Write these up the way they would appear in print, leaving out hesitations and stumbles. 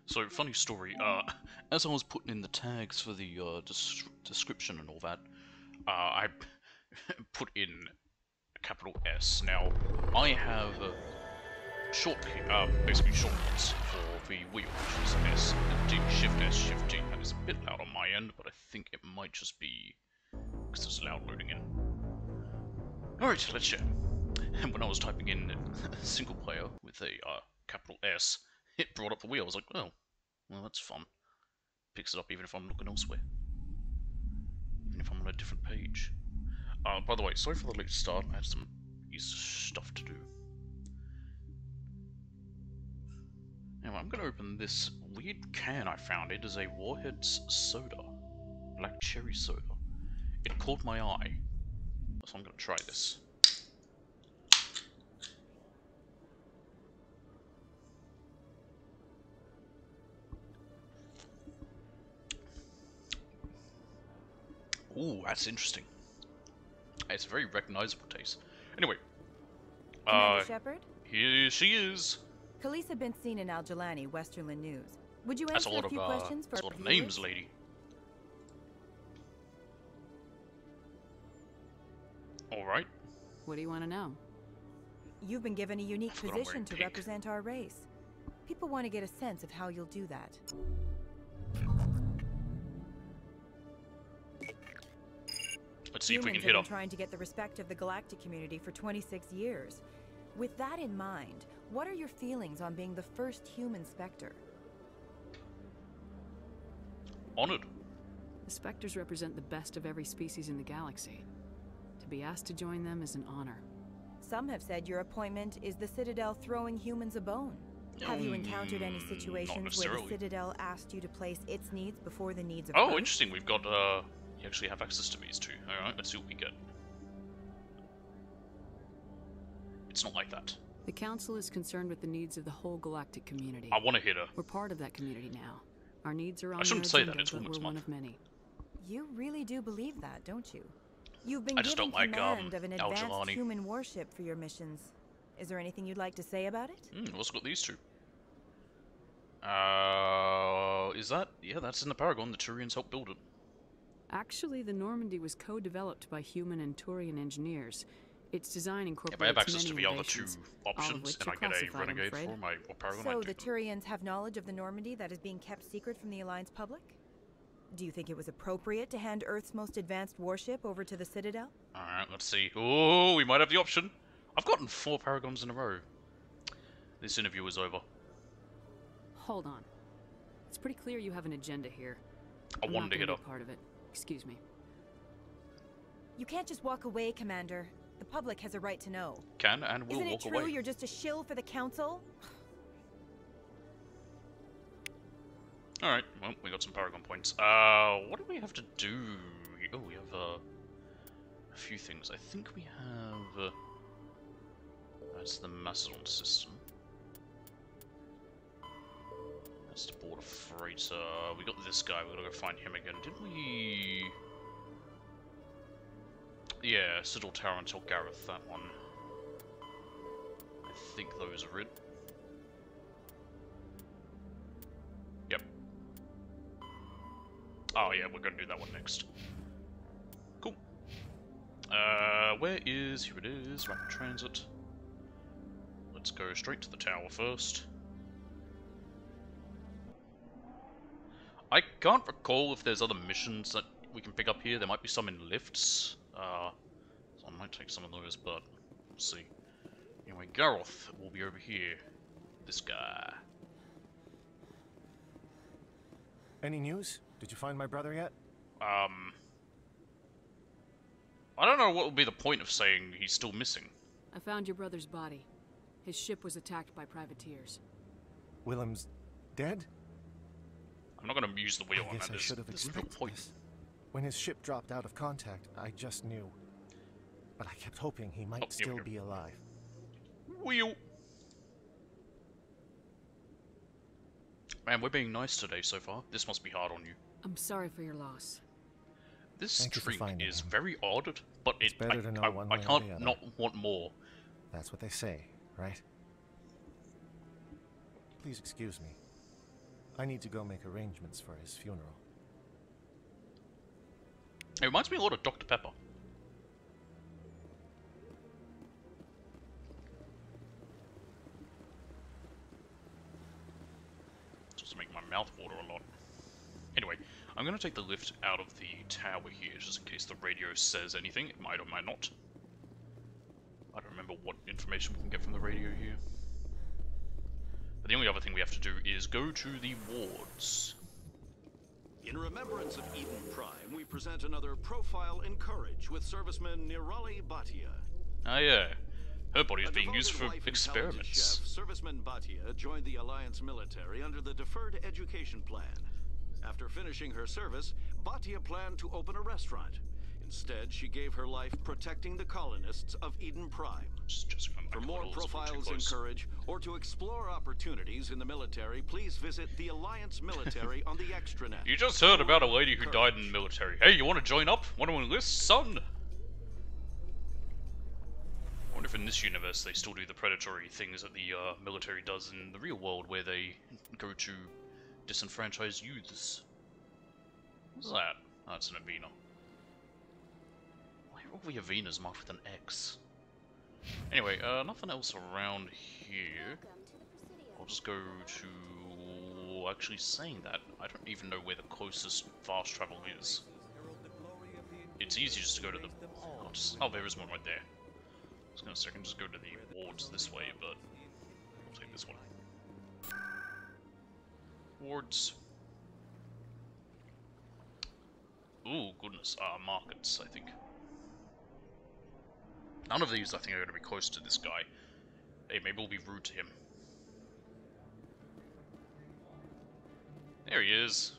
So, funny story, as I was putting in the tags for the description and all that, I put in a capital S. Now, I have basically shortcuts for the wheel, which is S, D, Shift S, Shift D. That is a bit loud on my end, but I think it might just be because it's loud loading in. Alright, let's check. And when I was typing in single player with a capital S, it brought up the wheel. I was like, oh, well, that's fun. Picks it up even if I'm looking elsewhere. Even if I'm on a different page. By the way, sorry for the late start. I had some stuff to do. Anyway, I'm going to open this weird can I found. It is a Warhead's soda. Black cherry soda. It caught my eye. So I'm going to try this. Ooh, that's interesting. It's a very recognizable taste. Anyway. Commander Shepard? Here she is. Khaleesa been seen in Al-Jalani, Westerland News. Would you That's answer a few questions for that's a lot of names, lady. Alright. What do you want to know? You've been given a unique position to represent our race. People want to get a sense of how you'll do that. Let's see if we can hit Humans have him. been trying to get the respect of the galactic community for 26 years. With that in mind, what are your feelings on being the first human Spectre? Honored. The Spectres represent the best of every species in the galaxy. To be asked to join them is an honor. Some have said your appointment is the Citadel throwing humans a bone. Have you encountered any situations where the Citadel asked you to place its needs before the needs of Earth? Interesting. We've got, you actually have access to these too. Alright, let's see what we get. It's not like that. The Council is concerned with the needs of the whole galactic community. I want to hit her. We're part of that community now. Our needs are on I shouldn't their say that, agenda, it's but Women's we're one Month. of many. You really do believe that, don't you? You've been I just given don't like, command of an advanced Al-Jalani. human warship for your missions. Is there anything you'd like to say about it? We've also got these two. Is that? Yeah, that's in the Paragon. The Turians helped build it. Actually, the Normandy was co-developed by human and Turian engineers. Its design incorporates If I have access to many the other two innovations, options, and I get a Renegade for my Paragon, So I the do. Turians have knowledge of the Normandy that is being kept secret from the Alliance public? Do you think it was appropriate to hand Earth's most advanced warship over to the Citadel? Alright, let's see. Oh, we might have the option. I've gotten 4 Paragons in a row. This interview is over. Hold on. It's pretty clear you have an agenda here. I wanted to hit her. Part of it. Excuse me. You can't just walk away, Commander. The public has a right to know. Can and will Isn't walk it true away. you're just a shill for the Council? Alright, well, we got some Paragon points. What do we have to do? Oh, we have, a few things. I think we have, that's the Macedon system. That's the border freighter. We got this guy, we gotta go find him again. Didn't we... Yeah, Sidle Tower until Gareth, that one. I think those are it. Yep. Oh yeah, we're gonna do that one next. Cool. Where is... Here it is, rapid transit. Let's go straight to the tower first. I can't recall if there's other missions that we can pick up here. There might be some in lifts. So I might take some of those, but we'll see. Anyway, Gareth will be over here. This guy. Any news? Did you find my brother yet? I don't know what would be the point of saying he's still missing. I found your brother's body. His ship was attacked by privateers. Willem's dead? I'm not going to use the wheel I on guess that. I should have There's no expected point. this. When his ship dropped out of contact, I just knew. But I kept hoping he might still be alive. Wheel. Man, we're being nice today so far. This must be hard on you. I'm sorry for your loss. This Thank you for drink finding is him. very odd, but It's better to know one I way or can't the other. not want more. That's what they say, right? Please excuse me. I need to go make arrangements for his funeral. It reminds me a lot of Dr. Pepper. Just make my mouth water a lot. Anyway, I'm going to take the lift out of the tower here, just in case the radio says anything. It might or might not. I don't remember what information we can get from the radio here. But the only other thing we have to do is go to the wards. In remembrance of Eden Prime, we present another profile in courage with serviceman Nirali Bhatia. Ah yeah, her body is being used for experiments. Chef, serviceman Bhatia joined the Alliance military under the Deferred Education Plan. After finishing her service, Bhatia planned to open a restaurant. Instead, she gave her life protecting the colonists of Eden Prime. For more profiles in courage, or to explore opportunities in the military, please visit the Alliance military on the extranet. You just heard about a lady who died in the military. Hey, you want to join up? Want to enlist, son? I wonder if in this universe they still do the predatory things that the military does in the real world, where they go to disenfranchised youths. What's that? Oh, it's an Avena. Why are all the Avenas marked with an X? Anyway, nothing else around here. I'll just go to... Actually, saying that, I don't even know where the closest fast travel is. It's easy just to go to the... Oh, there is one right there. I was gonna say I can just go to the wards this way, but I'll take this one. Wards. Ooh, goodness. Markets, I think. None of these, I think, are going to be close to this guy. Hey, maybe we'll be rude to him. There he is.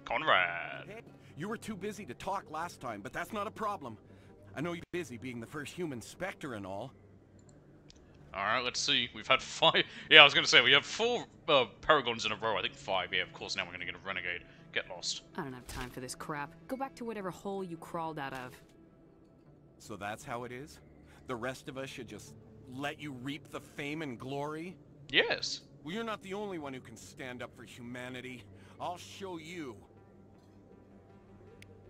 Conrad. Hey, you were too busy to talk last time, but that's not a problem. I know you're busy being the first human Spectre and all. Alright, let's see. We've had 5... Yeah, I was going to say, we have 4 Paragons in a row. I think 5. Yeah, of course, now we're going to get a Renegade. Get lost. I don't have time for this crap. Go back to whatever hole you crawled out of. So that's how it is? The rest of us should just let you reap the fame and glory? Yes. Well, you're not the only one who can stand up for humanity. I'll show you.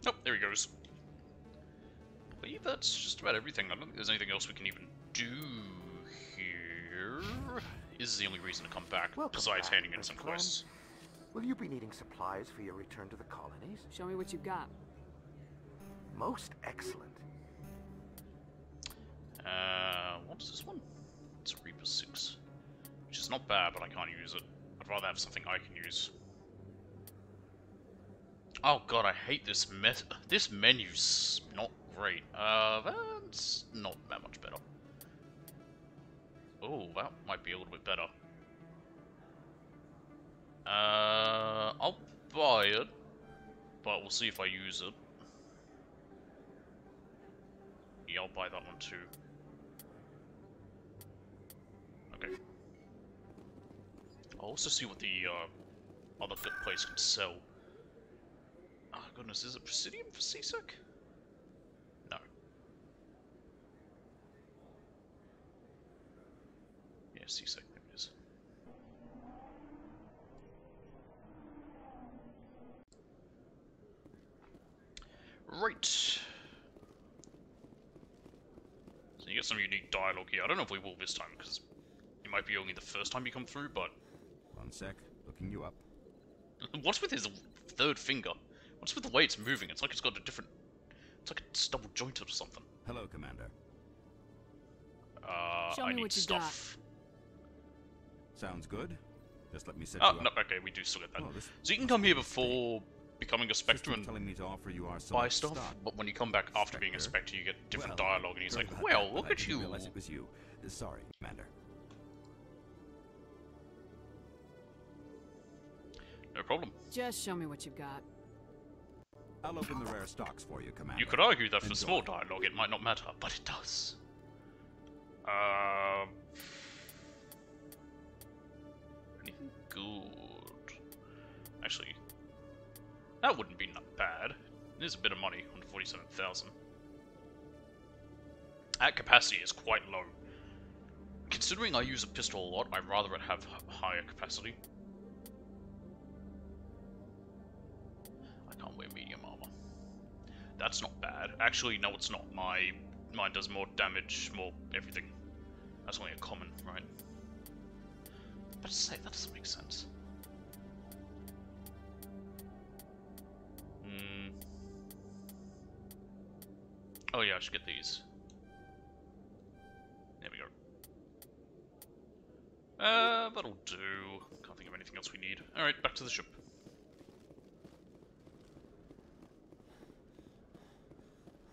Oh, there he goes. I believe that's just about everything. I don't think there's anything else we can even do here. This is the only reason to come back, besides handing in some quests. Will you be needing supplies for your return to the colonies? Show me what you've got. Most excellent. What is this one? It's a Reaper 6. Which is not bad, but I can't use it. I'd rather have something I can use. Oh god, I hate this this menu's not great. That's not that much better. Oh, that might be a little bit better. I'll buy it, but we'll see if I use it. Yeah, I'll buy that one too. Okay. I'll also see what the other place can sell. Oh goodness, is it Presidium for CSEC? No. Yeah, CSEC, there it is. Right. So you get some unique dialogue here. I don't know if we will this time, because it might be only the first time you come through, but... One sec, looking you up. What's with his third finger? What's with the way it's moving? It's like it's got a different... It's like it's double jointed or something. Hello, Commander. Show me what you stuff. Sounds good. Just let me set you up. No, okay, we do still get that. Oh, so you can come here before becoming a Spectre and telling me to offer you our buy stuff, but when you come back after being a Spectre, you get different dialogue, and he's like, well, look at you. Realize it was you. Sorry, Commander. No problem. Just show me what you've got. I'll open the rare stocks for you, Commander. You could argue that for small dialogue it might not matter, but it does. Anything good? Actually, that wouldn't be not bad. There's a bit of money on 47,000. That capacity is quite low. Considering I use a pistol a lot, I'd rather it have higher capacity. That's not bad. Actually, no, it's not. Mine does more damage, more everything. That's only a common, right? But say that doesn't make sense. Oh yeah, I should get these. There we go. That'll do. Can't think of anything else we need. Alright, back to the ship.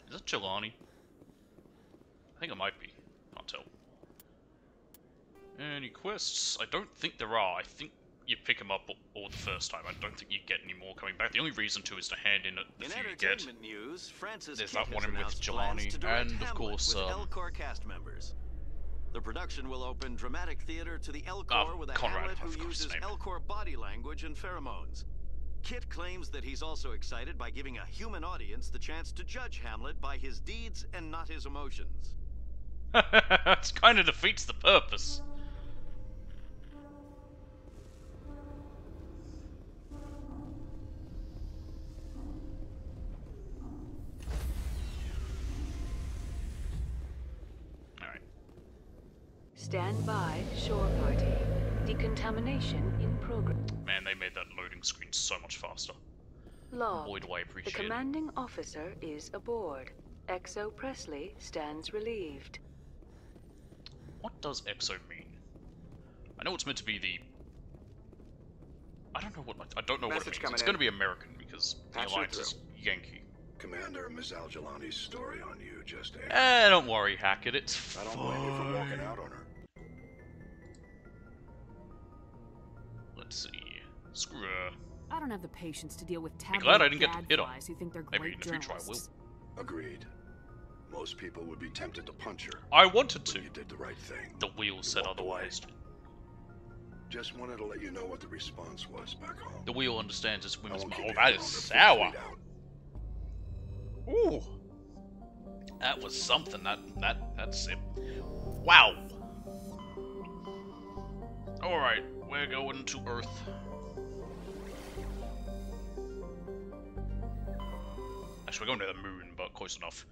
Is that Jelani? I think it might be. Can't tell. Any quests? I don't think there are. I think you pick them up all the first time. I don't think you get any more coming back. The only reason to is to hand in the few you get. News, Francis There's that one in with Jelani, and of course, L-Corps cast members. The production will open dramatic theater to the L-Corps with a Conrad, Hamlet who uses L-Corps body language and pheromones. Kit claims that he's also excited by giving a human audience the chance to judge Hamlet by his deeds and not his emotions. That kind of defeats the purpose. Alright. Stand by, shore party. Decontamination in progress. Man, they made that loading screen so much faster. Log. Boy, do I appreciate the commanding officer is aboard. Exo Presley stands relieved. What does EXO mean? I know it's meant to be the... I don't know what it means. It's going to be American because the Alliance is Yankee. Commander, Miss Al-Jelani's story on you just aired. Don't worry, Hackett. It's I don't blame you for walking out on her. Let's see. Screw her. I don't have the patience to deal with Be glad I didn't get to hit her. who think they're great Maybe in the future I will. Agreed. Most people would be tempted to punch her. I wanted to. You did the right thing. The wheel said otherwise. Just wanted to let you know what the response was back home. The wheel understands its women's mind. Oh, that that is sour. Ooh. That was something. That's it. Wow. Alright, we're going to Earth. Actually, we're going to the moon, but close enough.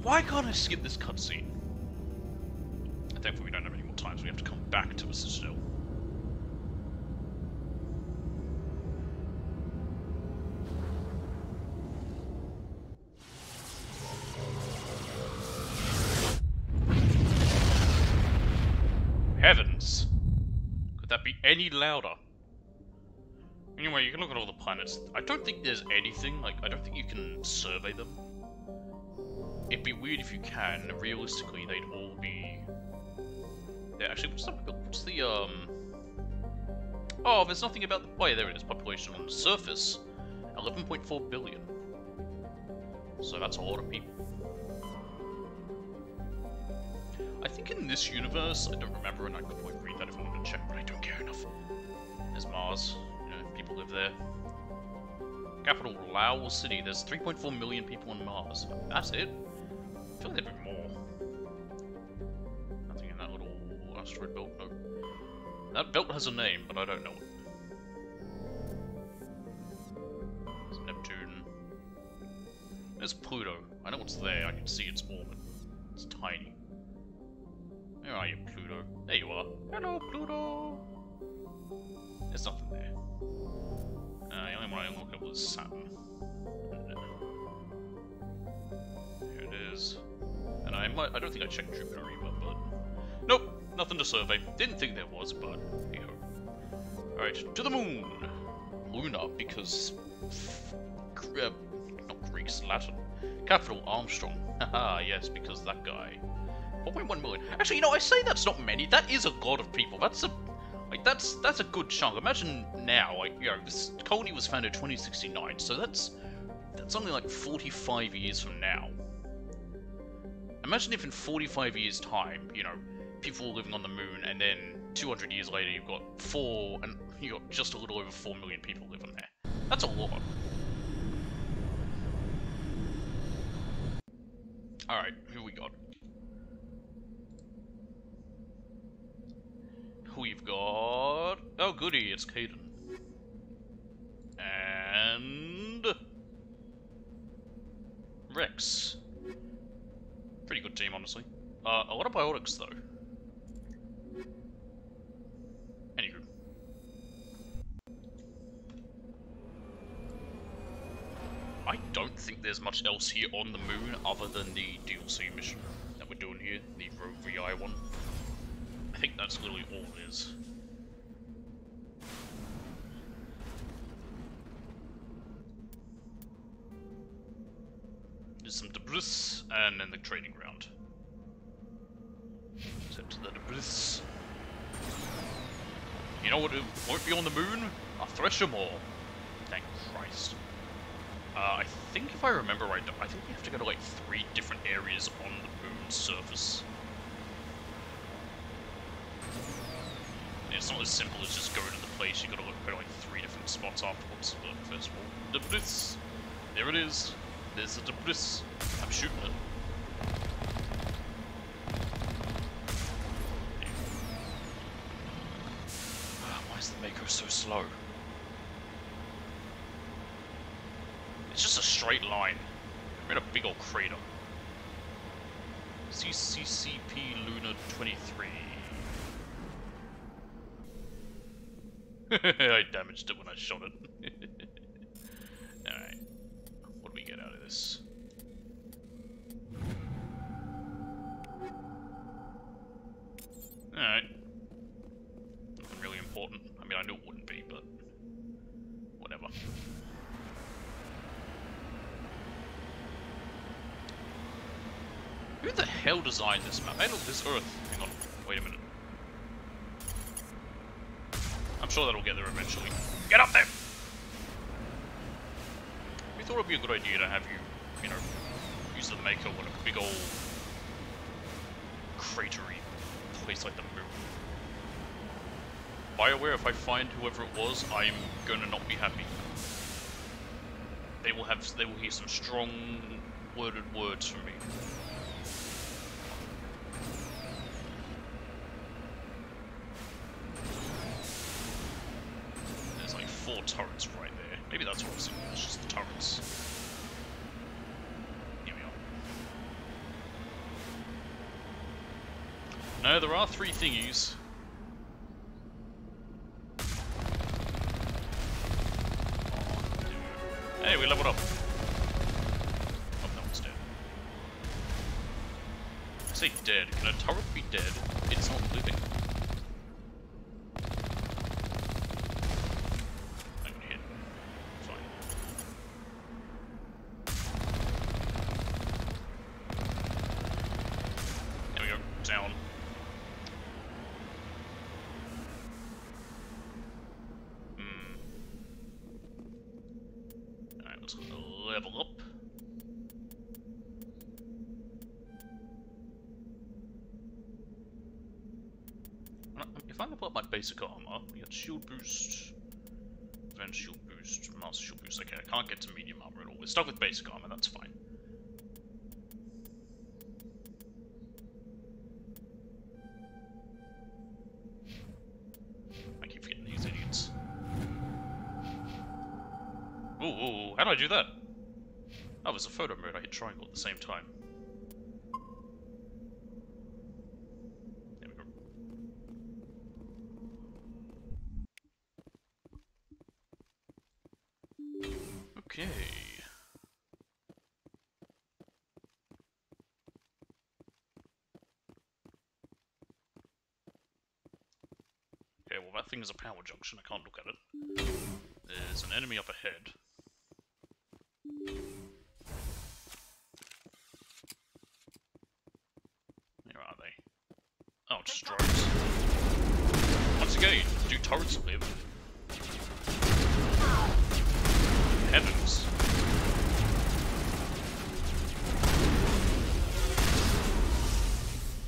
Why can't I skip this cutscene? Thankfully, we don't have any more time, so we have to come back to the Citadel. Heavens! Could that be any louder? Anyway, you can look at all the planets. I don't think there's anything, like, I don't think you can survey them. It'd be weird if you can. Realistically, they'd all be... Yeah, actually, what's the, Oh, there's nothing about the... Oh, yeah, there it is. Population on the surface. 11.4 billion. So that's a lot of people. I think in this universe, I don't remember, and I could probably read that if I wanted to check, but I don't care enough. There's Mars. You know, people live there. Capital, Lowell City. There's 3.4 million people on Mars. That's it. I feel like there'd be more. Nothing in that little asteroid belt. No. That belt has a name, but I don't know it. There's Neptune. There's Pluto. I know it's there. I can see its orbit. It's tiny. Where are you, Pluto? There you are. Hello, Pluto! There's nothing there. The only one I looked at was Saturn. Here it is. And I don't think I checked Jupiter either, but... Nope! Nothing to survey. Didn't think there was, but... Here you go. Alright, to the moon! Luna, because... not Greeks, Latin. Capital, Armstrong. Haha, yes, because that guy. 4.1 million. Actually, you know, I say that's not many. That is a lot of people. That's a... Like, that's a good chunk. Imagine now, like, you know, this colony was founded in 2069, so that's only like 45 years from now. Imagine if in 45 years' time, you know, people were living on the moon, and then 200 years later you've got just a little over 4 million people living there. That's a lot. Alright, who we got? We've got... Oh goody, it's Caden. And... mechs. Pretty good team, honestly. A lot of biotics, though. Anywho. I don't think there's much else here on the moon other than the DLC mission that we're doing here, the Rogue VI one. I think that's literally all it is. There's some debris, and then the training ground. Set to the debris. You know what it won't be on the moon? A Thresher Maw. Thank Christ. I think if I remember right, I think we have to go to like 3 different areas on the moon's surface. It's not as simple as just going to the place, you gotta go to like 3 different spots afterwards. But first of all, debris! There it is! There's the debris! I'm shooting it. Why is the Mako so slow? It's just a straight line. We're in a big old crater. CCCP Luna 23. I damaged it when I shot it. Alright. What do we get out of this? Alright. Nothing really important. I mean, I knew it wouldn't be, but whatever. Who the hell designed this map? Hey, look, this Earth. Hang on. Wait a minute. I'm sure that'll get there eventually. Get up there! We thought it'd be a good idea to have you know, use the Mako on a big old cratery place like the moon. BioWare, if I find whoever it was, I'm gonna not be happy. They will hear some strong worded words from me. There's like 4 turrets right there. Maybe that's what I was thinking, it's just the turrets. Here we are. No, there are 3 thingies. Hey, we leveled up. Oh, no one's dead. I say dead. Can a turret be dead? It's not living. I'm gonna hit. Fine. There we go. Down. Let's level up. If I level up my basic armor, we got shield boost, advanced shield boost, master shield boost. Okay, I can't get to medium armor at all. We're stuck with basic armor, that's fine. I keep forgetting these idiots. Ooh, how did I do that? Oh, it was a photo mode. I hit triangle at the same time. There we go. Okay. Okay, well that thing is a power junction. I can't look at it. There's an enemy up ahead. Where are they? Oh, just drones. Once again, do turrets live? Heavens.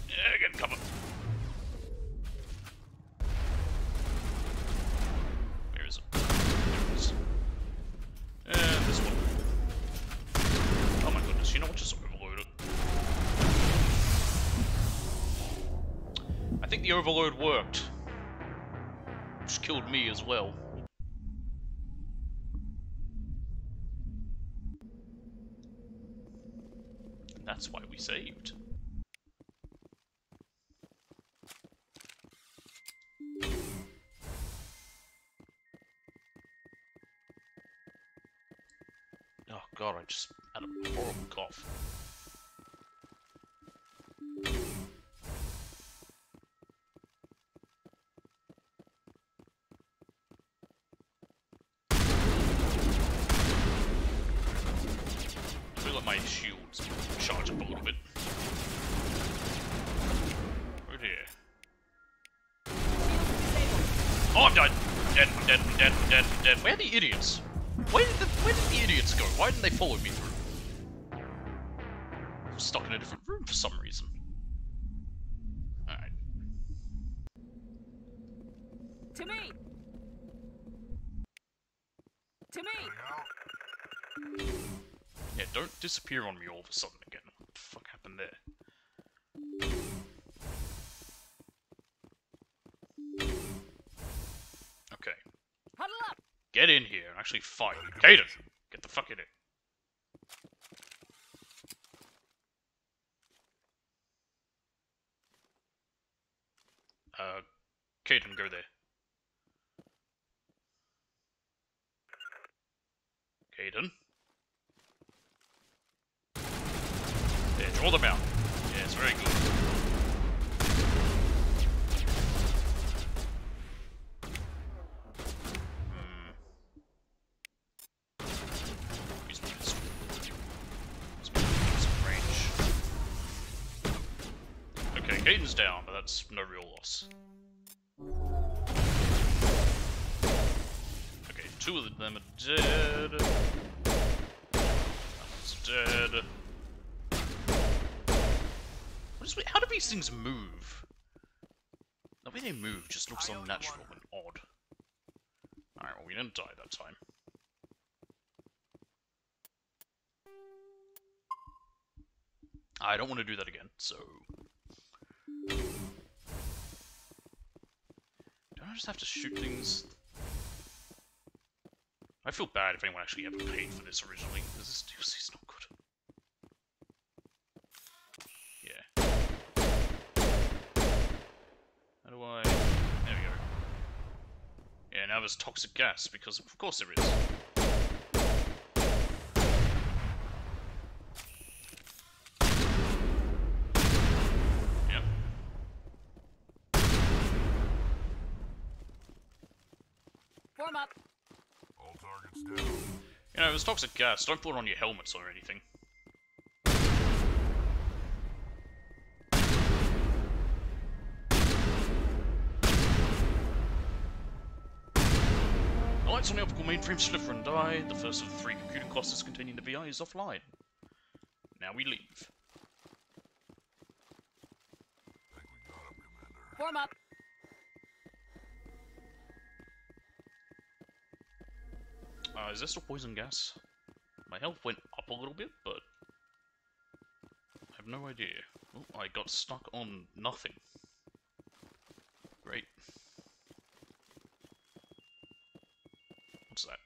Yeah, get cover. Where is it? There it is. And this one. Oh my goodness, you know what? Just overload it. I think the overload worked. Which killed me as well. That's why we saved. Oh god, I just had a horrible cough. I feel like my shields charge up a little bit. Right here. Oh, I'm dead. Dead. Where are the idiots? Where did the idiots go? Why didn't they follow me through? I was stuck in a different room for some reason. Alright. To me! To me! Yeah, don't disappear on me all of a sudden again. What the fuck happened there? Okay. Huddle up! Get in here and actually fight. Caden! Get the fuck in here. Caden, go there. Caden? There, draw them out. Yes, very good. Use my pistol. Use some range. Okay, Caden's down, but that's no real loss. Okay, 2 of them are dead. That's dead. How do these things move? The way they move just looks unnatural and odd. Alright, well we didn't die that time. I don't want to do that again, so... Don't I just have to shoot things? I feel bad if anyone actually ever paid for this originally, because this DLC's not good. How do I... There we go. Yeah, now there's toxic gas, because of course there is. Yep. Form up! All targets down. You know, there's toxic gas, don't put it on your helmets or anything. The lights on the optical mainframe slipper and die. The first of the 3 computing clusters containing the VI is offline. Now we leave. Think we got him, Commander. Form up! Is there still poison gas? My health went up a little bit, but... I have no idea. Oh, I got stuck on nothing. Great. What's that?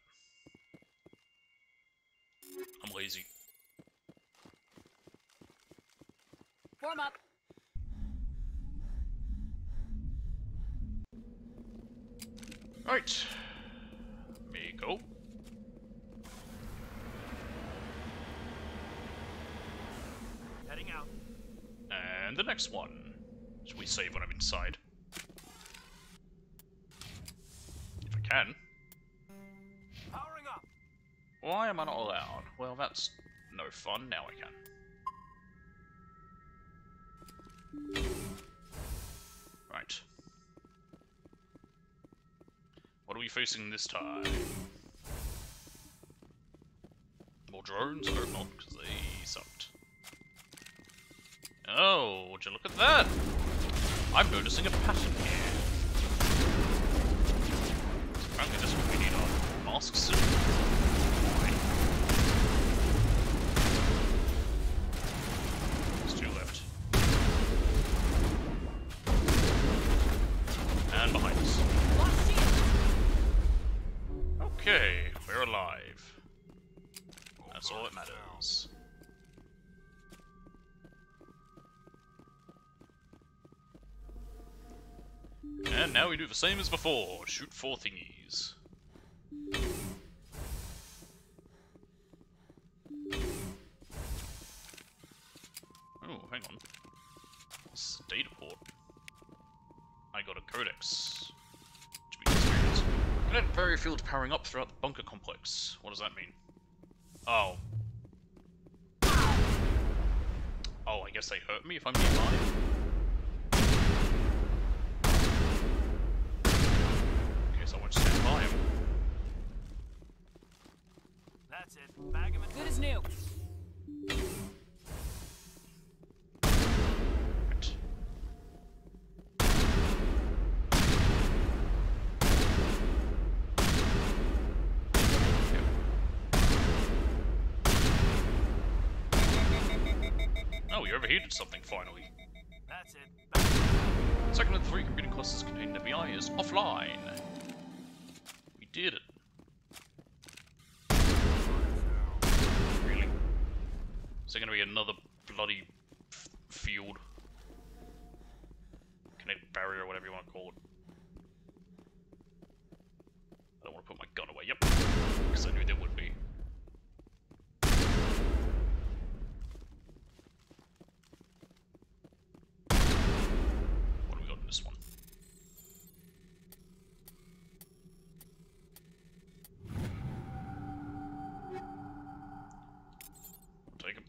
I'm lazy. Form up! Alright. Me go. Heading out. And the next one. Should we save when I'm inside? If I can. Powering up! Why am I not allowed? Well, that's no fun. Now I can. Right. What are we facing this time? More drones? I hope not, because they sucked. Oh, would you look at that? I'm noticing a pattern here. Apparently this is what we need our masks soon. There's 2 left. And behind us. Okay, we're alive. That's all that matters. And now we do the same as before. Shoot 4 thingies. Oh, hang on. This is a data port. I got a codex. Which means experience. Kinetic barrier fields powering up throughout the bunker complex. What does that mean? Oh. Oh, I guess they hurt me if I'm nearby. Guess I won't stand by him. That's it. Bag him. Good as new. Right. Oh, we overheated something finally. That's it. Second of the 3 computing clusters containing the BI is offline. We did it. Really? Is there gonna be another bloody field? Kinetic barrier, or whatever you want to call it. I don't want to put my gun away. Yep. Because I knew there would be. What do we got in this one? Take him.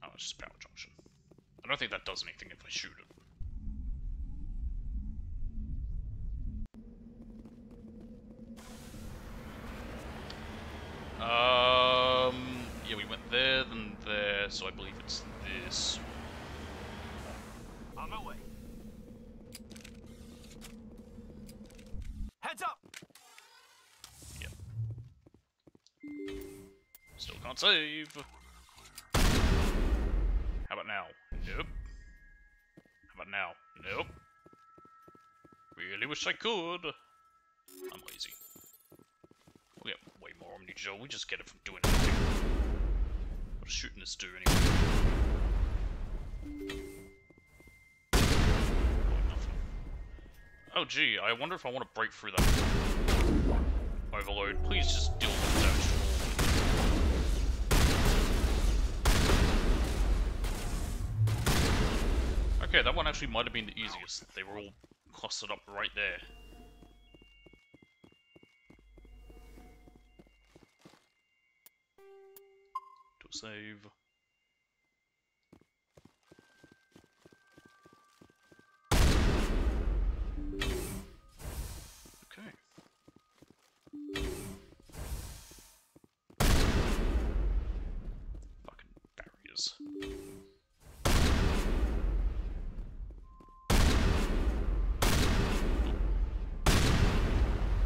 Oh, it's just power junction. I don't think that does anything if I shoot it. Yeah, we went there, then there, so I believe it's this. On my way. Heads up. Yep. Still can't save. How about now? Nope. How about now? Nope. Really wish I could. I'm lazy. We get way more Omni-Gel, we just get it from doing nothing. What does shooting this do anyway? Nothing. Oh gee, I wonder if I want to break through that overload. Please just deal with that. Okay, that one actually might have been the easiest. They were all clustered up right there. Do a save. Okay. Fucking barriers.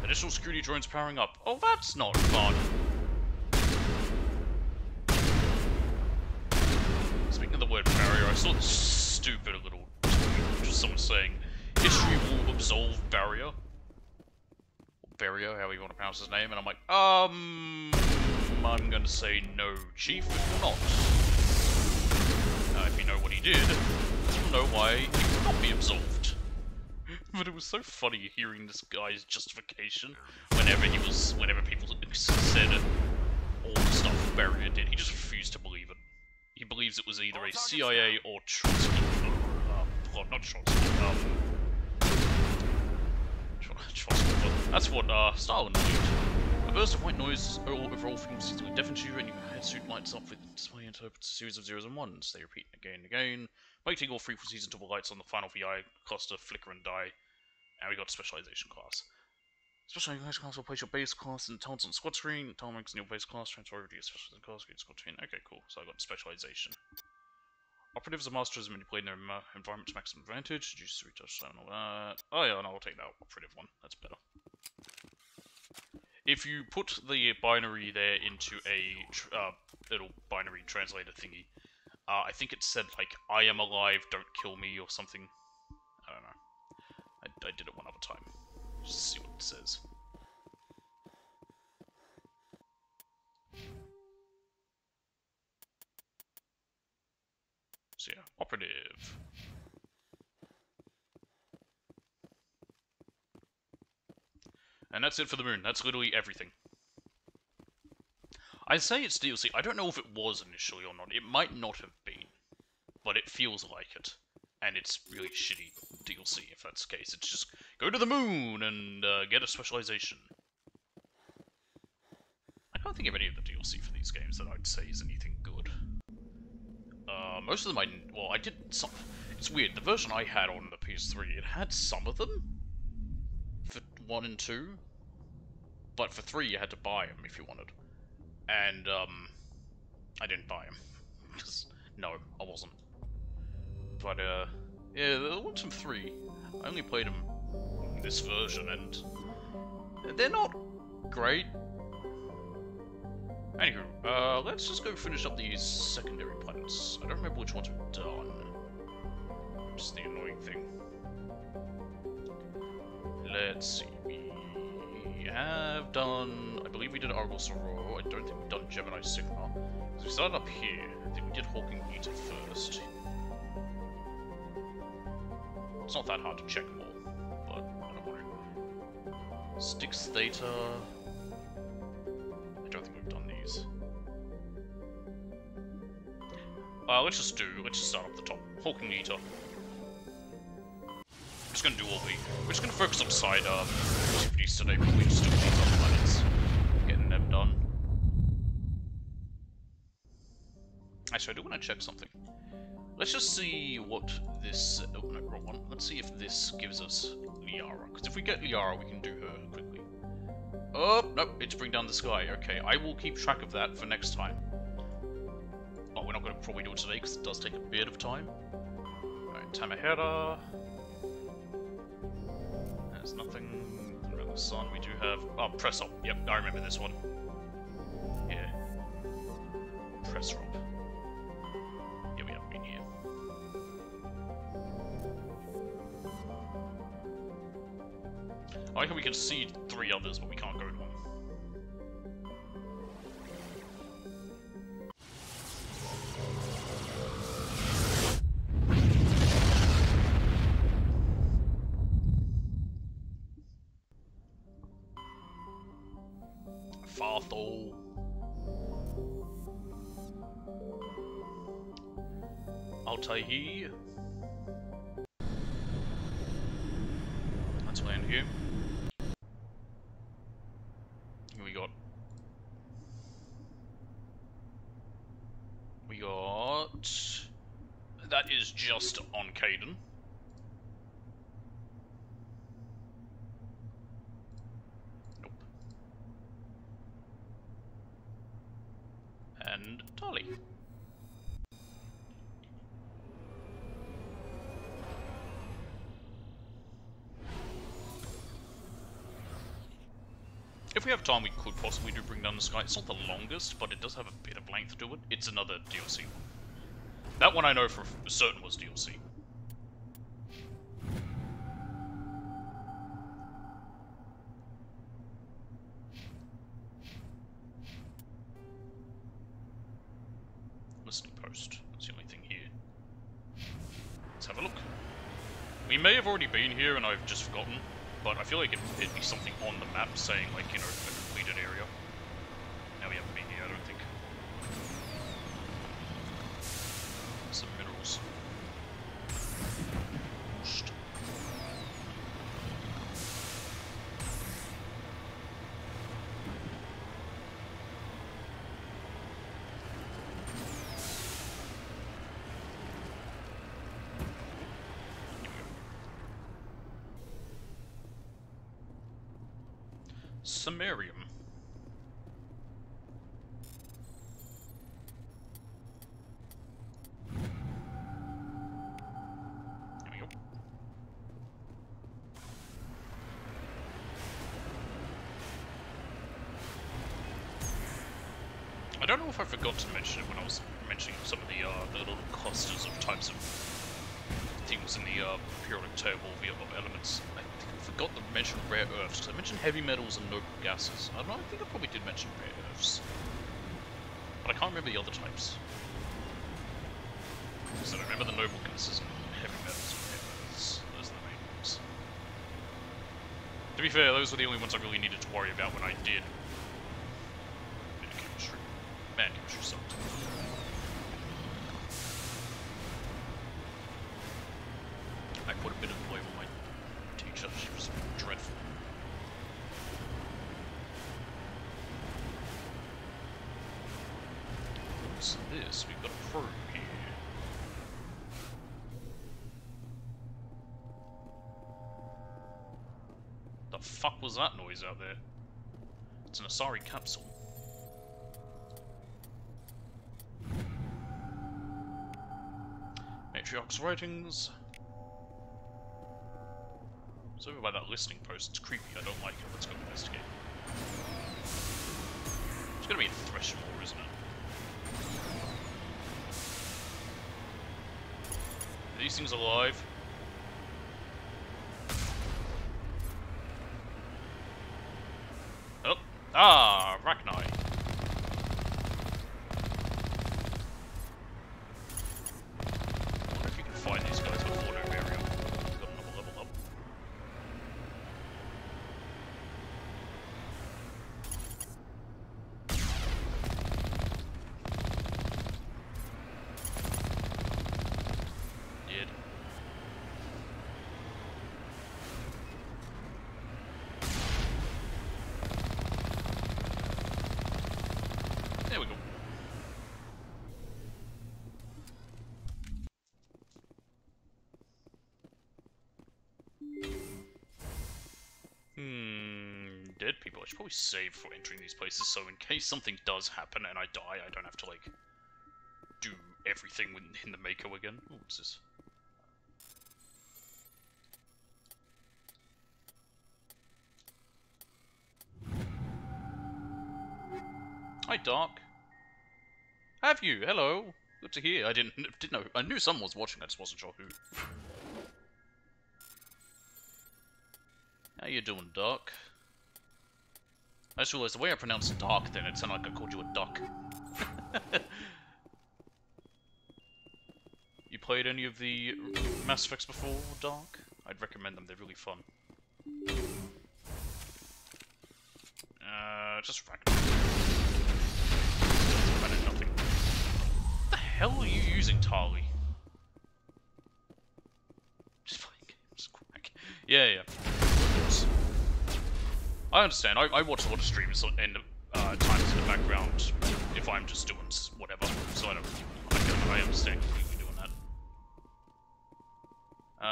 Additional security drones powering up. Oh, that's not fun. Speaking of the word barrier, I saw this stupid little tweet, just someone saying, history will absolve barrier. Or Barrio, however you want to pronounce his name, and I'm like, I'm gonna say no, Chief, it will not. If you know what he did, you'll know why he will not be absolved. But it was so funny hearing this guy's justification whenever people said all the stuff Barrier did. He just refused to believe it. He believes it was either a CIA or Trotsky, well, not Trotsky, Trotsky, that's what, Stalin believed. A burst of white noise over all frequencies will deafen you, and your headsuit lights up with display interprets a series of zeros and ones. They repeat again and again, waiting all frequencies until the lights on the final VI cluster flicker and die. And we got specialization class. Specialization class will place your base class in talents on the squad screen. Talent ranks in your base class, transfer over to your specialization class, get squad screen. Okay, cool. So I got specialization. Operatives are masters manipulating their environment to maximum advantage. Reduce retouch and all that. Oh yeah, no, I'll take that operative one. That's better. If you put the binary there into a little binary translator thingy, I think it said like, I am alive, don't kill me, or something. I don't know. I did it one other time. Just see what it says. So yeah, operative. And that's it for the moon. That's literally everything. I say it's DLC. I don't know if it was initially or not. It might not have been. But it feels like it. And it's really shitty DLC if that's the case. It's just go to the moon and get a specialization. I don't think of any of the DLC for these games that I'd say is anything good. Most of them I did some... It's weird, the version I had on the PS3, it had some of them for 1 and 2, but for 3 you had to buy them if you wanted. And, I didn't buy them. Because, no, I wasn't. But, yeah, the 1, 2, and 3, I only played them in this version, and they're not great. Anywho, let's just go finish up these secondary planets. I don't remember which ones we've done. Just the annoying thing. Let's see, we have done... I believe we did Argos Aurora. I don't think we've done Gemini Sigma. So we started up here. I think we did Hawking Eta first. It's not that hard to check them all, but I don't worry. Styx Theta... I don't think we've done these. Let's just start up the top. Hawking Eta. We're just gonna do all the... We're just gonna focus on side activities today, but we just do these other planets. Getting them done. Actually, I do want to check something. Let's just see what this... Oh, no, wrong one. Let's see if this gives us Liara. Because if we get Liara, we can do her quickly. Oh, nope, it's Bring Down the Sky. Okay, I will keep track of that for next time. But we're not going to probably do it today, because it does take a bit of time. Alright, Tamahera. There's nothing around the sun. We do have... Oh, Press Up. Yep, I remember this one. Yeah. Press Up. Yeah, we haven't been here. I like how we can see 3 others, but we can't go to them. Farthol. Altair. Let's land here. We got... That is just on Caden. Nope. And Tali. If we have time, we could possibly do Bring Down the Sky. It's not the longest, but it does have a bit of length to it. It's another DLC one. That one I know for certain was DLC. Listening post. That's the only thing here. Let's have a look. We may have already been here and I've just forgotten. But I feel like it'd be something on the map saying, like, you know, a completed area. Now we haven't been here, I don't think. Some minerals. Shht. Sumerium. There we go. I don't know if I forgot to mention it when I was mentioning some of the little clusters of types of things in the periodic table of elements. I think I forgot to mention rare earths, because I mentioned heavy metals and noble gases. I don't know, I think I probably did mention rare earths. But I can't remember the other types. So I remember the noble gases and heavy metals and rare earths. Those are the main ones. To be fair, those were the only ones I really needed to worry about when I did. Chemistry. Man, chemistry sucked. I put a bit of blame on my teacher. She was dreadful. What's this? We've got a probe here. The fuck was that noise out there? It's an Asari capsule. Matriarch's writings. It's over by that listening post. It's creepy. I don't like it. Let's go investigate. It's gonna be a Threshold, isn't it? Are these things alive? Oh. Ah, Rachni. I wonder if you can find these guys before no burial. Got another level up. Dead. There we go. Dead people. I should probably save for entering these places, so in case something does happen and I die, I don't have to, like, do everything in the Mako again. Ooh, what's this? Hi, Dark. Have you? Hello. Good to hear. I didn't know. I knew someone was watching. I just wasn't sure who. How you doing, Dark? I just realized the way I pronounced Dark then, it sounded like I called you a duck. You played any of the Mass Effects before, Dark? I'd recommend them. They're really fun. Just nothing. What the hell are you using, Tali? Just playing games, quack. Yeah. I understand. I watch a lot of streams and times in the background if I'm just doing whatever. So I understand completely doing that.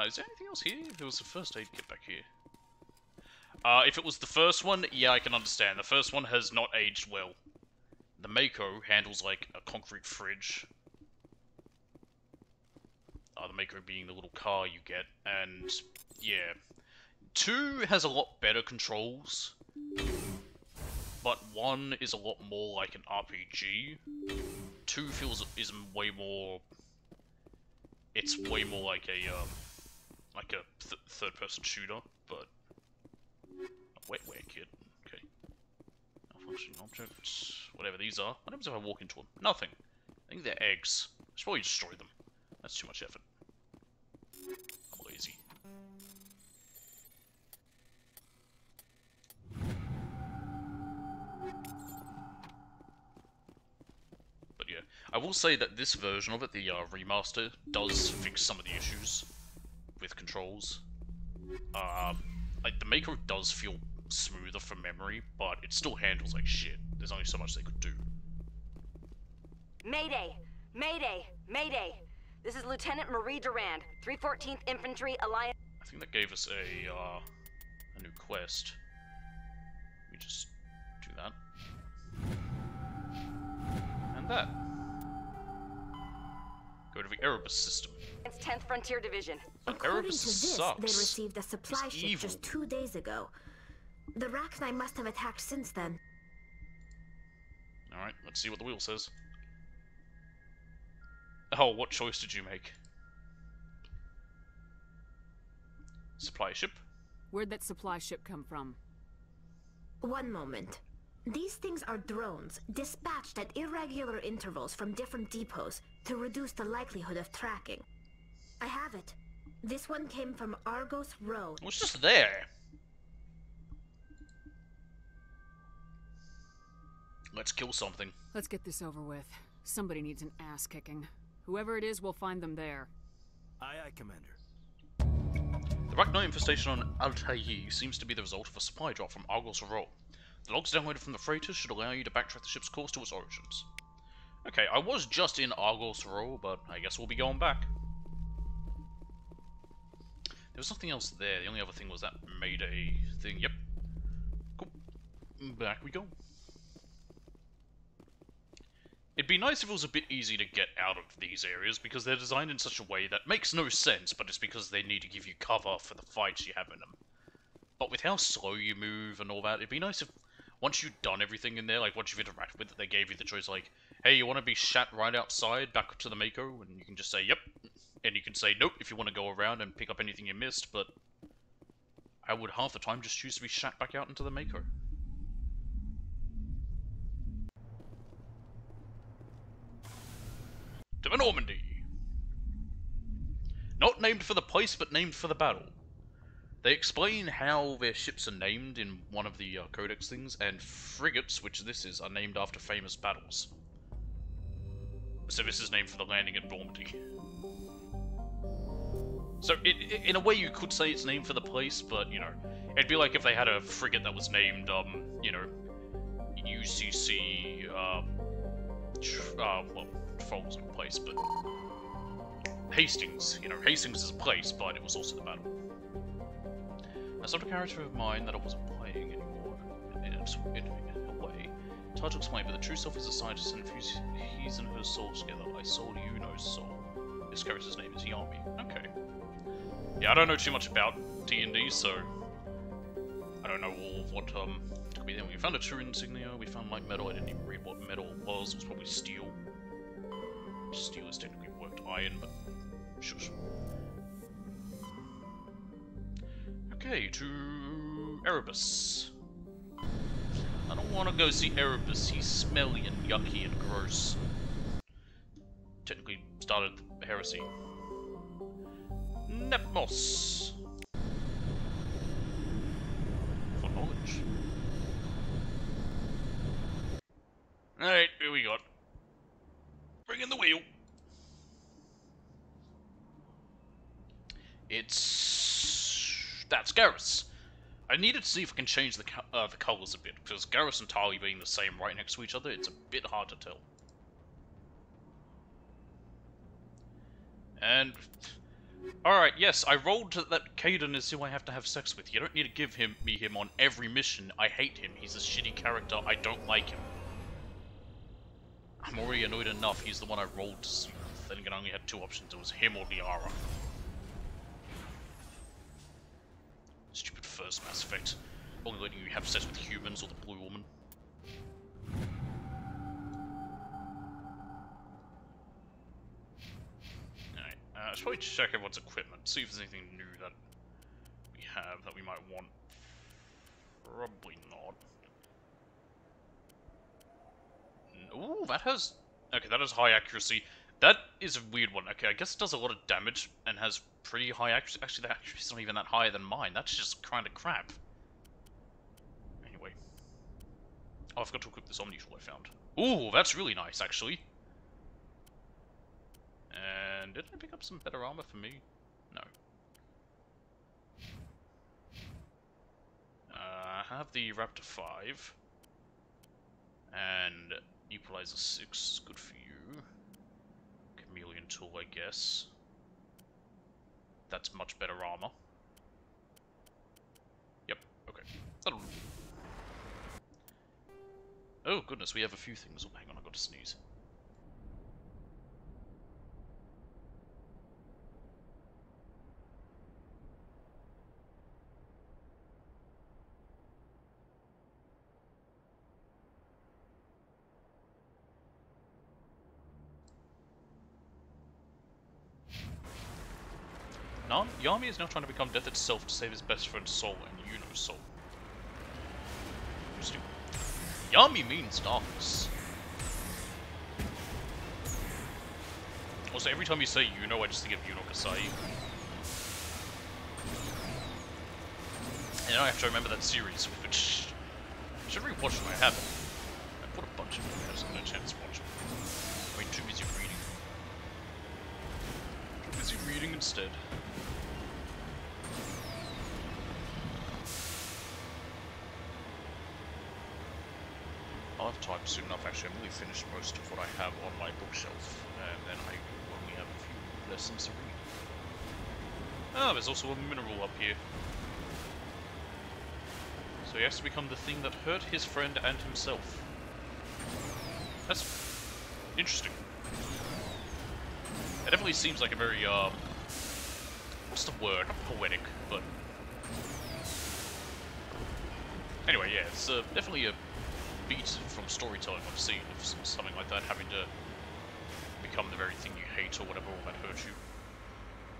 Is there anything else here? There was a first aid kit back here. If it was the first one, yeah, I can understand. The first one has not aged well. The Mako handles like a concrete fridge. The Mako being the little car you get, and yeah. 2 has a lot better controls, but 1 is a lot more like an RPG. 2 is way more. It's way more like a third-person shooter, but wetware kit. Okay. Malfunctioning objects, whatever these are. What happens if I walk into them? Nothing. I think they're eggs. I should probably destroy them. That's too much effort. I'm lazy. But yeah, I will say that this version of it, the remaster, does fix some of the issues with controls. Like the Mako does feel smoother from memory, but it still handles like shit. There's only so much they could do. Mayday! Mayday! Mayday! This is Lieutenant Marie Durand, 314th Infantry Alliance. I think that gave us a new quest. We just do that. And that. Go to the Erebus system. It's 10th Frontier Division. According to this, they received a supply ship just 2 days ago. The Rachni must have attacked since then. Alright, let's see what the wheel says. Oh, what choice did you make? Supply ship? Where'd that supply ship come from? One moment. These things are drones, dispatched at irregular intervals from different depots to reduce the likelihood of tracking. I have it. This one came from Argos Row. It was just there. Let's kill something. Let's get this over with. Somebody needs an ass kicking. Whoever it is, we'll find them there. Aye, aye, Commander. The Arachno infestation on Altair seems to be the result of a supply drop from Argos Roll. The logs downloaded from the freighter should allow you to backtrack the ship's course to its origins. Okay, I was just in Argos Roll, but I guess we'll be going back. There was nothing else there. The only other thing was that Mayday thing. Yep. Cool. Back we go. It'd be nice if it was a bit easy to get out of these areas, because they're designed in such a way that makes no sense, but it's because they need to give you cover for the fights you have in them. But with how slow you move and all that, it'd be nice if, once you've done everything in there, like once you've interacted with it, they gave you the choice like, hey, you want to be shat right outside, back up to the Mako, and you can just say, yep. And you can say, nope, if you want to go around and pick up anything you missed, but I would half the time just choose to be shat back out into the Mako. To the Normandy! Not named for the place, but named for the battle. They explain how their ships are named in one of the codex things, and frigates, which this is, are named after famous battles. So this is named for the landing at Normandy. So, in a way you could say it's named for the place, but, you know, it'd be like if they had a frigate that was named, you know, UCC, well, Trafalgar wasn't a place, but Hastings. You know, Hastings is a place, but it was also the battle. That's not a character of mine that I wasn't playing anymore, in a way. It's hard to explain, but the true self is a scientist and fuse his and her souls together. I soul Yuno's soul. This character's name is Yami. Okay. Yeah, I don't know too much about D&D, so I don't know all of what could be there. We found a true insignia, we found light metal. I didn't even read what metal was. It was probably steel. Steel is technically worked iron, but shush. Okay, to Erebus. I don't want to go see Erebus. He's smelly and yucky and gross. Technically started the heresy. Nepmos. For knowledge. Alright, here we got. Bring in the wheel. That's Garrus. I needed to see if I can change the colours a bit, because Garrus and Tali being the same right next to each other, it's a bit hard to tell. And alright, yes, I rolled that Caden is who I have to have sex with. You don't need to give me him on every mission. I hate him. He's a shitty character. I don't like him. I'm already annoyed enough. He's the one I rolled to see. Then again, I only had two options. It was him or Liara. Stupid first Mass Effect. Only letting you have sex with humans or the Blue Woman. Alright, I should probably check everyone's equipment. See if there's anything new that we have that we might want. Probably not. Ooh, that has... Okay, that has high accuracy. That is a weird one. Okay, I guess it does a lot of damage and has pretty high accuracy. Actually, the accuracy is not even that higher than mine. That's just kind of crap. Anyway. Oh, I forgot to equip this Omni tool I found. Ooh, that's really nice, actually. And did I pick up some better armor for me? No. I have the Raptor 5. And Equalizer 6 is good for you. Chameleon tool, I guess. That's much better armor. Yep, okay. That'll do. Oh goodness, we have a few things. Oh, hang on, I got to sneeze. Yami is now trying to become death itself to save his best friend's soul and Yuno's soul. Interesting. Yami means darkness. Also, every time you say Yuno, I just think of Yuno Kasai. And now I have to remember that series, which I should rewatch when I have it. I put a bunch Actually, I have no chance to watch it. Wait, too busy reading. Too busy reading instead. I'll have time soon enough. Actually, I'm really finished most of what I have on my bookshelf, and then I only have a few lessons to read. Ah, there's also a mineral up here. So he has to become the thing that hurt his friend and himself. That's interesting. It definitely seems like a very, what's the word? Not poetic, but... Anyway, yeah, it's definitely a beat from storytelling I've seen of something like that having to become the very thing you hate or whatever, or that hurt you.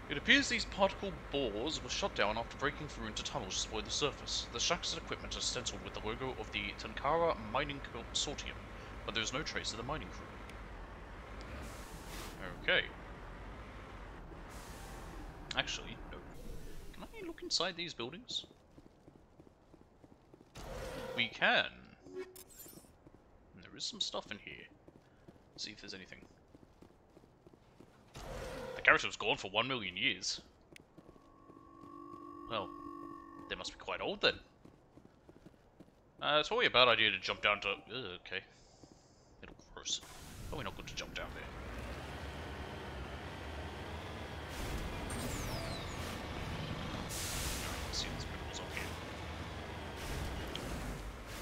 It appears these particle bores were shut down after breaking through into tunnels just below the surface. The shacks and equipment are stenciled with the logo of the Tenkara Mining Consortium, but there is no trace of the mining crew. Okay. Actually, no. Can I look inside these buildings? We can. And there is some stuff in here. Let's see if there's anything. The character was gone for 1 million years. Well, they must be quite old then. It's probably a bad idea to jump down to... okay. Little gross. Probably not good to jump down there. Let's see this minerals up here.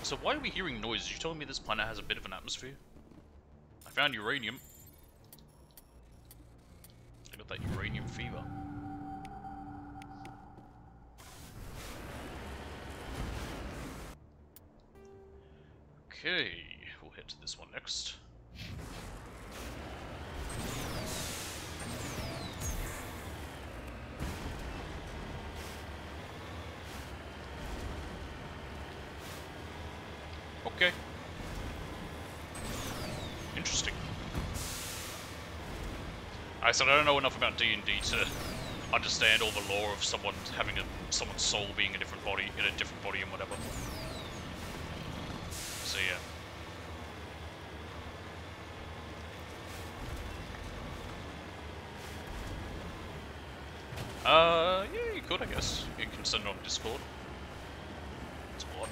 So why are we hearing noises? You're telling me this planet has a bit of an atmosphere? I found uranium. I got that uranium fever. Okay, we'll head to this one next. Okay. Interesting. I said I don't know enough about D&D to understand all the lore of someone having someone's soul being a different body in a different body and whatever. So yeah. Yeah, you could, I guess. You can send it on Discord. It's odd.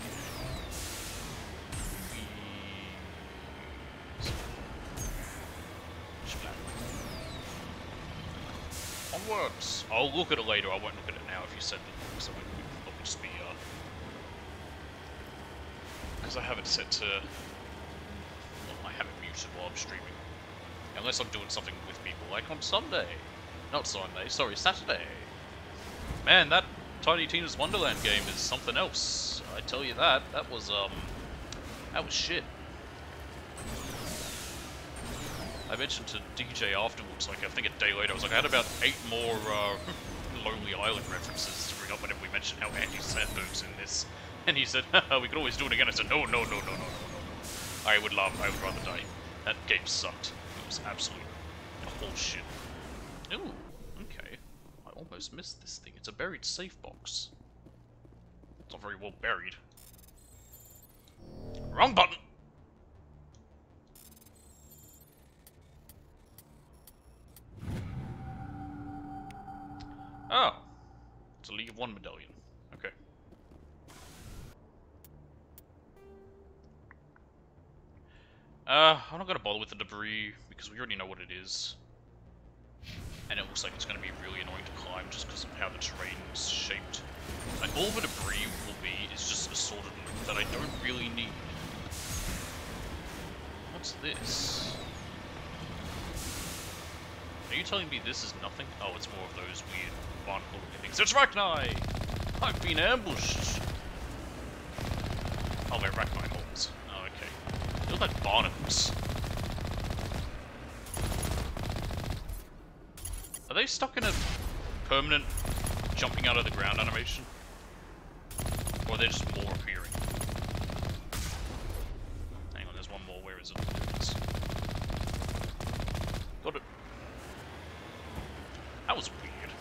Onwards! I'll look at it later, I won't look at it now if you send it, because it would just be, because I have it set to... well, I have it muted while I'm streaming. Unless I'm doing something with people, like on Sunday. Not Sunday, sorry, Saturday. Man, that Tiny Tina's Wonderland game is something else. I tell you that. That was shit. I mentioned to DJ afterwards, like, I think a day later, I was like, I had about 8 more, Lonely Island references to bring up whenever we mentioned how Andy Sandberg's in this. And he said, haha, we could always do it again. I said, no. I would rather die. That game sucked. It was absolute bullshit. Ooh, okay. I almost missed this thing. It's a buried safe box. It's not very well buried. Wrong button! Oh. It's a League of One medallion. Okay. I'm not gonna bother with the debris, because we already know what it is. And it looks like it's gonna be really annoying to climb just because of how the terrain's shaped. Like, all the debris will be is just assorted loot that I don't really need. What's this? Are you telling me this is nothing? Oh, it's more of those weird barnacle things. It's Rachni! I've been ambushed! Oh, they're Rachni holes. Oh, okay. They look like barnacles. Are they stuck in a permanent jumping out of the ground animation? Or are they just more appearing? Hang on, there's one more. Where is it? Got it. That was weird.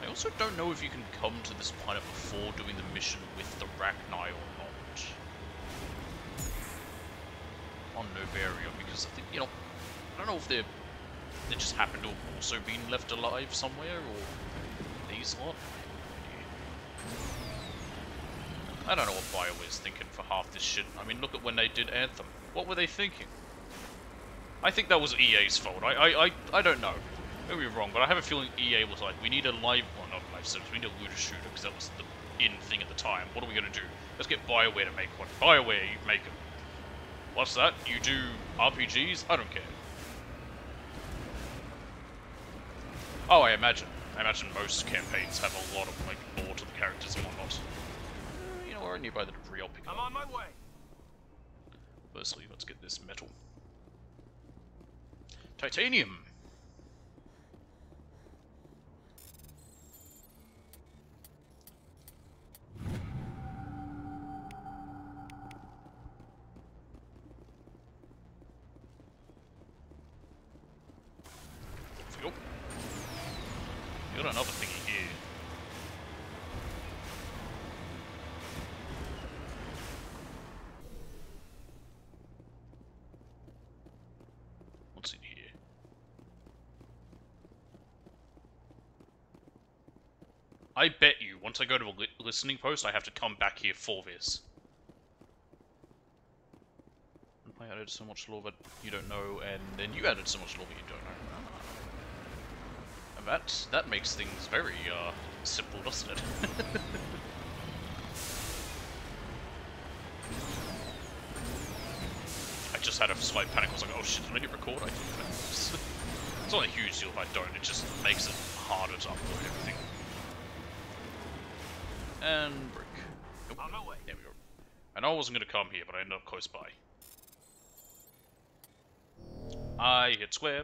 I also don't know if you can come to this planet before doing the mission with the Rachni or not. On Novaria, because I think, you know, I don't know if they just happen to have also been left alive somewhere, or these lot. I don't know what BioWare's thinking for half this shit. I mean, look at when they did Anthem. What were they thinking? I think that was EA's fault. I don't know. Don't be wrong, but I have a feeling EA was like, we need a live, well, not live service, we need a looter shooter, because that was the in thing at the time. What are we going to do? Let's get BioWare to make one. BioWare, you make them. What's that? You do RPGs? I don't care. Oh, I imagine most campaigns have a lot of, like, lore to the characters and whatnot. You know, we're nearby the debris, I'll pick it up. I'm on my way. Firstly, let's get this metal. Titanium! Fuel. You got another thingy here. What's in here? I bet you, once I go to a listening post, I have to come back here for this. I added so much lore that you don't know, and then you added so much lore that you don't know. And that makes things very, simple, doesn't it? I just had a slight panic. I was like, oh shit, did I hit record? I think that was... It's not a huge deal if I don't, it just makes it harder to upload everything. And brick. Nope. On my way. There we go. I know I wasn't going to come here, but I ended up close by. I hit square.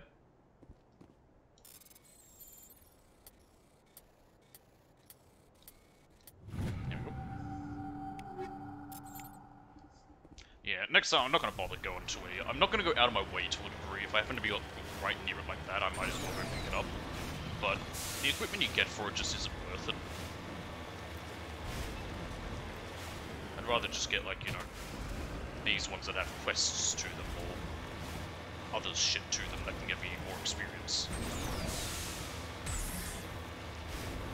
There we go. Yeah, next time I'm not going to bother going to a... I'm not going to go out of my way to a degree. If I happen to be right near it like that, I might as well go pick it up. But the equipment you get for it just isn't worth it. I'd rather just get, like, you know, these ones that have quests to them, or other shit to them that can give me more experience.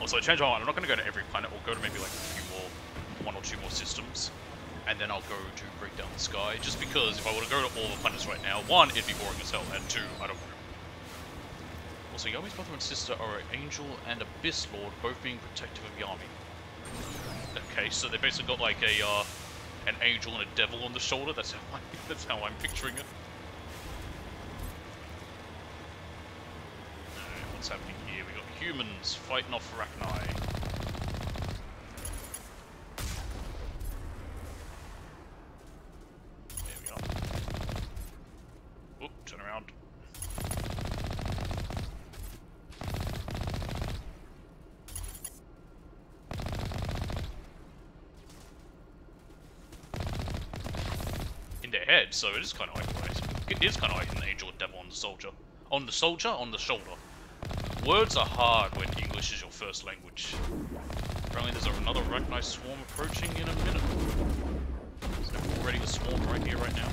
Also, change my mind, I'm not going to go to every planet, we'll go to maybe like a few more, 1 or 2 more systems, and then I'll go to break down the sky, just because if I were to go to all the planets right now, 1, it'd be boring as hell, and 2, I don't want to. Also, Yomi's mother and sister are an angel and abyss lord, both being protective of Yami. Okay, so they basically got like a an angel and a devil on the shoulder. That's how I'm picturing it. Alright, what's happening here? We got humans fighting off Rachni. There we are. Oop, turn around. Head, so it is kind of like right. It is kind of like an angel and devil on the soldier. On the soldier, on the shoulder. Words are hard when English is your first language. Apparently there's another Rachni swarm approaching in a minute. Is there already a swarm right here, right now?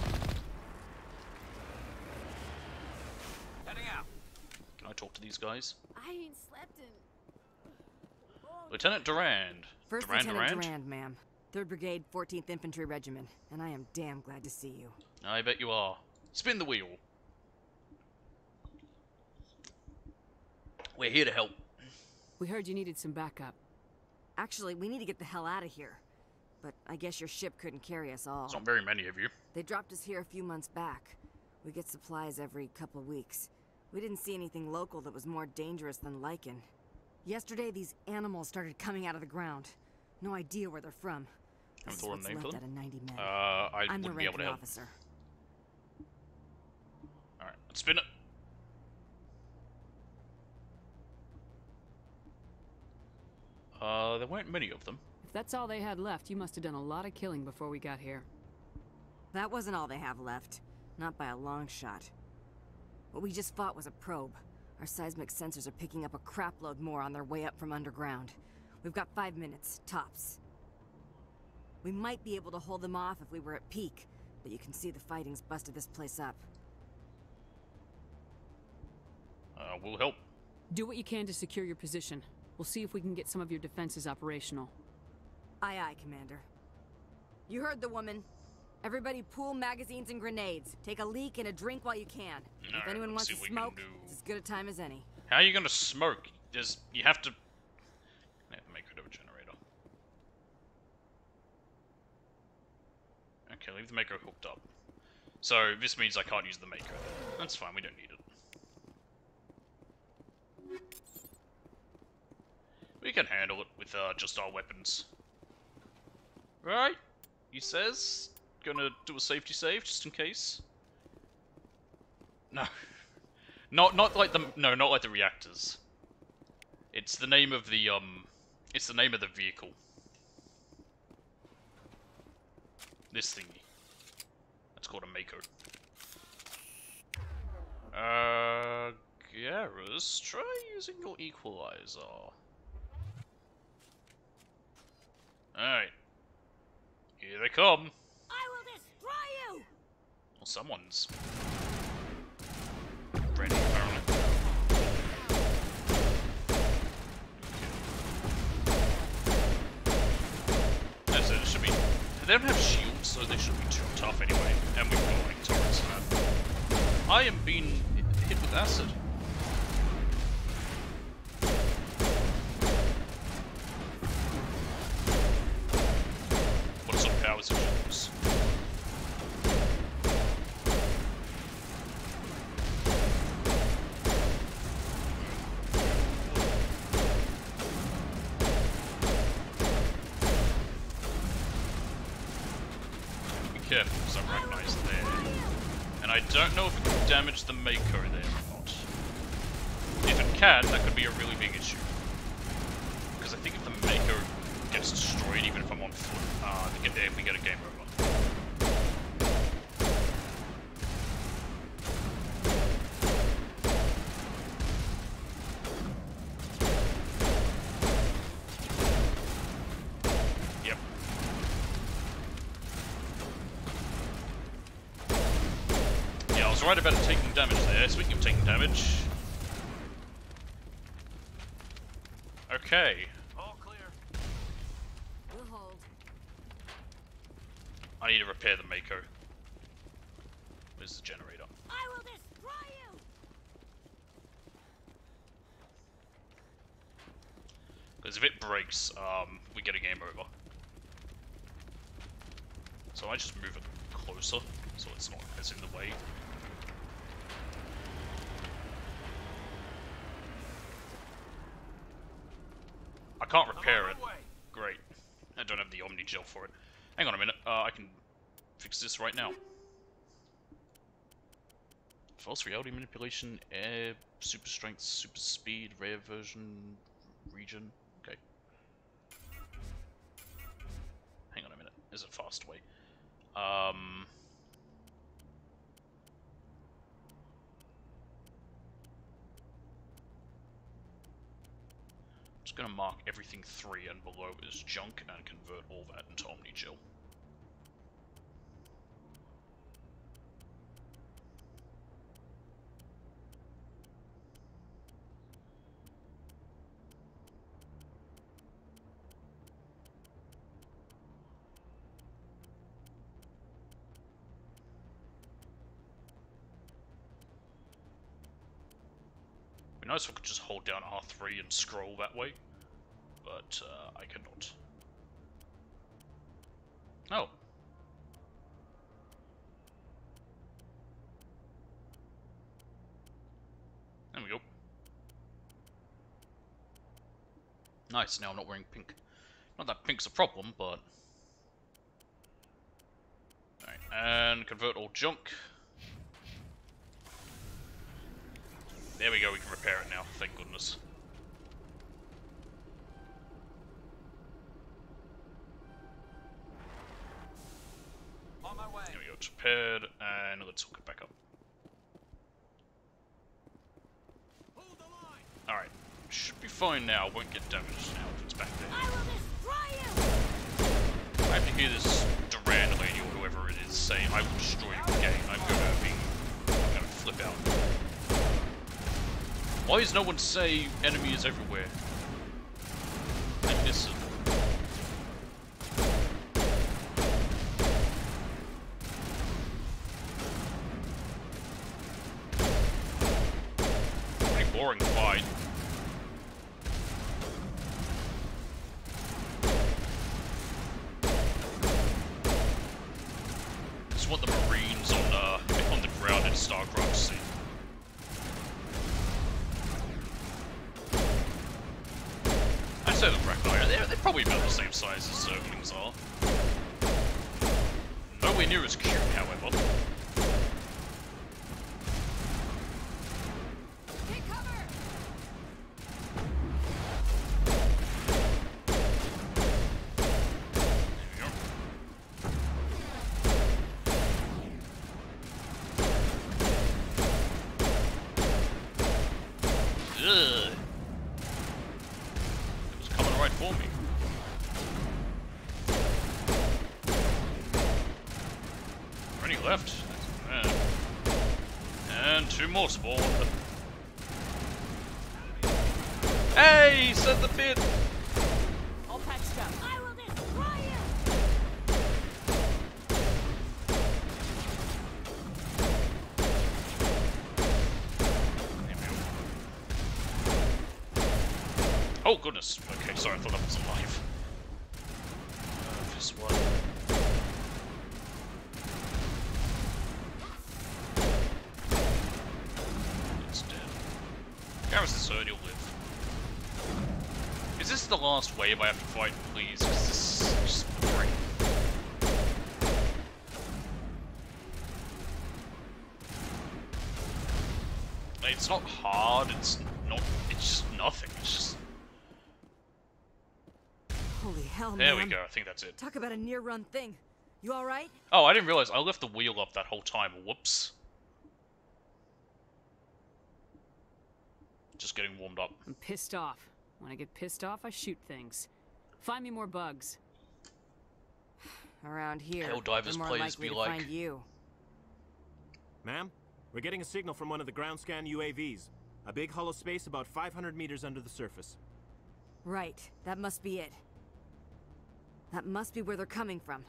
Heading out. Can I talk to these guys? I ain't slept in... Lieutenant Durand. First Lieutenant Durand, ma'am. 3rd Brigade, 14th Infantry Regiment, and I am damn glad to see you. I bet you are. Spin the wheel. We're here to help. We heard you needed some backup. Actually, we need to get the hell out of here. But I guess your ship couldn't carry us all. There's not very many of you. They dropped us here a few months back. We get supplies every couple of weeks. We didn't see anything local that was more dangerous than lichen. Yesterday, these animals started coming out of the ground. No idea where they're from. Haven't thrown a name for them? I wouldn't be able to help. Officer. Alright, let's spin it. There weren't many of them. If that's all they had left, you must have done a lot of killing before we got here. That wasn't all they have left. Not by a long shot. What we just fought was a probe. Our seismic sensors are picking up a crapload more on their way up from underground. We've got 5 minutes, tops. We might be able to hold them off if we were at peak, but you can see the fighting's busted this place up. We'll help. Do what you can to secure your position. We'll see if we can get some of your defenses operational. Aye, aye, Commander. You heard the woman. Everybody pool magazines and grenades. Take a leak and a drink while you can. If anyone wants to smoke, it's as good a time as any. How are you gonna smoke? You have to... make rid of a generator. Okay, leave the Mako hooked up. So, this means I can't use the Mako. That's fine, we don't need it. We can handle it with just our weapons. Right? He says. Gonna do a safety save just in case. No. Not like the not like the reactors. It's the name of the it's the name of the vehicle. This thingy. That's called a Mako. Garrus, try using your equalizer. Alright. Here they come. I will destroy you! Well, someone's ready, apparently. That's it, it should be... They don't have shields, so they shouldn't be too tough anyway. And we've got, like, turrets and that. I am being hit with acid. What sort of powers did you use? Careful, because I recognize there. And I don't know if it can damage the Mako there or not. If it can, that could be a really big issue. Because I think if the Mako gets destroyed, even if I'm on foot, we get a game over. Yep. Yeah, I was right about taking damage there. Speaking of taking damage. Okay. All clear. We'll hold. I need to repair the Mako. Where's the generator? I will destroy you! Because if it breaks, we get a game over. So I just move it closer, so it's not as in the way. I can't repair it. Great. I don't have the Omni Gel for it. Hang on a minute. I can fix this right now. False reality manipulation, air, super strength, super speed, rare version, region. Okay. Hang on a minute. There's a fast way. Just gonna mark everything 3 and below as junk and convert all that into Omni Gel. It'd be nice if I could just hold down R3 and scroll that way, but I cannot. Oh. There we go. Nice, now I'm not wearing pink. Not that pink's a problem, but... Alright, and convert all junk. There we go, we can repair it now, thank goodness. On my way. There we go, it's repaired, and let's hook it back up. Move Alright. Should be fine now. Won't get damaged now if it's back there. I will destroy you! I have to hear this Durand lady or whoever it is say, I will destroy you again. I'm gonna flip out. Why does no one say enemy is everywhere? I miss it. Pretty boring fight. It's what the Marines on the ground in StarCraft see. I'd say the Rachni, they're probably about the same size as Zerglings are. Nowhere near as cute, however. Take cover! Ugh. It was coming right for me. Already left. And two more spawned. Hey, set the pit. All patched up. I will destroy you! Oh goodness. Okay, sorry, I thought that was alive. This one. It's dead. Garrison's hurt, he'll live. Is this the last wave I have to fight, please? Because this is just boring. It's not hard, it's just nothing, it's just... Holy hell, man. There we go, I think that's it. Talk about a near-run thing. You alright? Oh, I didn't realize I left the wheel up that whole time. Whoops. Just getting warmed up. I'm pissed off. When I get pissed off, I shoot things. Find me more bugs. Around here, Helldivers they're more players likely be to like. find you. Ma'am, we're getting a signal from one of the ground scan UAVs. A big hollow space about 500 meters under the surface. Right, that must be it. That must be where they're coming from.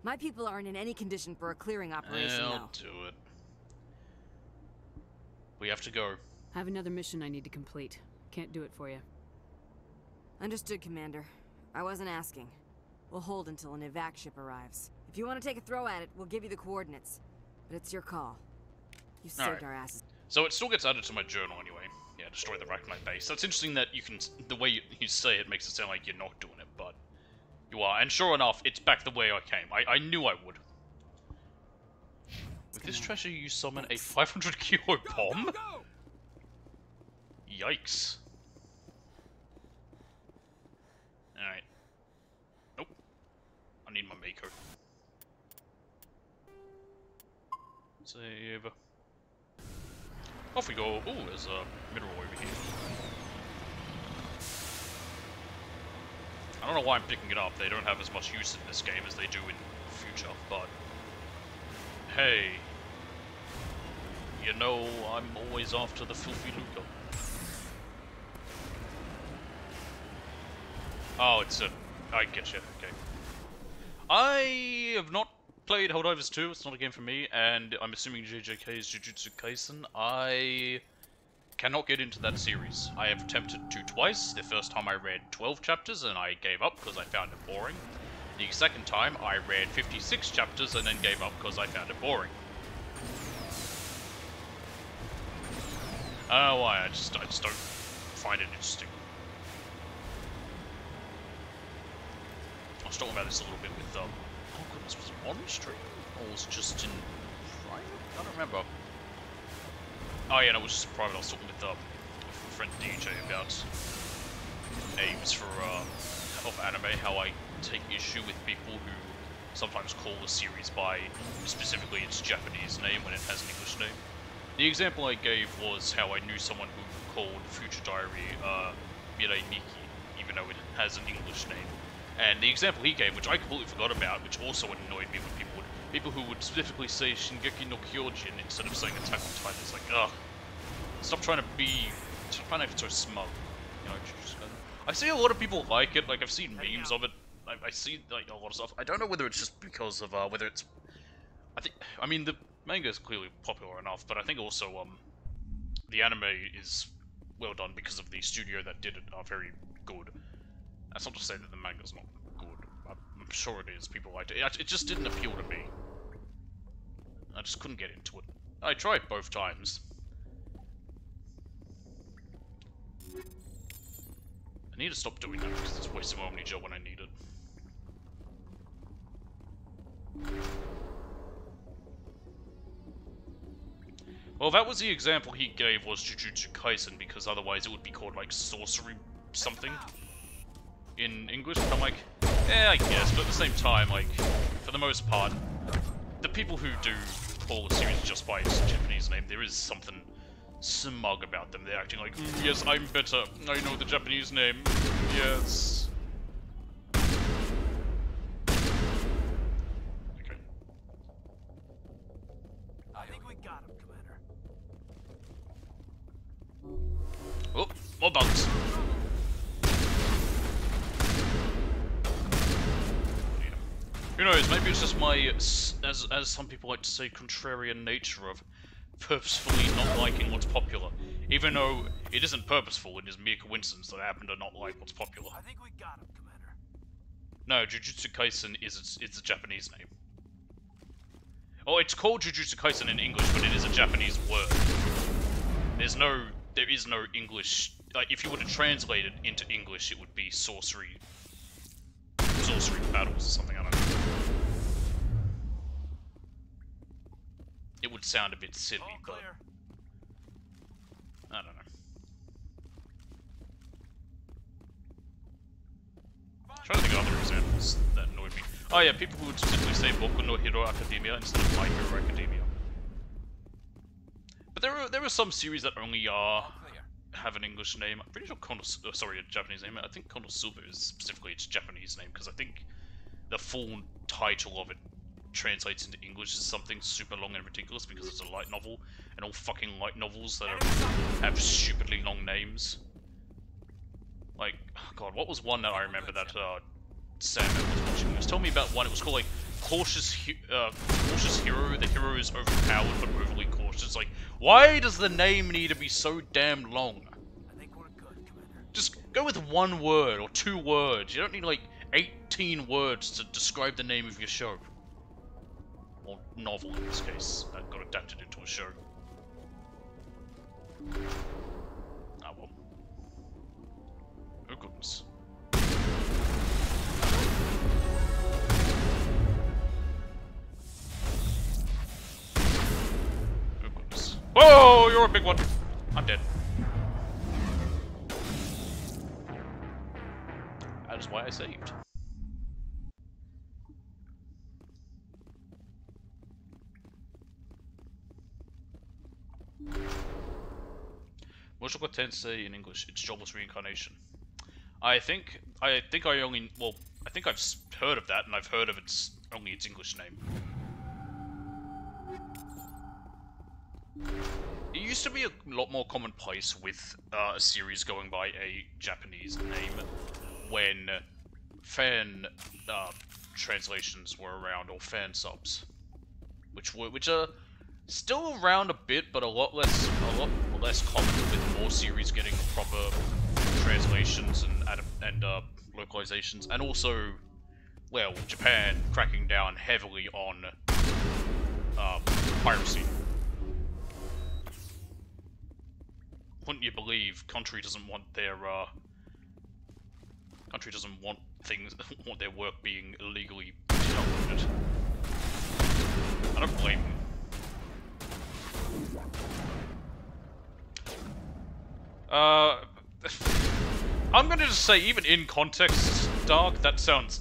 My people aren't in any condition for a clearing operation, I'll do it. We have to go. I have another mission I need to complete. Can't do it for you. Understood, Commander. I wasn't asking. We'll hold until an evac ship arrives. If you want to take a throw at it, we'll give you the coordinates. But it's your call. You saved our asses. So it still gets added to my journal anyway. Yeah, destroy the Rachni base. That's interesting that you can... The way you say it makes it sound like you're not doing it, but... You are. And sure enough, it's back the way I came. I knew I would. With this treasure, you summon a 500 kilo bomb? Yikes. Alright. Nope. I need my Mako. Save. Off we go. Ooh, there's a mineral over here. I don't know why I'm picking it up. They don't have as much use in this game as they do in the future, but... Hey. You know, I'm always after the filthy lucre. Oh, it's a... I get you, okay. I have not played Helldivers 2, it's not a game for me, and I'm assuming JJK's Jujutsu Kaisen. I cannot get into that series. I have attempted to twice. The first time I read 12 chapters and I gave up because I found it boring. The second time I read 56 chapters and then gave up because I found it boring. I don't know why, I just don't find it interesting. I was talking about this a little bit with, oh goodness, was it on stream? Or was it just in private? I don't remember. Oh yeah, no, it was just private. I was talking with a friend DJ about names for, of anime, how I take issue with people who sometimes call a series by specifically its Japanese name when it has an English name. The example I gave was how I knew someone who called Future Diary Mirai Miki, even though it has an English name. And the example he gave, which I completely forgot about, which also annoyed me when people who would specifically say Shingeki no Kyojin instead of saying Attack on Titan. It's like, ugh. Stop trying to be so smug. You know, just, I see a lot of people like it. Like, I've seen memes of it. I see like a lot of stuff. I don't know whether it's just because of whether it's. I mean, the manga is clearly popular enough, but I think also the anime is well done because of the studio that did it are very good. That's not to say that the manga's not good. I'm sure it is. People liked it. It just didn't appeal to me. I just couldn't get into it. I tried both times. I need to stop doing that because it's wasting my Omni-Gel when I need it. Well, that was the example he gave was Jujutsu Kaisen, because otherwise it would be called, like, sorcery something in English. But I'm like, I guess, but at the same time, like, for the most part, the people who do call the series just by its Japanese name, there is something smug about them. They're acting like, yes, I'm better. I know the Japanese name. Yes. Okay. I think we got him, Commander. Oh, more bugs. Yeah. Who knows, maybe it's just my, as some people like to say, contrarian nature of purposefully not liking what's popular. Even though it isn't purposeful, it is mere coincidence that I happen to not like what's popular. I think we got him, Commander. No, Jujutsu Kaisen is it's a Japanese name. Oh, it's called Jujutsu Kaisen in English, but it is a Japanese word. There is no English. Like, if you were to translate it into English, it would be sorcery battles or something. I don't know. It would sound a bit silly, but I don't know. I'm trying to think of other examples that annoyed me. Oh yeah, people who would specifically say Boku no Hero Academia instead of My Hero Academia. But there are some series that only have an English name. I'm pretty sure a Japanese name. I think Konosuba is specifically its Japanese name, because I think the full title of it translates into English as something super long and ridiculous because it's a light novel, and all fucking light novels that have stupidly long names. Like, oh god, what was one that I remember that Sam was watching? He was telling me about one. It was called like Cautious Hero. The hero is overpowered but overly cautious. Like, why does the name need to be so damn long? I think we're good, Commander. Just go with one word or 2 words. You don't need like 18 words to describe the name of your show. Or novel in this case, that got adapted into a show. Ah well. Oh goodness. Oh goodness. Whoa, you're a big one! I'm dead. That is why I saved. Mushoku Tensei in English, it's jobless reincarnation. I think I've heard of that, and I've heard of its English name. It used to be a lot more commonplace with a series going by a Japanese name when fan translations were around, or fan subs, which are still around a bit, but a lot less common, with more series getting proper translations and localizations, and also, well, Japan cracking down heavily on piracy. Wouldn't you believe country doesn't want their want their work being illegally downloaded. I don't blame them. I'm gonna just say, even in context, Dark, that doesn't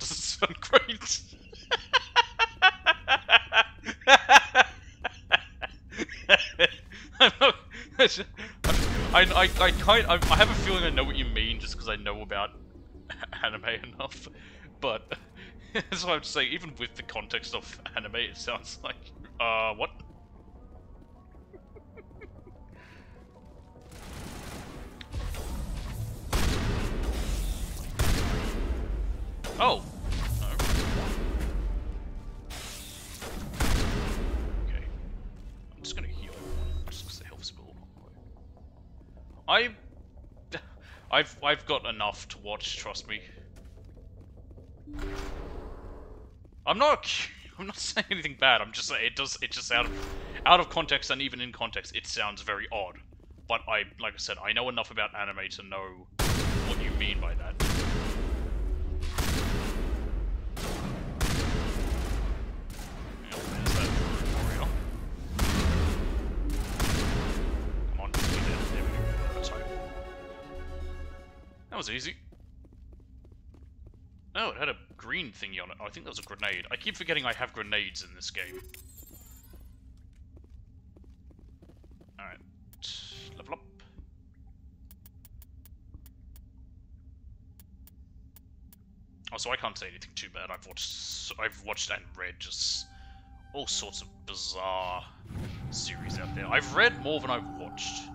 sound great. I have a feeling I know what you mean just because I know about anime enough, but that's what I would say. Even with the context of anime, it sounds like what? Oh. No. Okay. I'm just gonna heal everyone just because the health's a little low. I've got enough to watch, trust me. I'm not saying anything bad. I'm just saying it just out of context and even in context it sounds very odd. But like I said, I know enough about anime to know what you mean by that. Yeah, there's that warrior. Come on, just be dead. There we go. Let's hope. That was easy. Oh, it had a green thingy on it. Oh, I think that was a grenade. I keep forgetting I have grenades in this game. Alright. Level up. Oh, so I can't say anything too bad. I've watched and read just all sorts of bizarre series out there. I've read more than I've watched.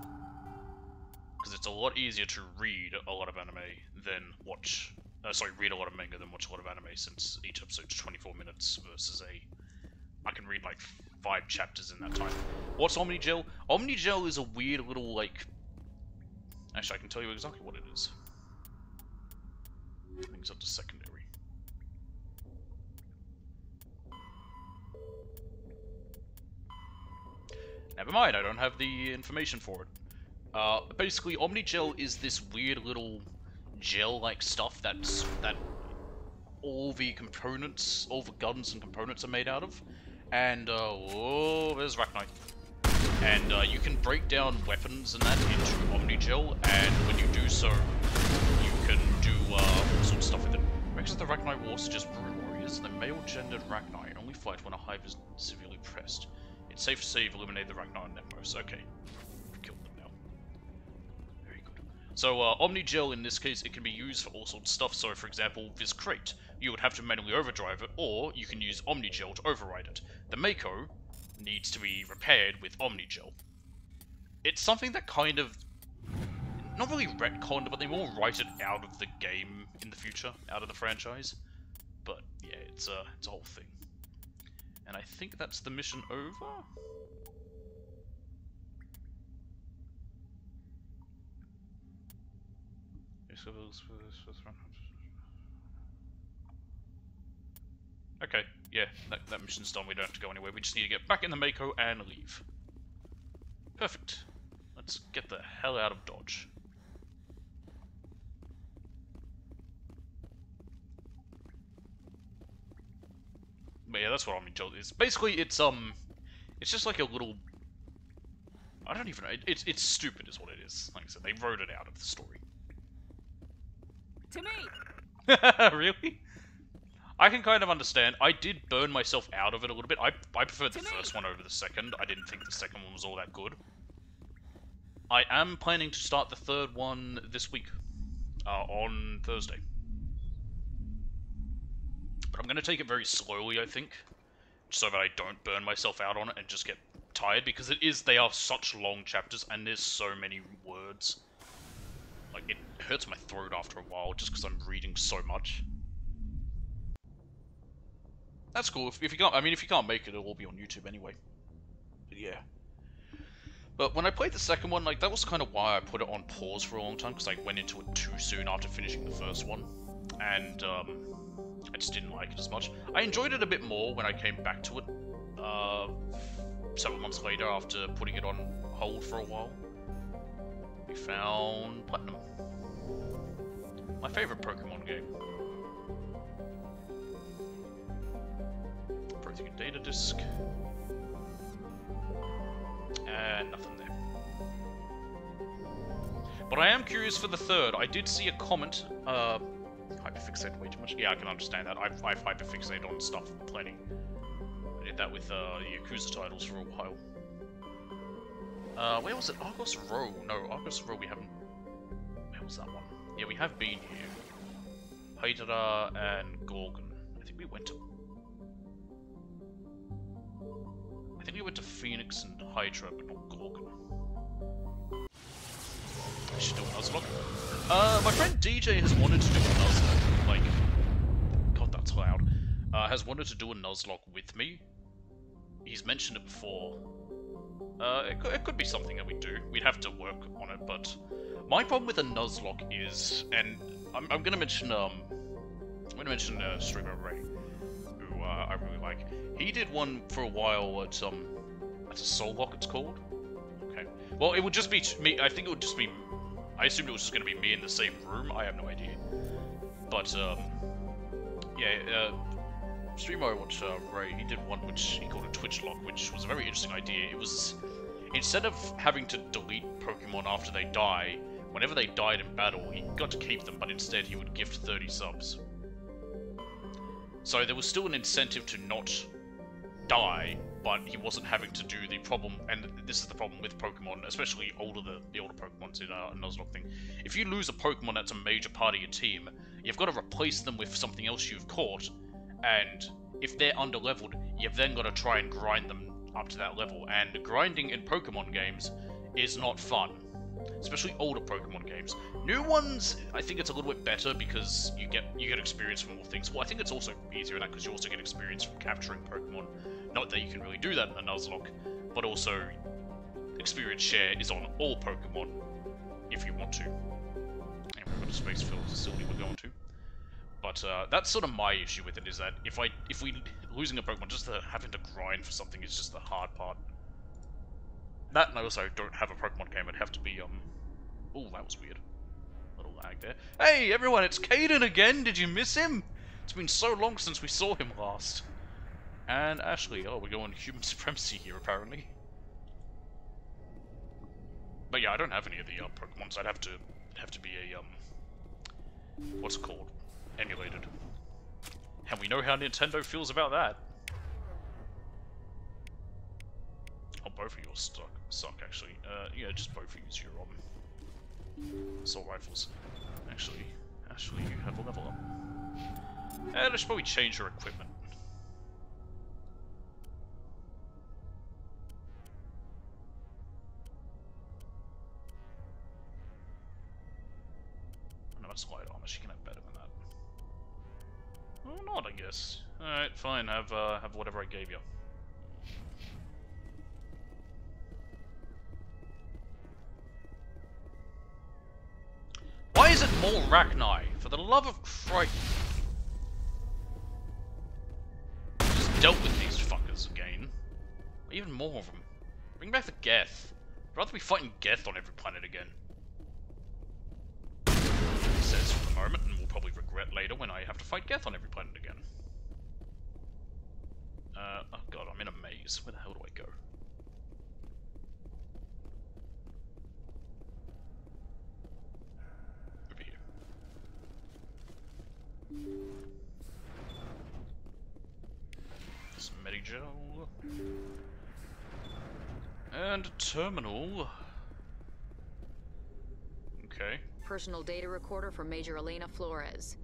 Because it's a lot easier to read a lot of anime than watch... read a lot of manga than watch a lot of anime, since each episode's 24 minutes versus I can read like 5 chapters in that time. What's Omnigel? Omnigel is a weird little, like... Actually, I can tell you exactly what it is. I think it's up to secondary. Never mind, I don't have the information for it. Basically, Omnigel is this weird little gel-like stuff that all the components, all the guns and components are made out of. And, oh, there's Rachni. And, you can break down weapons and that into Omnigel, and when you do so, you can do, all sorts of stuff with it. Makes the Rachni Wars just brood warriors. The male-gendered Rachni only fight when a hive is severely pressed. It's safe to say you've eliminated the Rachni on Netmos. Okay. We've killed them now. Very good. So, Omnigel, in this case, it can be used for all sorts of stuff. So, for example, this crate, you would have to manually overdrive it, or you can use Omnigel to override it. The Mako needs to be repaired with Omnigel. It's something that kind of, not really retconned, but they will write it out of the game in the future, out of the franchise. But, yeah, it's a whole thing. And I think that's the mission over? Okay, yeah, that mission's done. We don't have to go anywhere. We just need to get back in the Mako and leave. Perfect. Let's get the hell out of Dodge. But yeah, that's what Omnigel is. Basically, it's just like a little... I don't even know. It's stupid is what it is. Like I said, they wrote it out of the story. To me! Really? I can kind of understand. I did burn myself out of it a little bit. I preferred the first one over the second. I didn't think the second one was all that good. I am planning to start the third one this week. On Thursday. But I'm going to take it very slowly, I think. So that I don't burn myself out on it and just get tired. Because they are such long chapters and there's so many words. Like, it hurts my throat after a while just because I'm reading so much. That's cool. If you can't, if you can't make it, it'll all be on YouTube anyway. But yeah. But when I played the second one, like, that was kind of why I put it on pause for a long time, because I went into it too soon after finishing the first one. And, I just didn't like it as much. I enjoyed it a bit more when I came back to it, several months later after putting it on hold for a while. We found Platinum. My favorite Pokemon game. Protein data disk. And nothing there. But I am curious for the third. I did see a comment, hyperfixated way too much. Yeah, I can understand that. I've hyperfixated on stuff plenty. I did that with the Yakuza titles for a while. Where was it? Argos Row. No, Argos Row we haven't... Where was that one? Yeah, we have been here. Hydra and Gorgon. I think we went to... I think we went to Phoenix and Hydra, but not Gorgon. I should do a Nuzlocke. My friend DJ has wanted to do a Nuzlocke. Like... God, that's loud. Has wanted to do a Nuzlocke with me. He's mentioned it before. It could be something that we do. We'd have to work on it, but my problem with a Nuzlocke is, and I'm gonna mention Streamer Ray, who I really like. He did one for a while at a Soul Lock, it's called. Okay. Well, it would just be me. I think it would just be. I assumed it was just gonna be me in the same room. I have no idea. But yeah. Streamer watched Ray, he did one which he called a Twitch lock, which was a very interesting idea. It was, instead of having to delete Pokemon after they die, whenever they died in battle, he got to keep them, but instead he would gift 30 subs. So there was still an incentive to not die, but he wasn't having to do the problem, and this is the problem with Pokemon, especially the older Pokemons in a Nuzlocke thing. If you lose a Pokemon that's a major part of your team, you've got to replace them with something else you've caught, and if they're under-leveled, you've then got to try and grind them up to that level, and grinding in Pokemon games is not fun. Especially older Pokemon games. New ones, I think it's a little bit better because you get experience from all things. Well, I think it's also easier in that because you also get experience from capturing Pokemon. Not that you can really do that in a Nuzlocke, but also experience share is on all Pokemon if you want to. And we've got a space fill facility we're going to. But that's sort of my issue with it, is that if we losing a Pokemon, just having to grind for something is just the hard part. That, and I also don't have a Pokemon game. It'd have to be oh, that was weird. Little lag there. Hey everyone, it's Caden again. Did you miss him? It's been so long since we saw him last. And Ashley. Oh, we're going human supremacy here apparently. But yeah, I don't have any of the Pokemons. I'd have to be a what's it called? Emulated. And we know how Nintendo feels about that. Oh, both of yours suck actually. Yeah, just both use your assault rifles. Actually, you have a level up. And I should probably change your equipment. Oh, no, that's light armor. She can have better than that. Oh, not, I guess. Alright, fine. Have whatever I gave you. Why is it more Rachni? For the love of Christ. Just dealt with these fuckers again. Even more of them. Bring back the Geth. I'd rather be fighting Geth on every planet again. He says for the moment, and we'll probably regret later when I have to fight Geth on every planet again. Oh god, I'm in a maze. Where the hell do I go? Over here. Some Medigel. And a terminal. Okay. Personal data recorder for Major Elena Flores.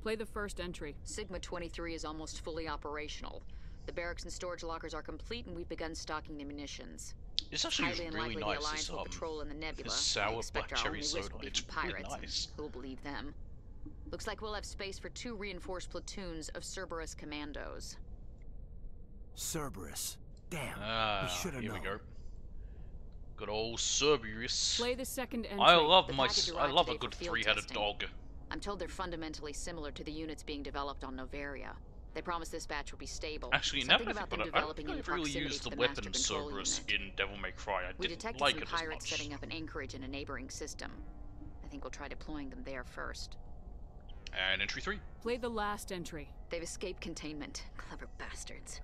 Play the first entry. Sigma 23 is almost fully operational. The barracks and storage lockers are complete, and we've begun stocking the munitions. It's actually highly really unlikely nice. the Alliance will patrol in the nebula. Sour black cherry soda. It's really nice. Who'll believe them? Looks like we'll have space for 2 reinforced platoons of Cerberus commandos. Cerberus. Damn. We should have known. Here we go. Good old Cerberus. Play the second entry. I love a good 3-headed dog. I'm told they're fundamentally similar to the units being developed on Novaria. They promise this batch will be stable. Actually, now that I think about it, I don't think I've really used the weapon Cerberus in Devil May Cry. I didn't like it as much. We detected some pirates setting up an anchorage in a neighboring system. I think we'll try deploying them there first. And entry 3. Play the last entry. They've escaped containment. Clever bastards.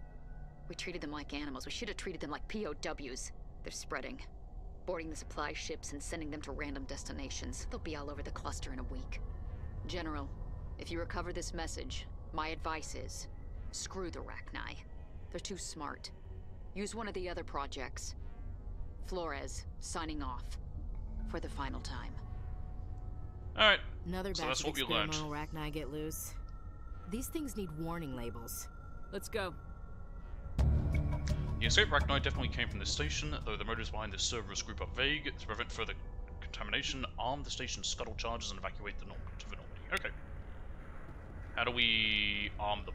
We treated them like animals. We should have treated them like POWs. They're spreading. Boarding the supply ships and sending them to random destinations. They'll be all over the cluster in a week. General, if you recover this message, my advice is, screw the Rachni. They're too smart. Use one of the other projects. Flores, signing off. For the final time. Alright. Another So batch that's of what we learned. experimental arachni get loose. These things need warning labels. Let's go. The escape arachni definitely came from this station, though the motives behind this Cerberus group are vague. To prevent further contamination, arm the station's scuttle charges and evacuate the Normandy. Okay. How do we arm them?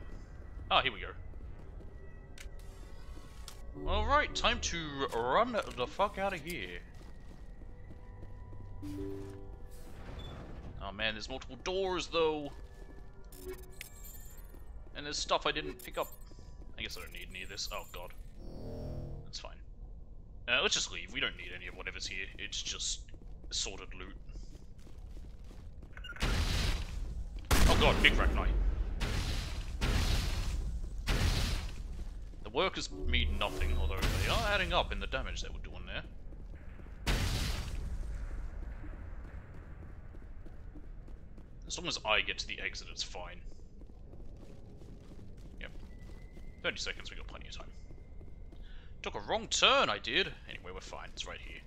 Ah, here we go. Alright, time to run the fuck out of here. Oh man, there's multiple doors though. And there's stuff I didn't pick up. I guess I don't need any of this. Oh god. That's fine. Let's just leave. We don't need any of whatever's here. It's just assorted loot. Oh god, big arachni. The workers mean nothing, although they are adding up in the damage they were doing there. As long as I get to the exit, it's fine. Yep. 30 seconds, we got plenty of time. Took a wrong turn, I did. Anyway, we're fine. It's right here.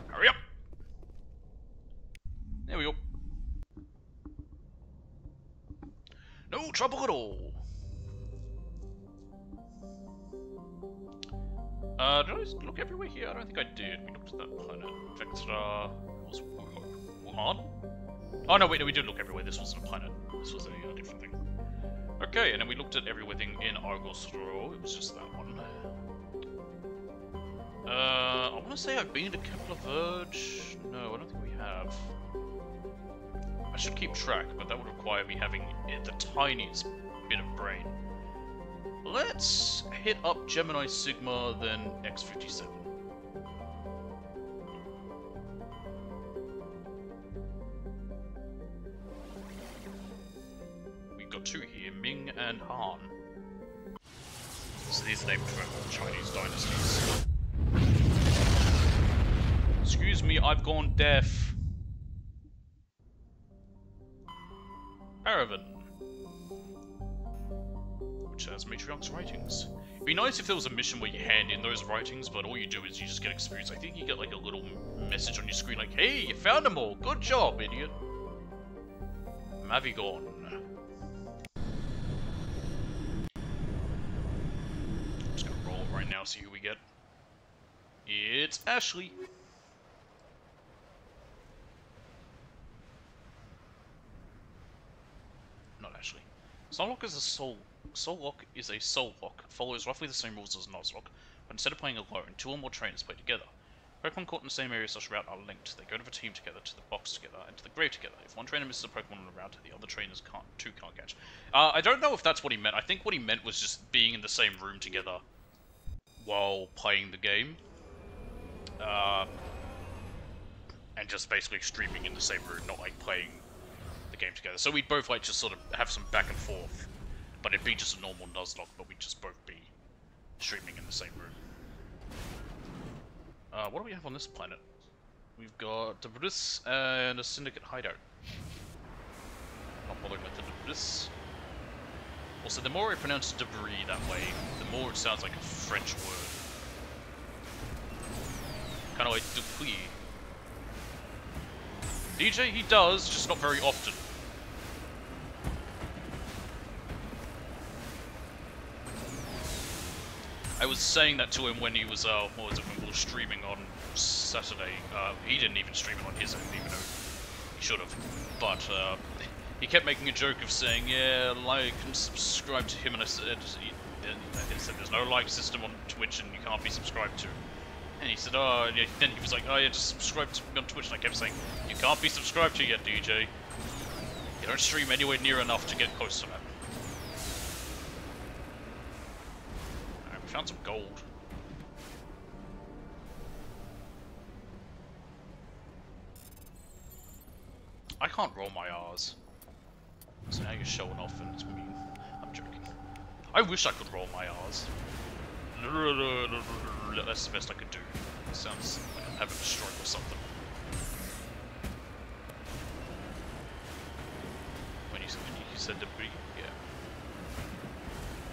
Hurry up! There we go. No trouble at all. Did I look everywhere here? I don't think I did. We looked at that planet. Effect was Wuhan? Oh no, wait, no, we did look everywhere. This wasn't a planet. This was a different thing. Okay, and then we looked at everything in Argosro. It was just that one. I want to say I've been to Kepler Verge. No, I don't think we have. I should keep track, but that would require me having the tiniest bit of brain. Let's hit up Gemini Sigma, then X57. We've got two here, Ming and Han. So these are named for Chinese dynasties. Excuse me, I've gone deaf. Paravan, which has Matriarch's writings. It'd be nice if there was a mission where you hand in those writings, but all you do is you just get experience. I think you get like a little message on your screen like, hey, you found them all! Good job, idiot! Mavigon. Just gonna roll it right now, see who we get. It's Ashley. Not Ashley. Soullock is a Soullock is a Soullock. Follows roughly the same rules as Nuzlocke, but instead of playing alone, two or more trainers play together. Pokemon caught in the same area slash route are linked. They go to the team together, to the box together, and to the grave together. If one trainer misses a Pokemon on the route, the other trainers can't catch. I don't know if that's what he meant. I think what he meant was just being in the same room together while playing the game. And just basically streaming in the same room, not like playing the game together. So we'd both like just sort of have some back and forth, but it'd be just a normal Nuzlocke, but we'd just both be streaming in the same room. What do we have on this planet? We've got Debris and a Syndicate hideout. Not bothering with the Debris. Also, the more I pronounce debris that way, the more it sounds like a French word. Kind of like Dupuis. DJ, he does, just not very often. I was saying that to him when he was, what was it, when we were streaming on Saturday. He didn't even stream it on his own, even though he should have. But, he kept making a joke of saying, yeah, like and subscribe to him, and I said there's no like system on Twitch and you can't be subscribed to. And he said, oh, and then he was like, oh yeah, just subscribe to me on Twitch, and I kept saying, you can't be subscribed to yet, DJ. You don't stream anywhere near enough to get close to that. Alright, we found some gold. I can't roll my R's. So now you're showing off and it's mean. I'm joking. I wish I could roll my R's. That's the best I could do. It sounds like I'm having a stroke or something. When you said debris, yeah.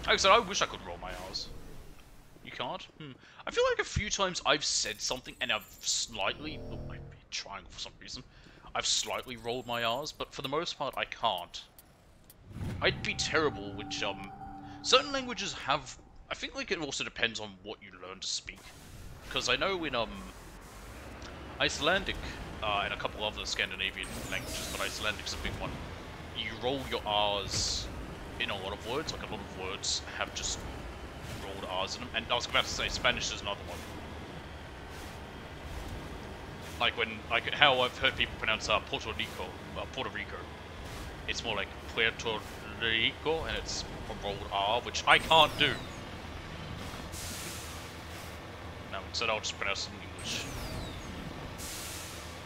Like I said, I wish I could roll my R's. You can't? I feel like a few times I've said something and I've slightly... Oh, I hit triangle for some reason. I've slightly rolled my R's, but for the most part, I can't. I'd be terrible, which, certain languages have... I think, like, it also depends on what you learn to speak. Because I know in, Icelandic, and a couple other Scandinavian languages, but Icelandic's a big one, you roll your R's in a lot of words. Like, a lot of words have just rolled R's in them. And I was about to say, Spanish is another one. Like, when, like, how I've heard people pronounce, Puerto Rico. It's more like Puerto Rico, and it's a rolled R, which I can't do. No, instead I'll just pronounce it in English.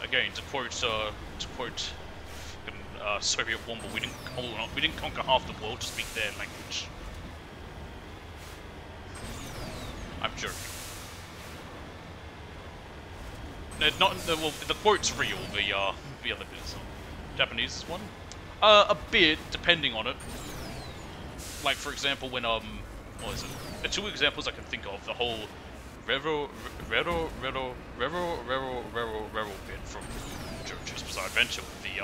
Again, to quote Soviet Womble, we didn't conquer half the world to speak their language. I'm joking. No, well, the quote's real. The other bit is Japanese one. A bit, depending on it. Like, for example, when what is it? The two examples I can think of, the whole Rero bit from JoJo's Bizarre Adventure with the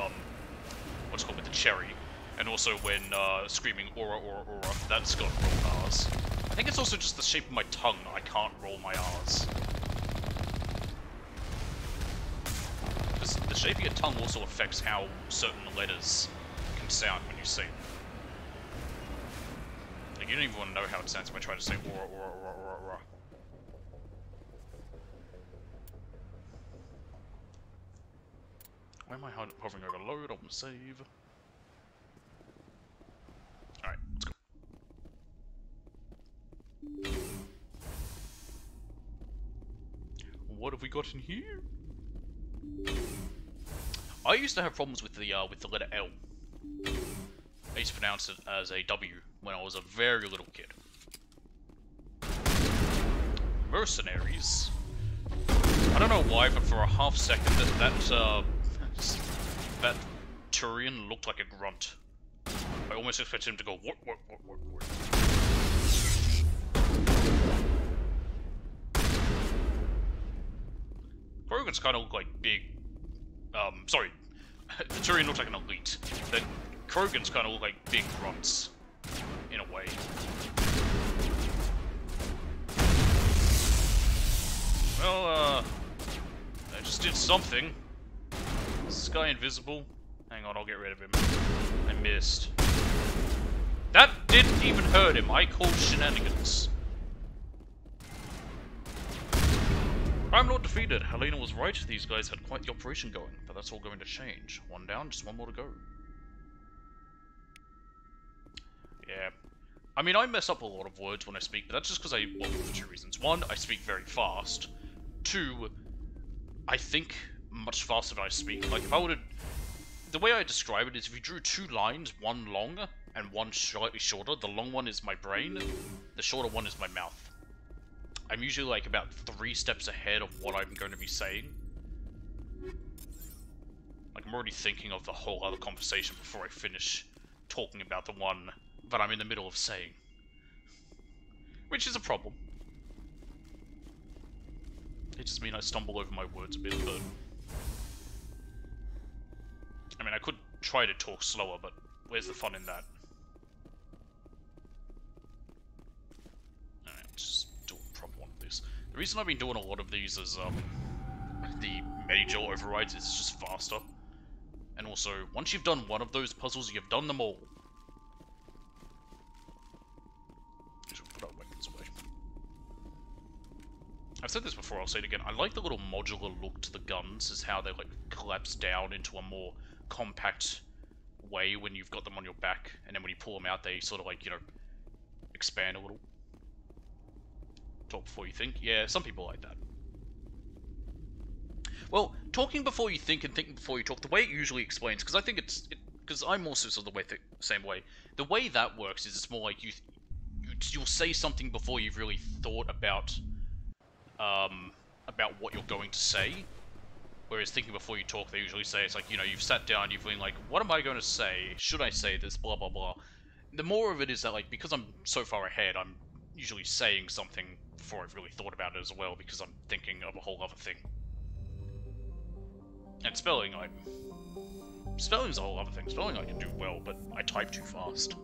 what's it called, with the cherry, and also when screaming aura, that's got rolled R's. I think it's also just the shape of my tongue. I can't roll my R's. Because the shape of your tongue also affects how certain letters can sound when you say them. Like, you don't even want to know how it sounds when I try to say aura. Why am I hovering over load? I want to save. Alright, let's go. What have we got in here? I used to have problems with the letter L. I used to pronounce it as a W when I was a very little kid. Mercenaries. I don't know why, but for a half second that Turian looked like a grunt. I almost expected him to go what. Krogan's kind of look like big. Sorry, the Turian looks like an elite. The Krogans kind of look like big grunts, in a way. Well, I just did something. Is this guy invisible? Hang on, I'll get rid of him. I missed. That didn't even hurt him. I called shenanigans. Crime Lord defeated. Helena was right. These guys had quite the operation going, but that's all going to change. One down, just one more to go. Yeah. I mean, I mess up a lot of words when I speak, but that's just because well, for two reasons. One, I speak very fast. Two, I think much faster than I speak. Like, if I would... The way I describe it is if you drew two lines, one long and one slightly shorter, the long one is my brain, the shorter one is my mouth. I'm usually like about 3 steps ahead of what I'm going to be saying. Like, I'm already thinking of the whole other conversation before I finish talking about the one that I'm in the middle of saying. Which is a problem. It just means I stumble over my words a bit, but... I mean, I could try to talk slower, but where's the fun in that? Alright, let's just do a proper one of these. The reason I've been doing a lot of these is, the major overrides is just faster. And also, once you've done one of those puzzles, you've done them all. I should put our weapons away. I've said this before, I'll say it again. I like the little modular look to the guns, is how they, like, collapse down into a more compact way when you've got them on your back, and then when you pull them out, they sort of, like, you know, expand a little. Talk before you think. Yeah, some people like that. Well, talking before you think and thinking before you talk, the way it usually explains, because I think because I'm also sort of the same way. The way that works is it's more like you'll say something before you've really thought about what you're going to say. Whereas thinking before you talk, they usually say, it's like, you know, you've sat down, you've been like, what am I going to say? Should I say this? Blah, blah, blah. the more of it is that, like, because I'm so far ahead, I'm usually saying something before I've really thought about it as well, because I'm thinking of a whole other thing. And spelling, spelling's a whole other thing. Spelling I can do well, but I type too fast.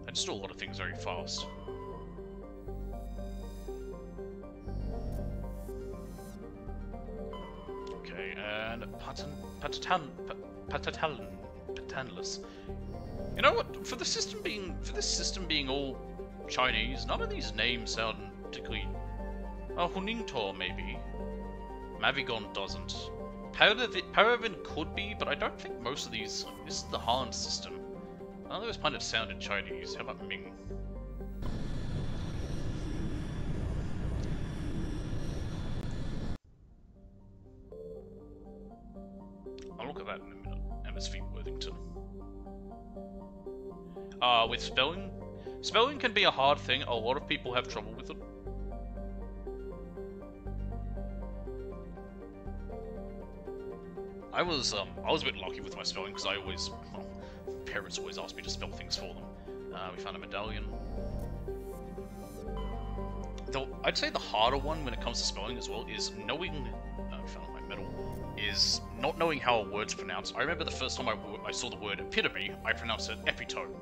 I just do a lot of things very fast. Okay, and Patanless. You know what? For this system being all Chinese, none of these names sound particularly. Huningtor maybe. Mavigon doesn't. Paravin could be, but I don't think most of these. This is the Han system. None of those planets sounded Chinese. How about Ming? I'll look at that in a minute. MSV Worthington. With spelling? Spelling can be a hard thing. A lot of people have trouble with it. I was a bit lucky with my spelling because I always, well, parents always asked me to spell things for them. We found a medallion. Though I'd say the harder one when it comes to spelling as well is knowing. We found my medal. Is not knowing how a word's pronounced. I remember the first time I saw the word epitome, I pronounced it epitome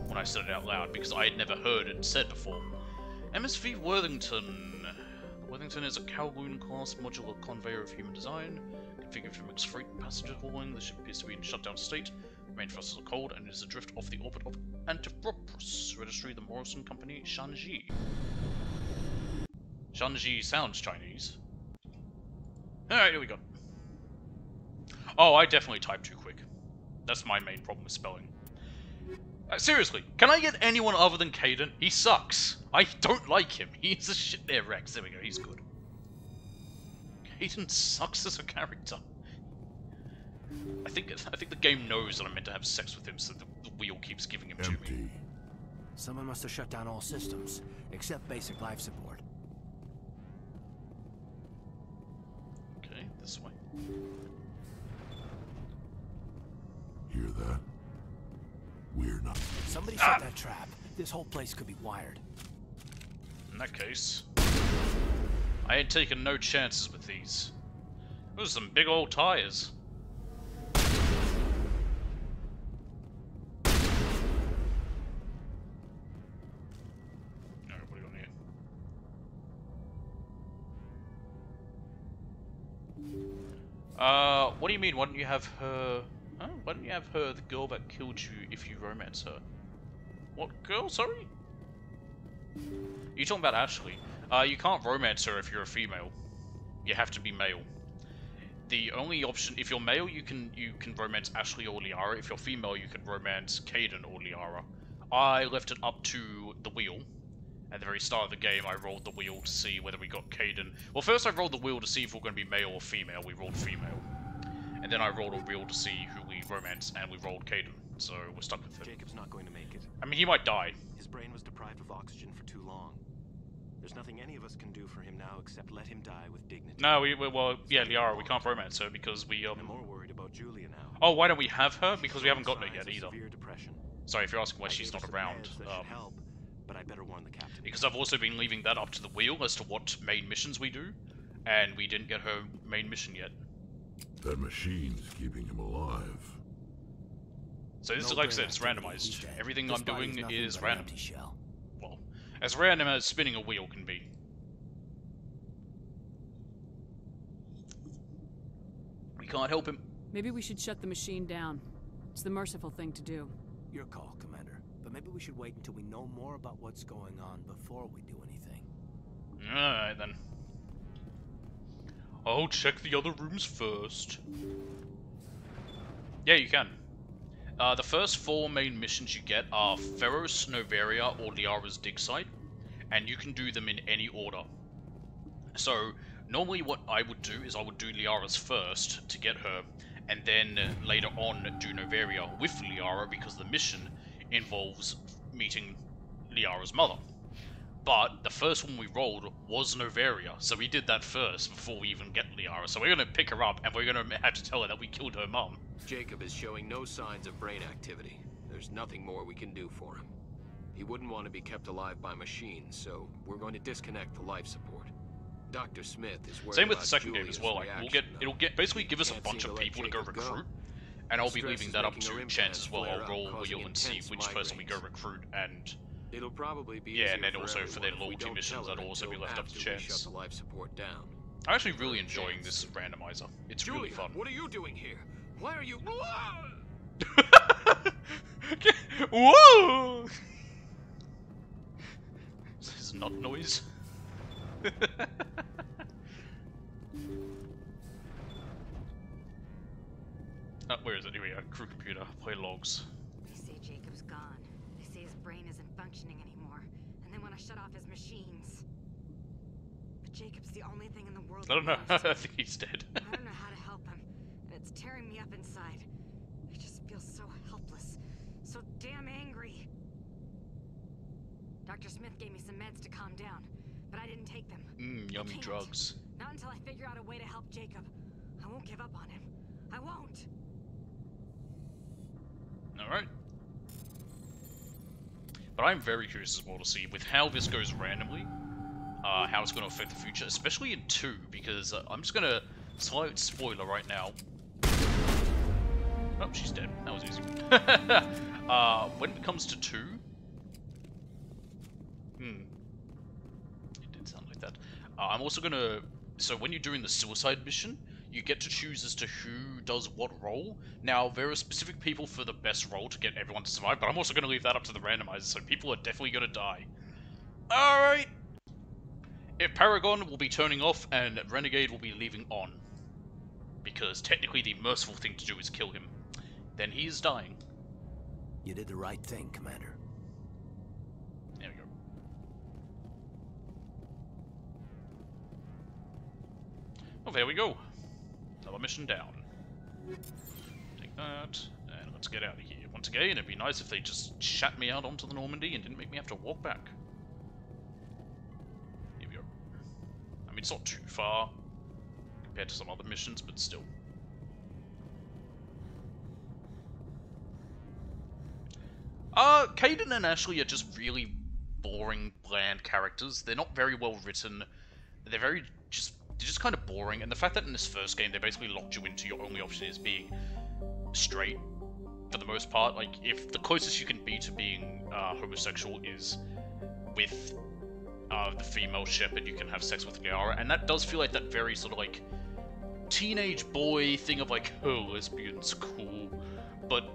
when I said it out loud because I had never heard it said before. MSV Worthington. Worthington is a Kowloon-class modular conveyor of human design. Configured for mixed freight passenger hauling, the ship appears to be in shutdown state. Main thrusters are cold and is adrift off the orbit of Antiphropos. Registry the Morrison Company, Shanji. Shanji sounds Chinese. Alright, here we go. Oh, I definitely type too quick. That's my main problem with spelling. Seriously, can I get anyone other than Caden? He sucks. I don't like him. He's a shit there, Rex. There we go, he's good. Caden sucks as a character. I think the game knows that I'm meant to have sex with him, so the wheel keeps giving him to me. Someone must have shut down all systems, except basic life support. Okay, this way. Hear that? We're not. Somebody set that trap. This whole place could be wired. In that case, I ain't taking no chances with these. Those are some big old tires. Nobody on here. What do you mean? Why don't you have her? Huh? Why don't you have her, the girl that killed you, if you romance her? What girl? Sorry? You talking about Ashley? You can't romance her if you're a female. You have to be male. The only option, if you're male, you can romance Ashley or Liara. If you're female, you can romance Caden or Liara. I left it up to the wheel. At the very start of the game, I rolled the wheel to see whether we got Caden. Well, first I rolled the wheel to see if we're going to be male or female. We rolled female. And then I rolled a wheel to see who we romance, and we rolled Caden. So we're stuck with him. Jacob's not going to make it. I mean, he might die. His brain was deprived of oxygen for too long. There's nothing any of us can do for him now except let him die with dignity. No, well, yeah, Liara, we can't romance her because we, I'm more worried about Julia now. Oh, why don't we have her? Because we haven't gotten her yet either. Severe depression. Sorry if you're asking why she's not around. Help, but I better warn the captain. Because I've also been leaving that up to the wheel as to what main missions we do, and we didn't get her main mission yet. That machine's keeping him alive. So this is, like I said, it's randomized. Everything I'm doing is random. Well, as random as spinning a wheel can be. We can't help him. Maybe we should shut the machine down. It's the merciful thing to do. Your call, Commander. But maybe we should wait until we know more about what's going on before we do anything. Alright then. I'll check the other rooms first. Yeah, you can. The first 4 main missions you get are Feros, Noveria, or Liara's dig site, and you can do them in any order. So, normally what I would do is I would do Liara's first to get her, and then later on do Noveria with Liara because the mission involves meeting Liara's mother. But the first one we rolled was Noveria, so we did that first before we even get Liara. So we're going to pick her up, and we're going to have to tell her that we killed her mom. Jacob is showing no signs of brain activity. There's nothing more we can do for him. He wouldn't want to be kept alive by machines, so we're going to disconnect the life support. Dr. Smith is worried Same with about the second game Julia's as well. Like, it'll basically give us a bunch of people to go recruit, and I'll be leaving that up to chance as well. I'll roll wheel and see which person we go recruit, and it'll probably be yeah, and then also for their loyalty missions, that'll also be left up to chance. Shut the life support down. I'm actually really enjoying this randomizer. It's really fun. What are you doing here? Why are you? Whoa! This is not noise. Where is it? Here we are. Crew computer. Play logs. They say Jacob's gone. They say his brain isn't functioning anymore, and they want to shut off his machines. But Jacob's the only thing in the world. I don't know. I think he's dead. I don't know how to help him, and it's tearing me up inside. I just feel so helpless, so damn angry. Dr. Smith gave me some meds to calm down, but I didn't take them. Yummy drugs. Not until I figure out a way to help Jacob. I won't give up on him. I won't. Alright. But I'm very curious as well to see, with how this goes randomly, how it's going to affect the future, especially in 2, because I'm just going to, slight spoiler right now. Oh, she's dead. That was easy. When it comes to 2... It did sound like that. I'm also going to... So when you're doing the suicide mission, you get to choose as to who does what role. Now, there are specific people for the best role to get everyone to survive, but I'm also going to leave that up to the randomizer, so people are definitely going to die. Alright! If Paragon will be turning off, and Renegade will be leaving on. Because technically the merciful thing to do is kill him. Then he is dying. You did the right thing, Commander. There we go. Oh, there we go. Another mission down. Take that, and let's get out of here. Once again, it'd be nice if they just shat me out onto the Normandy and didn't make me have to walk back. Here we go. I mean, it's not too far compared to some other missions, but still. Caden and Ashley are just really boring, bland characters. They're not very well written. They're just kind of boring, and the fact that in this first game they basically locked you into your only option is being straight, for the most part. Like, if the closest you can be to being homosexual is with the female shepherd, you can have sex with Liara, and that does feel like that very sort of like teenage boy thing of like, oh, lesbians, cool. But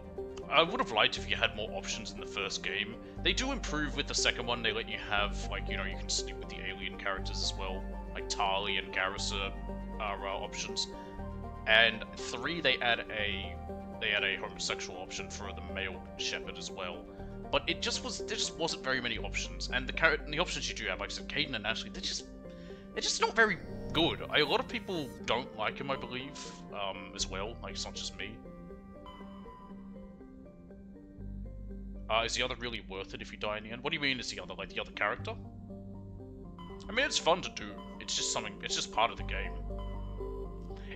I would have liked if you had more options in the first game. They do improve with the second one. They let you have, like, you know, you can sleep with the alien characters as well. Like Tali and Garrisa are options, and 3 they add a homosexual option for the male shepherd as well. But there just wasn't very many options, and the options you do have, like I said, Caden and Ashley, they're just not very good. A lot of people don't like him, I believe, as well. Like, it's not just me. Is the other really worth it if you die in the end? What do you mean is the other, like the other character? I mean, it's fun to do. It's just something, it's just part of the game.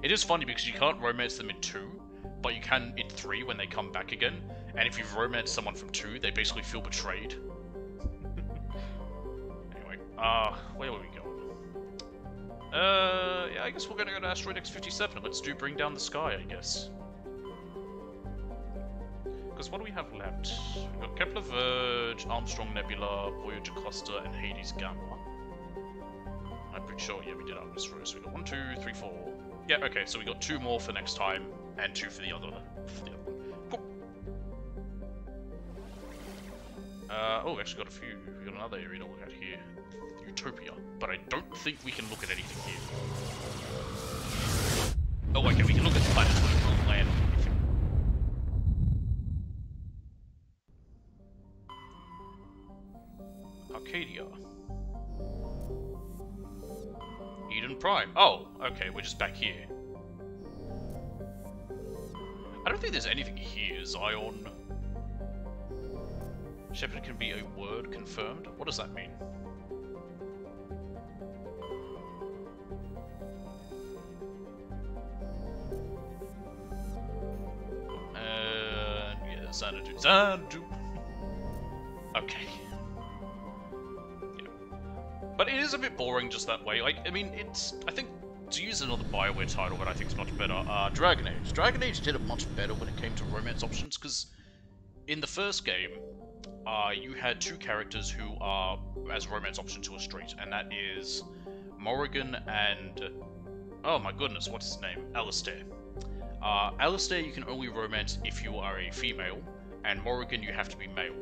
It is funny because you can't romance them in 2, but you can in 3 when they come back again. And if you've romanced someone from 2, they basically feel betrayed. Anyway, where were we going? Yeah, I guess we're gonna go to Asteroid X-57. Let's do Bring Down the Sky, I guess. Because what do we have left? We've got Kepler Verge, Armstrong Nebula, Voyager Cluster, and Hades Gamma. I'm pretty sure, yeah, we did Artemis first. We got 1, 2, 3, 4. Yeah, okay, so we got 2 more for next time, and 2 for the other one. Cool. Oh, we actually got a few. We got another area to look at here. Utopia. But I don't think we can look at anything here. Oh, okay, we can look at the planets, but we can't land on anything. Arcadia. Eden Prime. Oh, okay, we're just back here. I don't think there's anything here, Zion. Shepard can be a word confirmed? What does that mean? Yeah, Xanadu. Xanadu! Okay. Yeah. But it is a bit boring just that way. Like, I mean, it's... I think, to use another BioWare title that I think is much better, Dragon Age. Dragon Age did it much better when it came to romance options, because in the first game, you had two characters who are, as romance option to a street, and that is Morrigan and... oh my goodness, what's his name? Alistair. Alistair you can only romance if you are a female, and Morrigan you have to be male.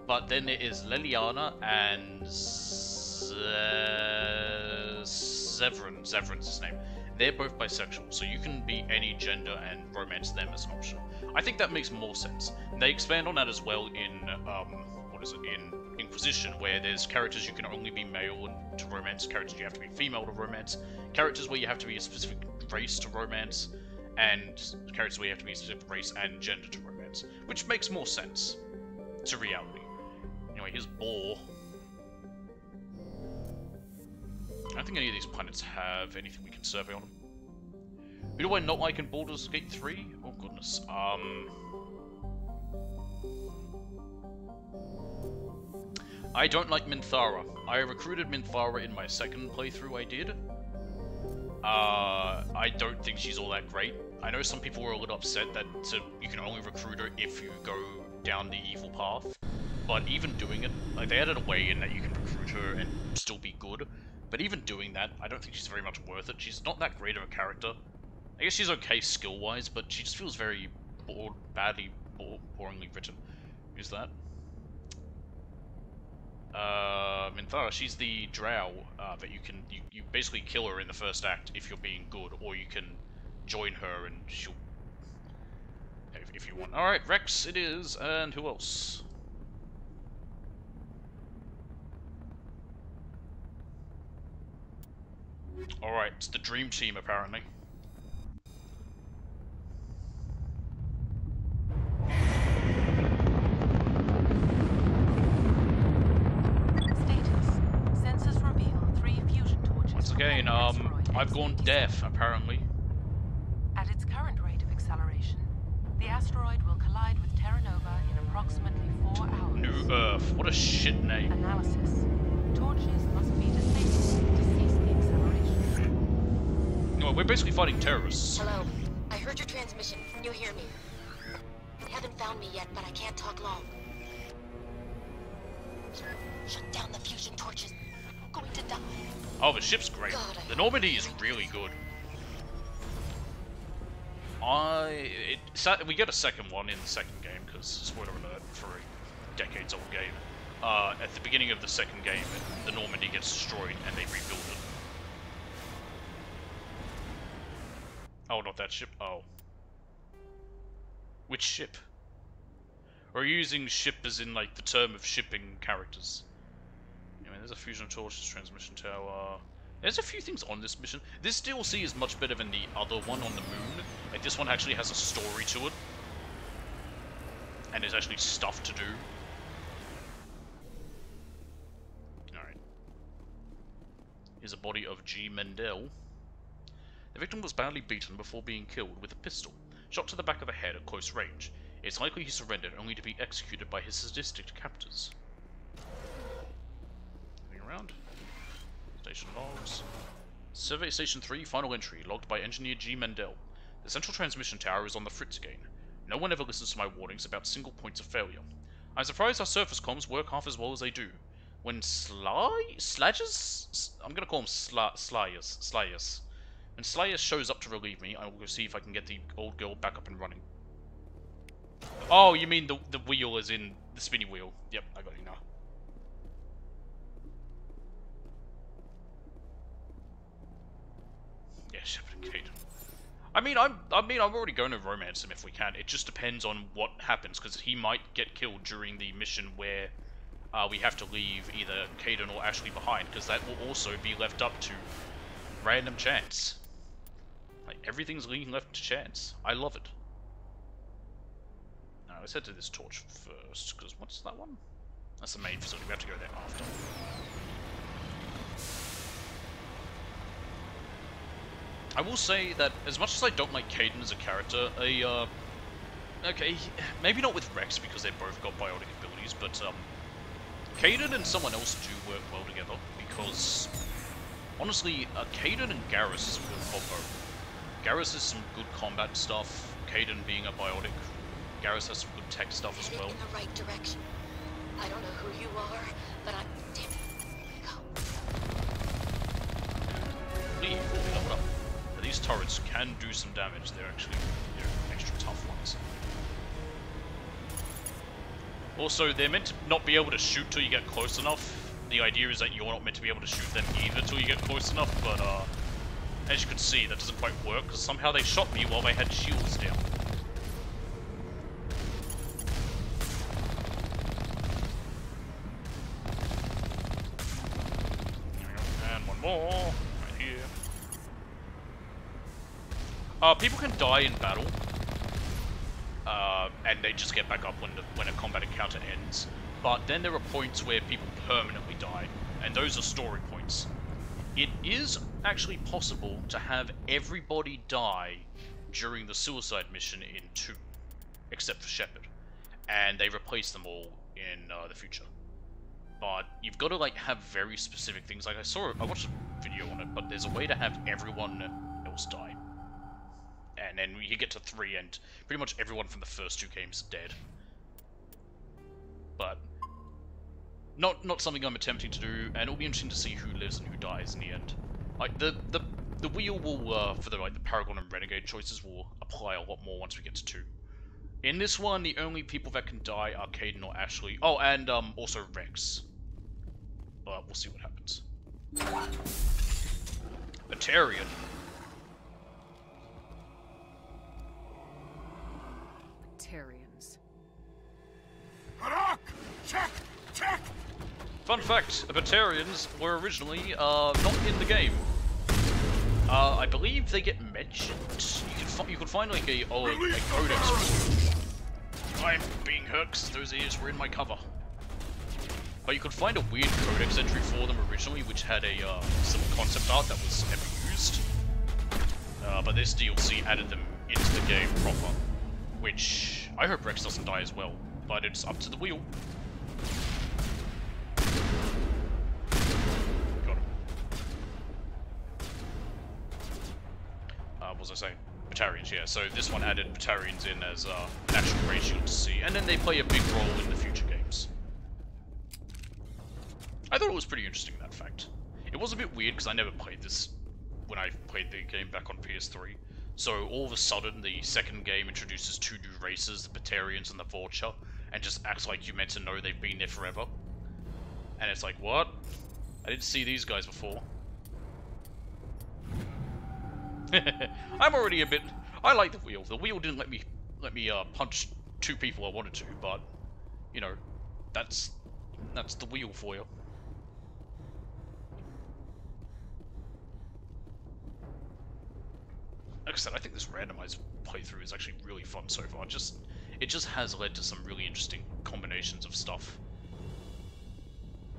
But then there is Leliana and Zevran's his name. They're both bisexual, so you can be any gender and romance them as an option. I think that makes more sense. They expand on that as well in, in Inquisition, where there's characters you can only be male to romance, characters you have to be female to romance, characters where you have to be a specific race to romance, and characters where you have to be a specific race and gender to romance, which makes more sense to reality. Anyway, here's Boar. I don't think any of these planets have anything we can survey on them. Who do I not like in Baldur's Gate 3? Oh goodness. I don't like Minthara. I recruited Minthara in my second playthrough I did. I don't think she's all that great. I know some people were a little upset that you can only recruit her if you go down the evil path. But even doing it, like, they added a way in that you can recruit her and still be good. But even doing that, I don't think she's very much worth it. She's not that great of a character. I guess she's okay skill-wise, but she just feels very boringly written. Who's that? Minthara, she's the drow that you can... You basically kill her in the first act if you're being good, or you can join her and she'll... if you want. Alright, Rex it is, and who else? Alright, it's the Dream Team, apparently. Status. Sensors reveal 3 fusion torches. Once again, I've gone deaf, apparently. At its current rate of acceleration, the asteroid will collide with Terra Nova in approximately 4 hours. New Earth. What a shit name. Analysis. Torches must be disabled to cease the acceleration. No, we're basically fighting terrorists. Hello. I heard your transmission. Can you hear me? You haven't found me yet, but I can't talk long. Shut down the fusion torches. I'm going to die. Oh, the ship's great. God, the Normandy is really good. We get a second one in the second game, because, spoiler alert, for a decades-old game. At the beginning of the second game, the Normandy gets destroyed, and they rebuild it. Oh, not that ship. Oh. Which ship? Or are you using ship as in, like, the term of shipping characters? Anyway, there's a fusion torches, transmission tower... There's a few things on this mission. This DLC is much better than the other one on the moon. Like, this one actually has a story to it. And there's actually stuff to do. Alright. Here's a body of G. Mendel. The victim was badly beaten before being killed with a pistol, shot to the back of the head at close range. It's likely he surrendered only to be executed by his sadistic captors. Moving around. Station logs. Survey Station 3, final entry, logged by Engineer G. Mendel. The central transmission tower is on the fritz again. No one ever listens to my warnings about single points of failure. I'm surprised our surface comms work half as well as they do. When Slayers? I'm gonna call him Slayers. When Slayers shows up to relieve me, I will go see if I can get the old girl back up and running. Oh, you mean the wheel is in the spinny wheel. Yep, I got you now. Yeah, Shepard and Kate. I mean, I'm already going to romance him if we can. It just depends on what happens, because he might get killed during the mission where we have to leave either Caden or Ashley behind, because that will also be left up to random chance. Like, everything's leading left to chance. I love it. Now, let's head to this torch first, because what's that one? That's the main facility. We have to go there after. I will say that, as much as I don't like Caden as a character, a Okay, maybe not with Rex because they both got biotic abilities, but Kaidan and someone else do work well together because, honestly, Kaidan and Garrus is a good combo. Garrus has some good combat stuff, Kaidan being a biotic. Garrus has some good tech stuff as well. In the right direction. I don't know who you are, but I'm... Damn it. Leave, level up. Now, these turrets can do some damage, they're actually extra tough ones. Also, they're meant to not be able to shoot till you get close enough. The idea is that you're not meant to be able to shoot them either till you get close enough, but as you can see, that doesn't quite work, because somehow they shot me while they had shields down. And one more, right here. People can die in battle, and they just get back up when a combat encounter ends. But then there are points where people permanently die, and those are story points. It is actually possible to have everybody die during the suicide mission in 2, except for Shepard, and they replace them all in the future. But you've got to like have very specific things. Like I watched a video on it, but there's a way to have everyone else die. And then you get to 3 and pretty much everyone from the first 2 games is dead. But not something I'm attempting to do, and it'll be interesting to see who lives and who dies in the end. Like the wheel will for the Paragon and Renegade choices will apply a lot more once we get to 2. In this one, the only people that can die are Kaidan or Ashley. Oh, and also Rex. But we'll see what happens. Batarian. Batarians. Check! Check! Fun fact, Batarians were originally not in the game. I believe they get mentioned. You can find like a codex. I'm being hurt because those ears were in my cover. But you could find a weird codex entry for them originally, which had some concept art that was never used. But this DLC added them into the game proper, which I hope Rex doesn't die as well. But it's up to the wheel. Got him. What was I saying? Batarians, yeah. So this one added Batarians in as an actual race you get to see, and then they play a big role in the future games. I thought it was pretty interesting, that fact. It was a bit weird because I never played this when I played the game back on PS3. So all of a sudden, the second game introduces 2 new races, the Batarians and the Vulture, and just acts like you're meant to know they've been there forever. And it's like, what? I didn't see these guys before. I'm already a bit... I like the wheel. The wheel didn't let me punch 2 people I wanted to, but, you know, that's the wheel for you. Like I said, I think this randomized playthrough is actually really fun so far. It just has led to some really interesting combinations of stuff.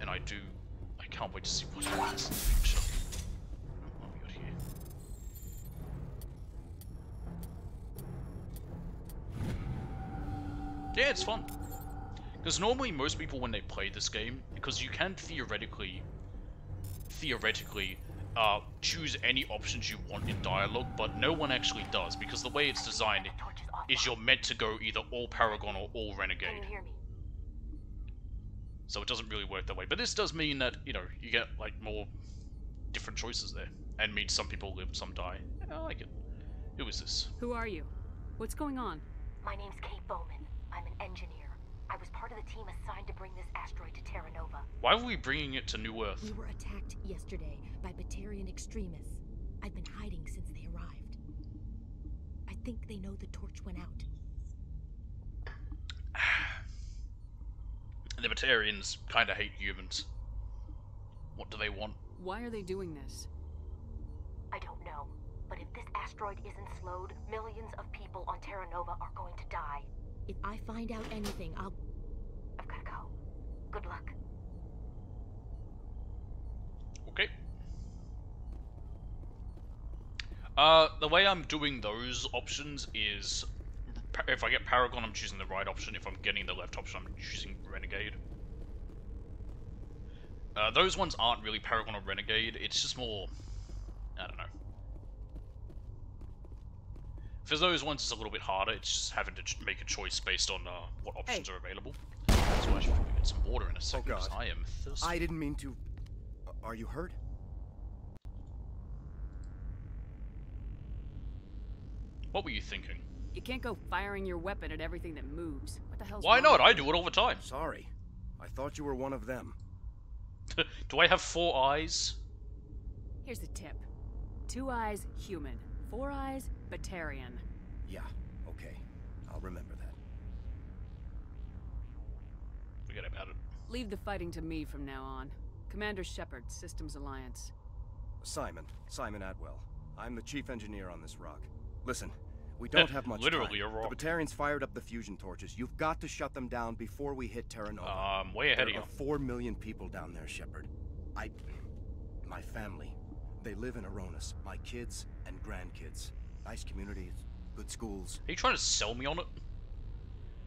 And I can't wait to see what happens in the future. What we got here? Yeah, it's fun. Because normally most people when they play this game, because you can theoretically choose any options you want in dialogue, but no one actually does, because the way it's designed is you're meant to go either all Paragon or all Renegade. Can you hear me? So it doesn't really work that way. But this does mean that, you know, you get, like, more different choices there. And means some people live, some die. Yeah, I like it. Who is this? Who are you? What's going on? My name's Kate Bowman. I'm an engineer. I was part of the team assigned to bring this asteroid to Terra Nova. Why were we bringing it to New Earth? We were attacked yesterday by Batarian extremists. I've been hiding since they arrived. I think they know the torch went out. The Batarians kind of hate humans. What do they want? Why are they doing this? I don't know. But if this asteroid isn't slowed, millions of people on Terra Nova are going to die. If I find out anything, I've gotta go. Good luck. Okay. The way I'm doing those options is if I get Paragon, I'm choosing the right option. If I'm getting the left option, I'm choosing Renegade. Those ones aren't really Paragon or Renegade. It's just more, I don't know. For those ones, it's a little bit harder. It's just having to make a choice based on what options are available. So I should probably get some water in a second, because I am thirsty. I didn't mean to... Are you hurt? What were you thinking? You can't go firing your weapon at everything that moves. What the hell's Why wrong not? with I you? do it all the time. Sorry. I thought you were one of them. Do I have 4 eyes? Here's a tip. 2 eyes, human. 4 eyes, Batarian. Yeah, okay. I'll remember that. Forget about it. Leave the fighting to me from now on. Commander Shepard, Systems Alliance. Simon Atwell. I'm the chief engineer on this rock. Listen, we don't have much Literally time. a rock. The Batarians fired up the fusion torches. You've got to shut them down before we hit Terra Nova. Way ahead of you. There are 4 million people down there, Shepard. My family, they live in Aronis. My kids and grandkids. Nice communities, good schools. Are you trying to sell me on it?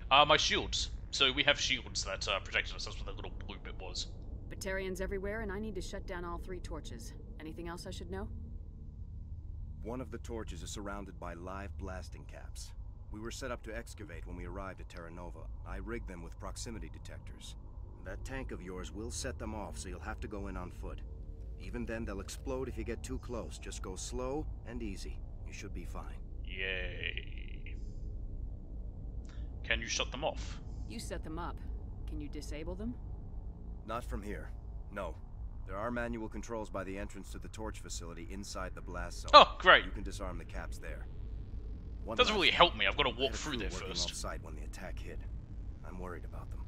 My shields. So we have shields that protected us. That's what that little blue bit was. Batarians everywhere, and I need to shut down all 3 torches. Anything else I should know? One of the torches is surrounded by live blasting caps. We were set up to excavate when we arrived at Terra Nova. I rigged them with proximity detectors. That tank of yours will set them off, so you'll have to go in on foot. Even then, they'll explode if you get too close. Just go slow and easy. You should be fine. Yay. Can you shut them off? You set them up. Can you disable them? Not from here. No. There are manual controls by the entrance to the torch facility inside the blast zone. Oh, great. You can disarm the caps there. Doesn't really help me. I've got to walk through there first. Off-site when the attack hit. I'm worried about them.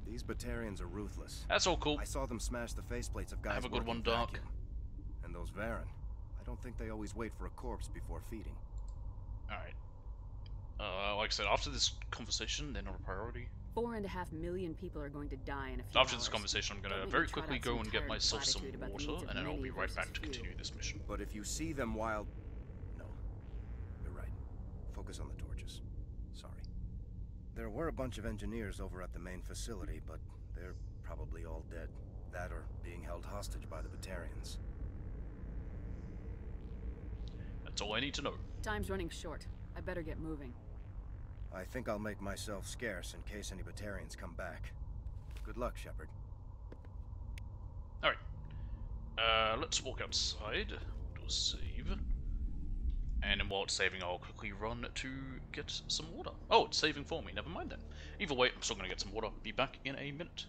These Batarians are ruthless. That's all cool. I saw them smash the faceplates of guys. Have a good one, Doc. Vacuum. And those Varen. I don't think they always wait for a corpse before feeding. Alright. Like I said, after this conversation, they're not a priority. 4.5 million people are going to die in a few After hours. this conversation, I'm going to Don't very make me trot quickly out go some and get tired myself some platitude about the water, needs of and then I'll be many right back to versus few. continue this mission. But if you see them while... No. You're right. Focus on the torches. Sorry. There were a bunch of engineers over at the main facility, but they're probably all dead. That or being held hostage by the Batarians. That's all I need to know. Time's running short. I better get moving. I think I'll make myself scarce in case any Batarians come back. Good luck, Shepard. Alright. Let's walk outside. Do a save. And then while it's saving, I'll quickly run to get some water. Oh, it's saving for me. Never mind then. Either way, I'm still going to get some water. Be back in a minute.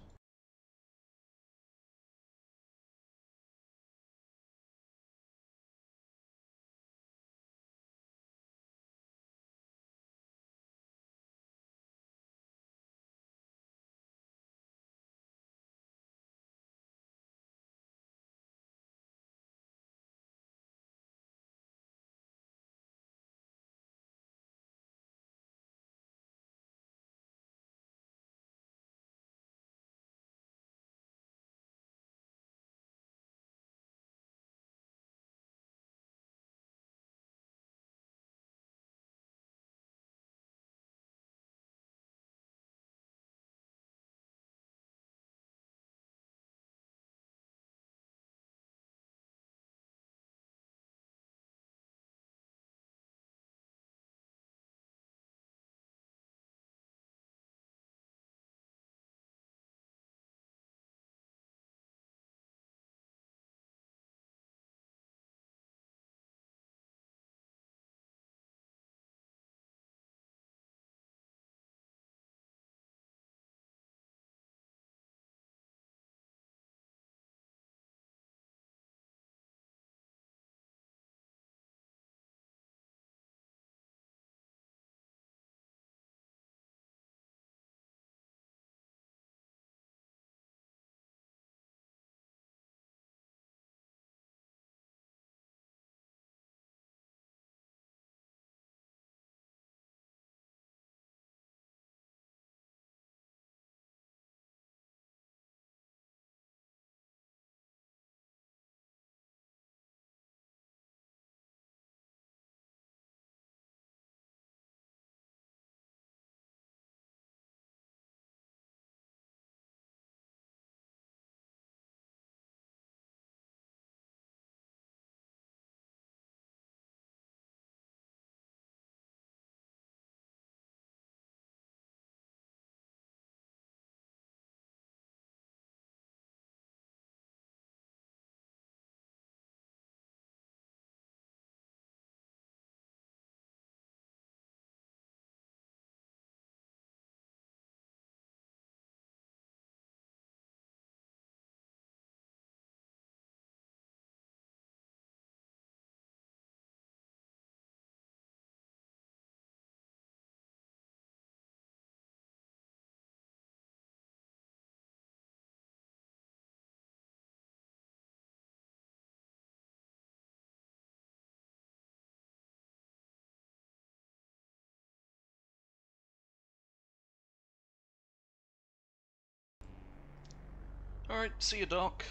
Alright, see you, Doc.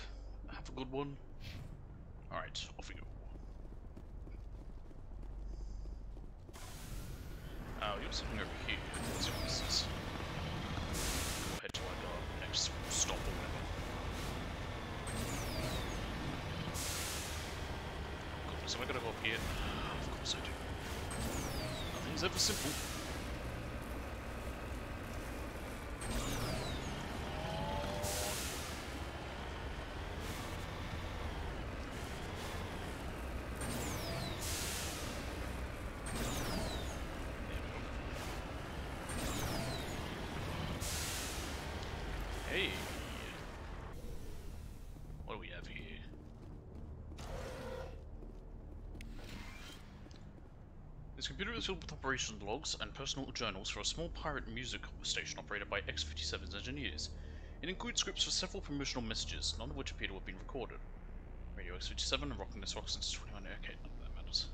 Have a good one. Alright, off we go. We got something over here. Let's see what this is. We'll head to like our next stop or whatever. Goodness, am I gonna go up here? Of course I do. Nothing's ever simple. Hey, what do we have here? This computer is filled with operation logs and personal journals for a small pirate music station operated by X-57's engineers. It includes scripts for several promotional messages, none of which appear to have been recorded. Radio X-57 and rocking this rock since 21. Okay, none of that matters.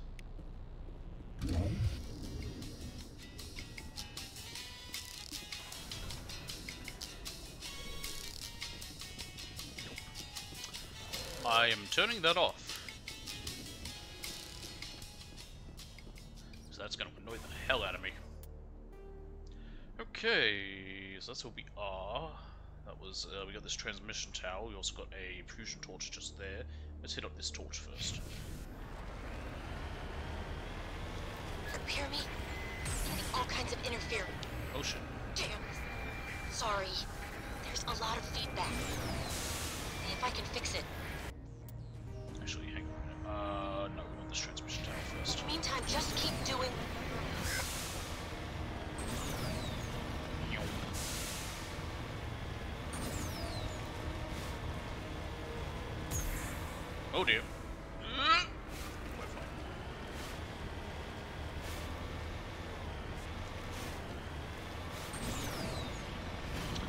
I am turning that off. So that's going to annoy the hell out of me. Okay, so that's where we are. That was, we got this transmission tower. We also got a fusion torch just there. Let's hit up this torch first. Hear me? Getting all kinds of interference. Oh shit. Damn. Sorry. There's a lot of feedback. See if I can fix it. Actually, hang on. No, we want this transmission tower first. In the meantime, just keep doing... Oh dear.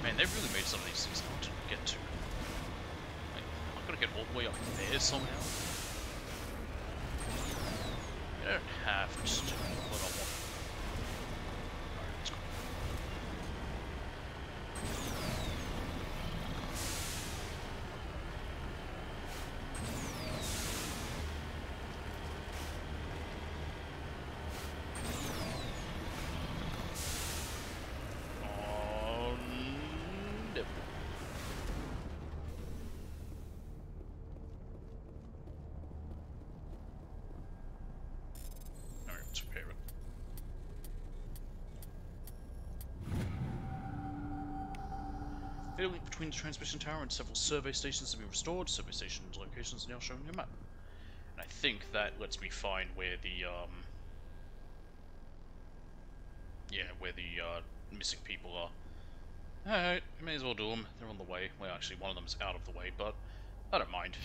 Man, they really made some of these things hard to get to. Like, I'm gonna get all the way up there somehow. You don't have to do what I want. Alright, let's go. The link between the transmission tower and several survey stations have been restored. Survey stations' locations are now shown on your map. And I think that lets me find where the, yeah, where the, missing people are. Alright, may as well do them. They're on the way. Well, actually, one of them's out of the way, but I don't mind.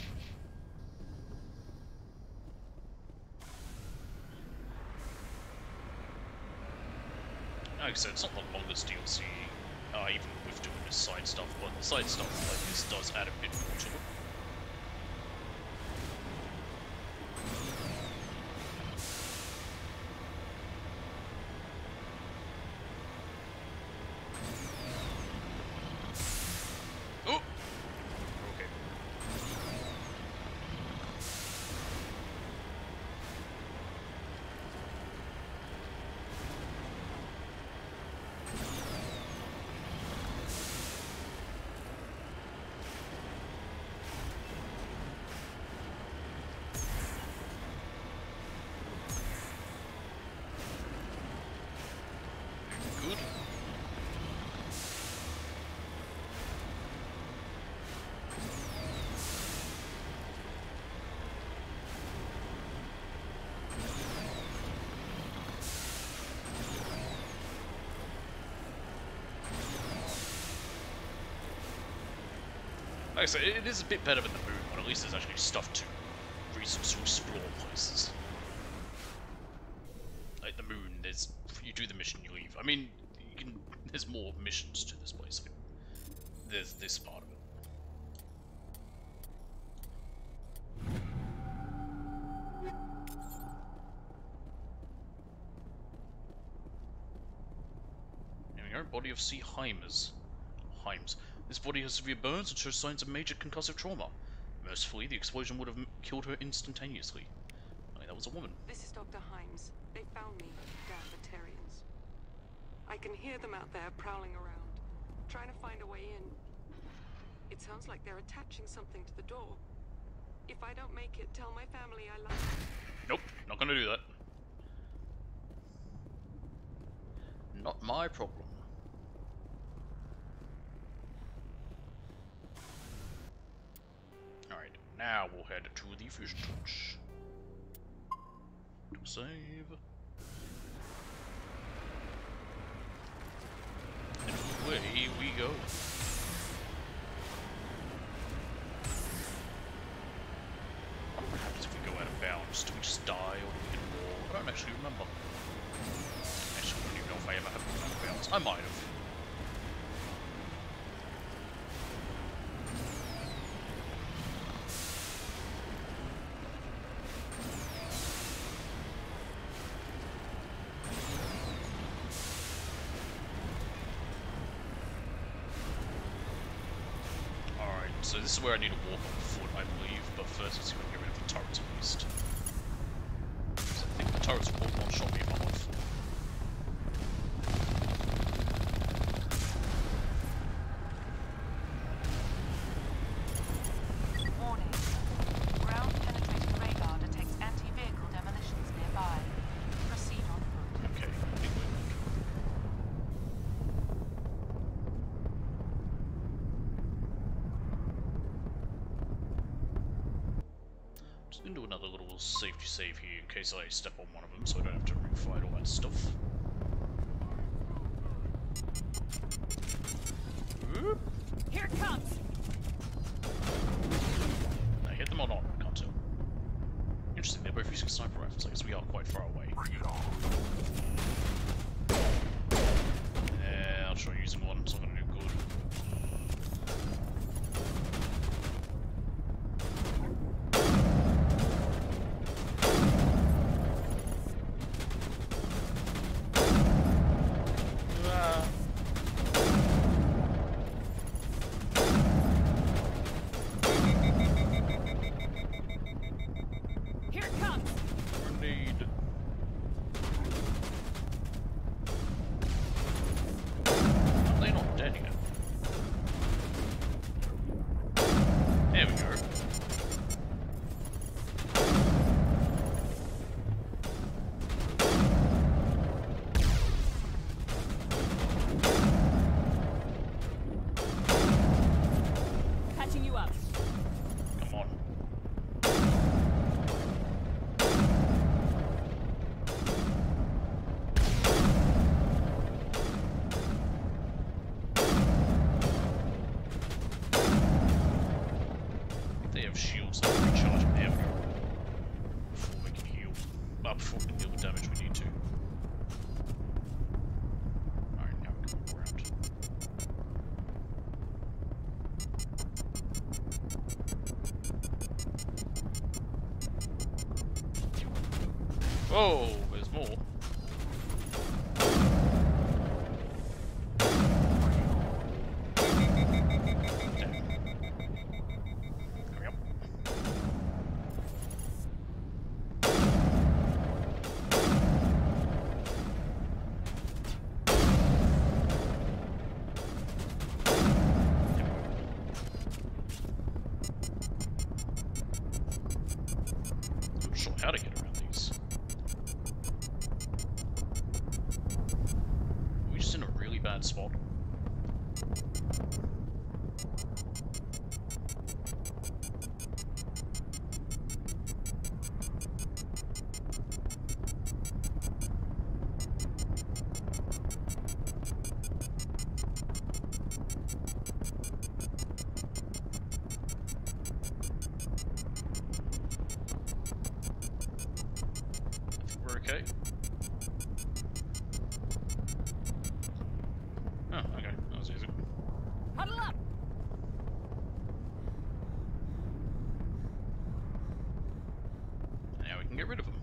Like I said, it's not the longest DLC, even with doing this side stuff, but the side stuff like this does add a bit more to it. Oh! Okay. Good. Like I said, it is a bit better than the moon, but at least there's actually stuff to reasons to explore places. Like the moon, you do the mission, you leave. I mean, there's more missions to this place. There's this part of it. There we go, body of sea Heims. This body has severe burns and shows signs of major concussive trauma. Mercifully, the explosion would have killed her instantaneously. I mean, that was a woman. This is Dr. Himes. They found me, damn Batarians. I can hear them out there prowling around, trying to find a way in. It sounds like they're attaching something to the door. If I don't make it, tell my family I love them. Nope, not gonna do that. Not my problem. Alright, now we'll head to the fusion torch. To save. And away we go. What happens if we go out of bounds? Do we just die or do we get more? I don't actually remember. Actually, I don't even know if I ever had gone out of bounds. I might have. So this is where I need to walk on foot, I believe, but first let's see if I can get rid of the turrets at least. I think the turrets will one-shot me if I'm on foot. Warning. Ground-penetrating radar detects anti-vehicle demolitions nearby. Proceed on foot. Okay, do another little safety save here in case I step on one of them so I don't have to refight all that stuff. Here it comes! I hit them or not, can't tell. Interesting, they're both using sniper rifles. I guess we are quite far away. Yeah, I'll try using one, it's not gonna do good. Before we can deal with damage we need to. Alright, now we can walk around. Whoa, there's more. How to get around these. Are we just in a really bad spot? Okay. Oh, okay. That was easy. Huddle up! Now we can get rid of them.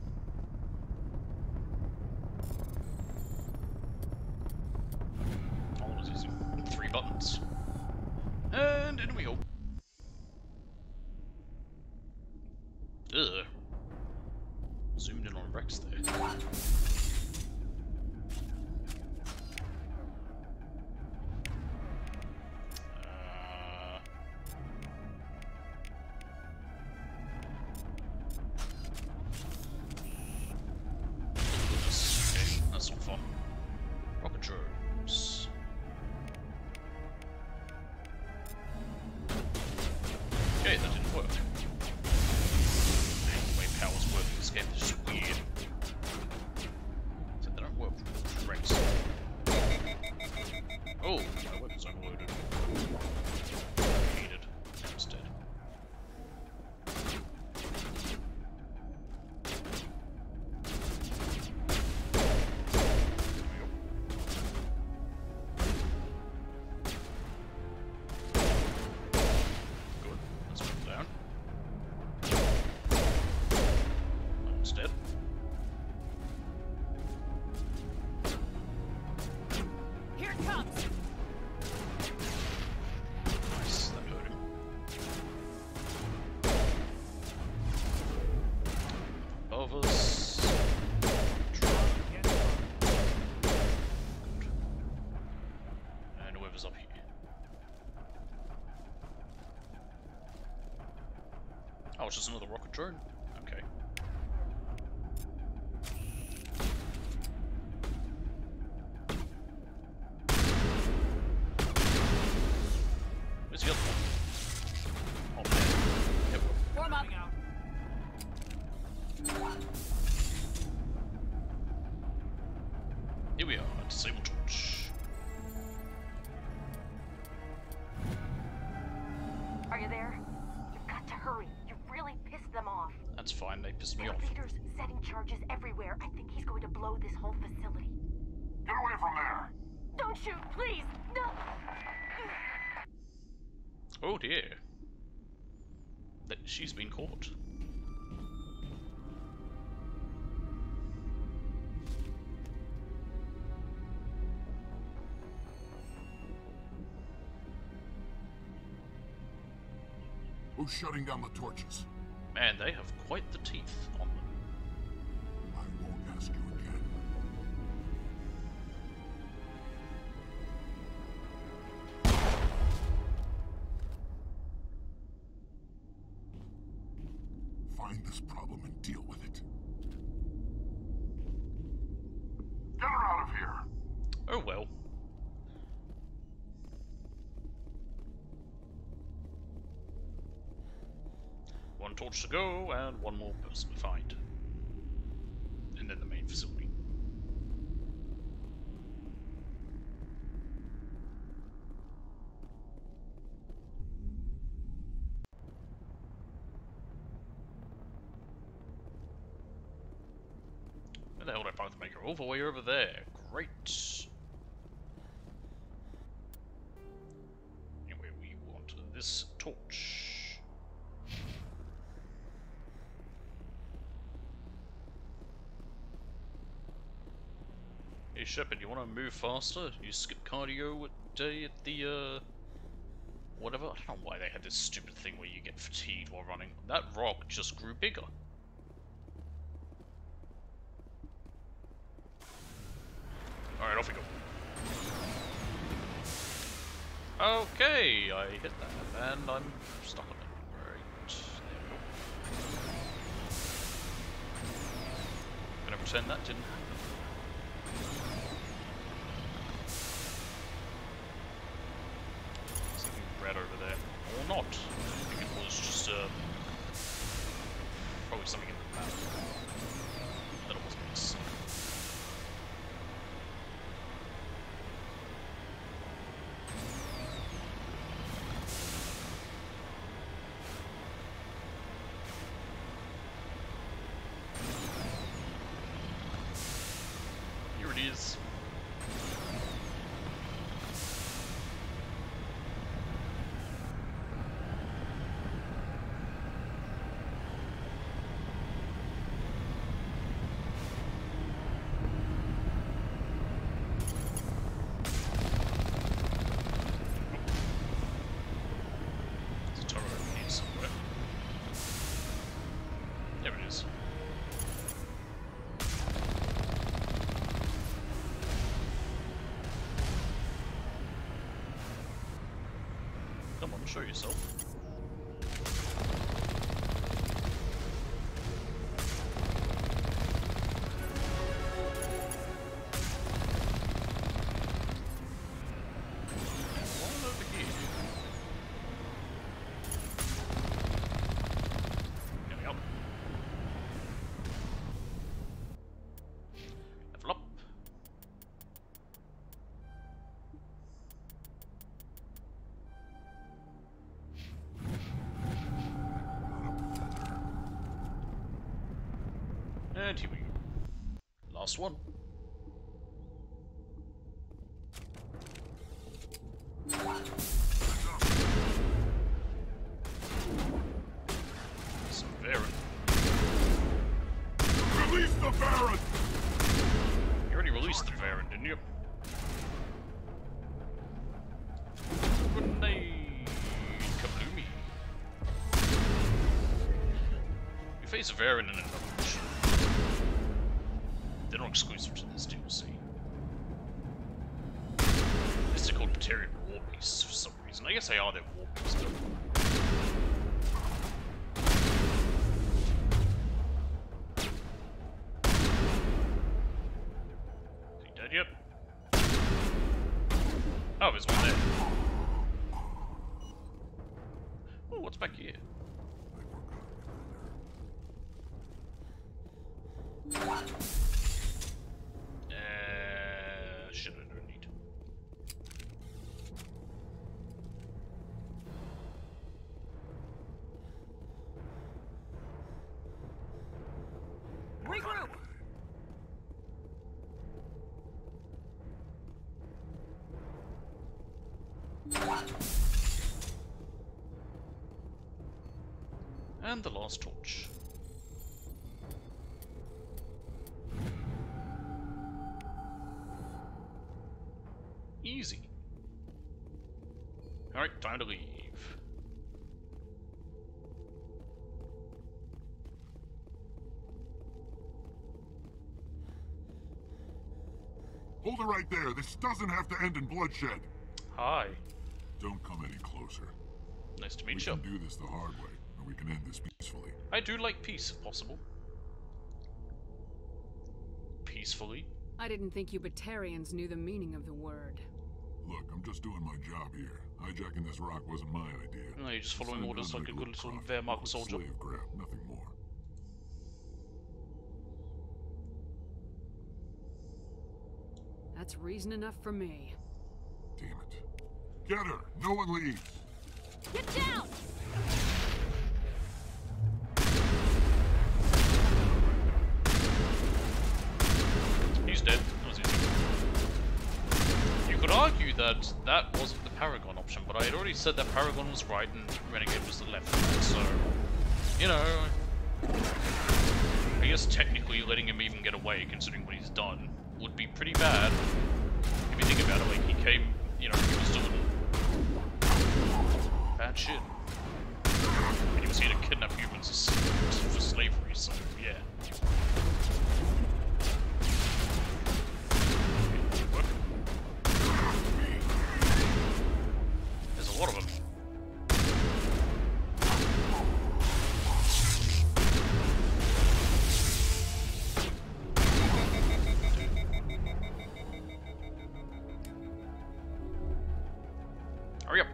Oh, that was easy. 3 buttons. In we go. Ugh. Zoomed in on Rex there. That's not fun. Rocket drones. Okay, that didn't work. The way powers work in this game is just weird. So they don't work with Rex. Oh, my weapon's overloaded. Needed. Instead. Up here. Oh, it's just another rocket drone? Okay. Where's the other one? Oh, man. Yep. Warm up. Here we are, disable torch. Are you there? You've got to hurry. You really pissed them off. That's fine, they pissed me Their off. leader's setting charges everywhere. I think he's going to blow this whole facility. Get away from there! Don't shoot, please! No! Oh dear. She's been caught. Who's shutting down the torches? Man, they have quite the teeth on them. I won't ask you again. Find this problem and deal with it. Get her out of here! Oh well. One torch to go, and one more person to find. And then the main facility. Where the hell did I find the maker? All the way over there. Great. Anyway, we want this torch. Hey Shepard, you want to move faster? You skip cardio day at the, whatever? I don't know why they had this stupid thing where you get fatigued while running. That rock just grew bigger. Alright, off we go. Okay, I hit that, and I'm stuck on it. Right, there we go. Gonna pretend that didn't happen. Something red over there. Or not. I think it was just, probably something in the map. That it wasn't missing. Here it is. There it is. Come on, show yourself. And here we go. Last one. Some Varen. Release the Varen! You already released the Varen, didn't you? Grenade! Kabloomy! You face a Varen in another mission. They're not exclusive to this DLC. These are called Batarian War Beasts for some reason. I guess they are their War Beasts, but... Is he dead yet? Oh, there's one there. Oh, what's back here? Shit, I don't need. Regroup! And the last torch. Easy. Alright, time to leave. Hold it right there. This doesn't have to end in bloodshed. Hi. Don't come any closer. Nice to meet you. We can do this the hard way, or we can end this peacefully. I do like peace, if possible. Peacefully? I didn't think you Batarians knew the meaning of the word. Look, I'm just doing my job here. Hijacking this rock wasn't my idea. No, you're just following orders like a good little Wehrmacht soldier. Slave grab, nothing more. That's reason enough for me. Damn it. Get her! No one leaves! Get down! He's dead. That was easy. You could argue that that wasn't the Paragon option, but I had already said that Paragon was right and Renegade was the left, so... You know... I guess technically letting him even get away, considering what he's done, would be pretty bad. If you think about it, like, he came, you know, he was doing bad shit. And he was here to kidnap humans for slavery, so, yeah. There's a lot of them. Hurry up.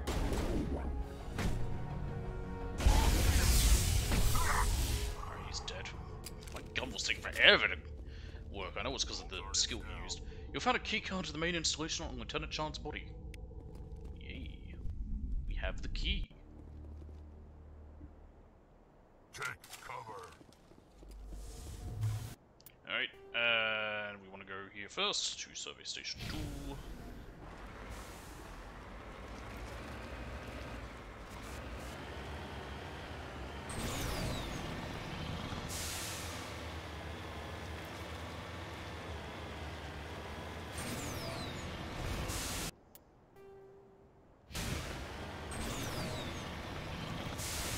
Alright, he's dead. My gun was taking forever to work. I know it's because of the skill we used. You found a keycard to the main installation on Lieutenant Chan's body. Yay. We have the key. Take cover. Alright, and we want to go here first to Survey Station 2.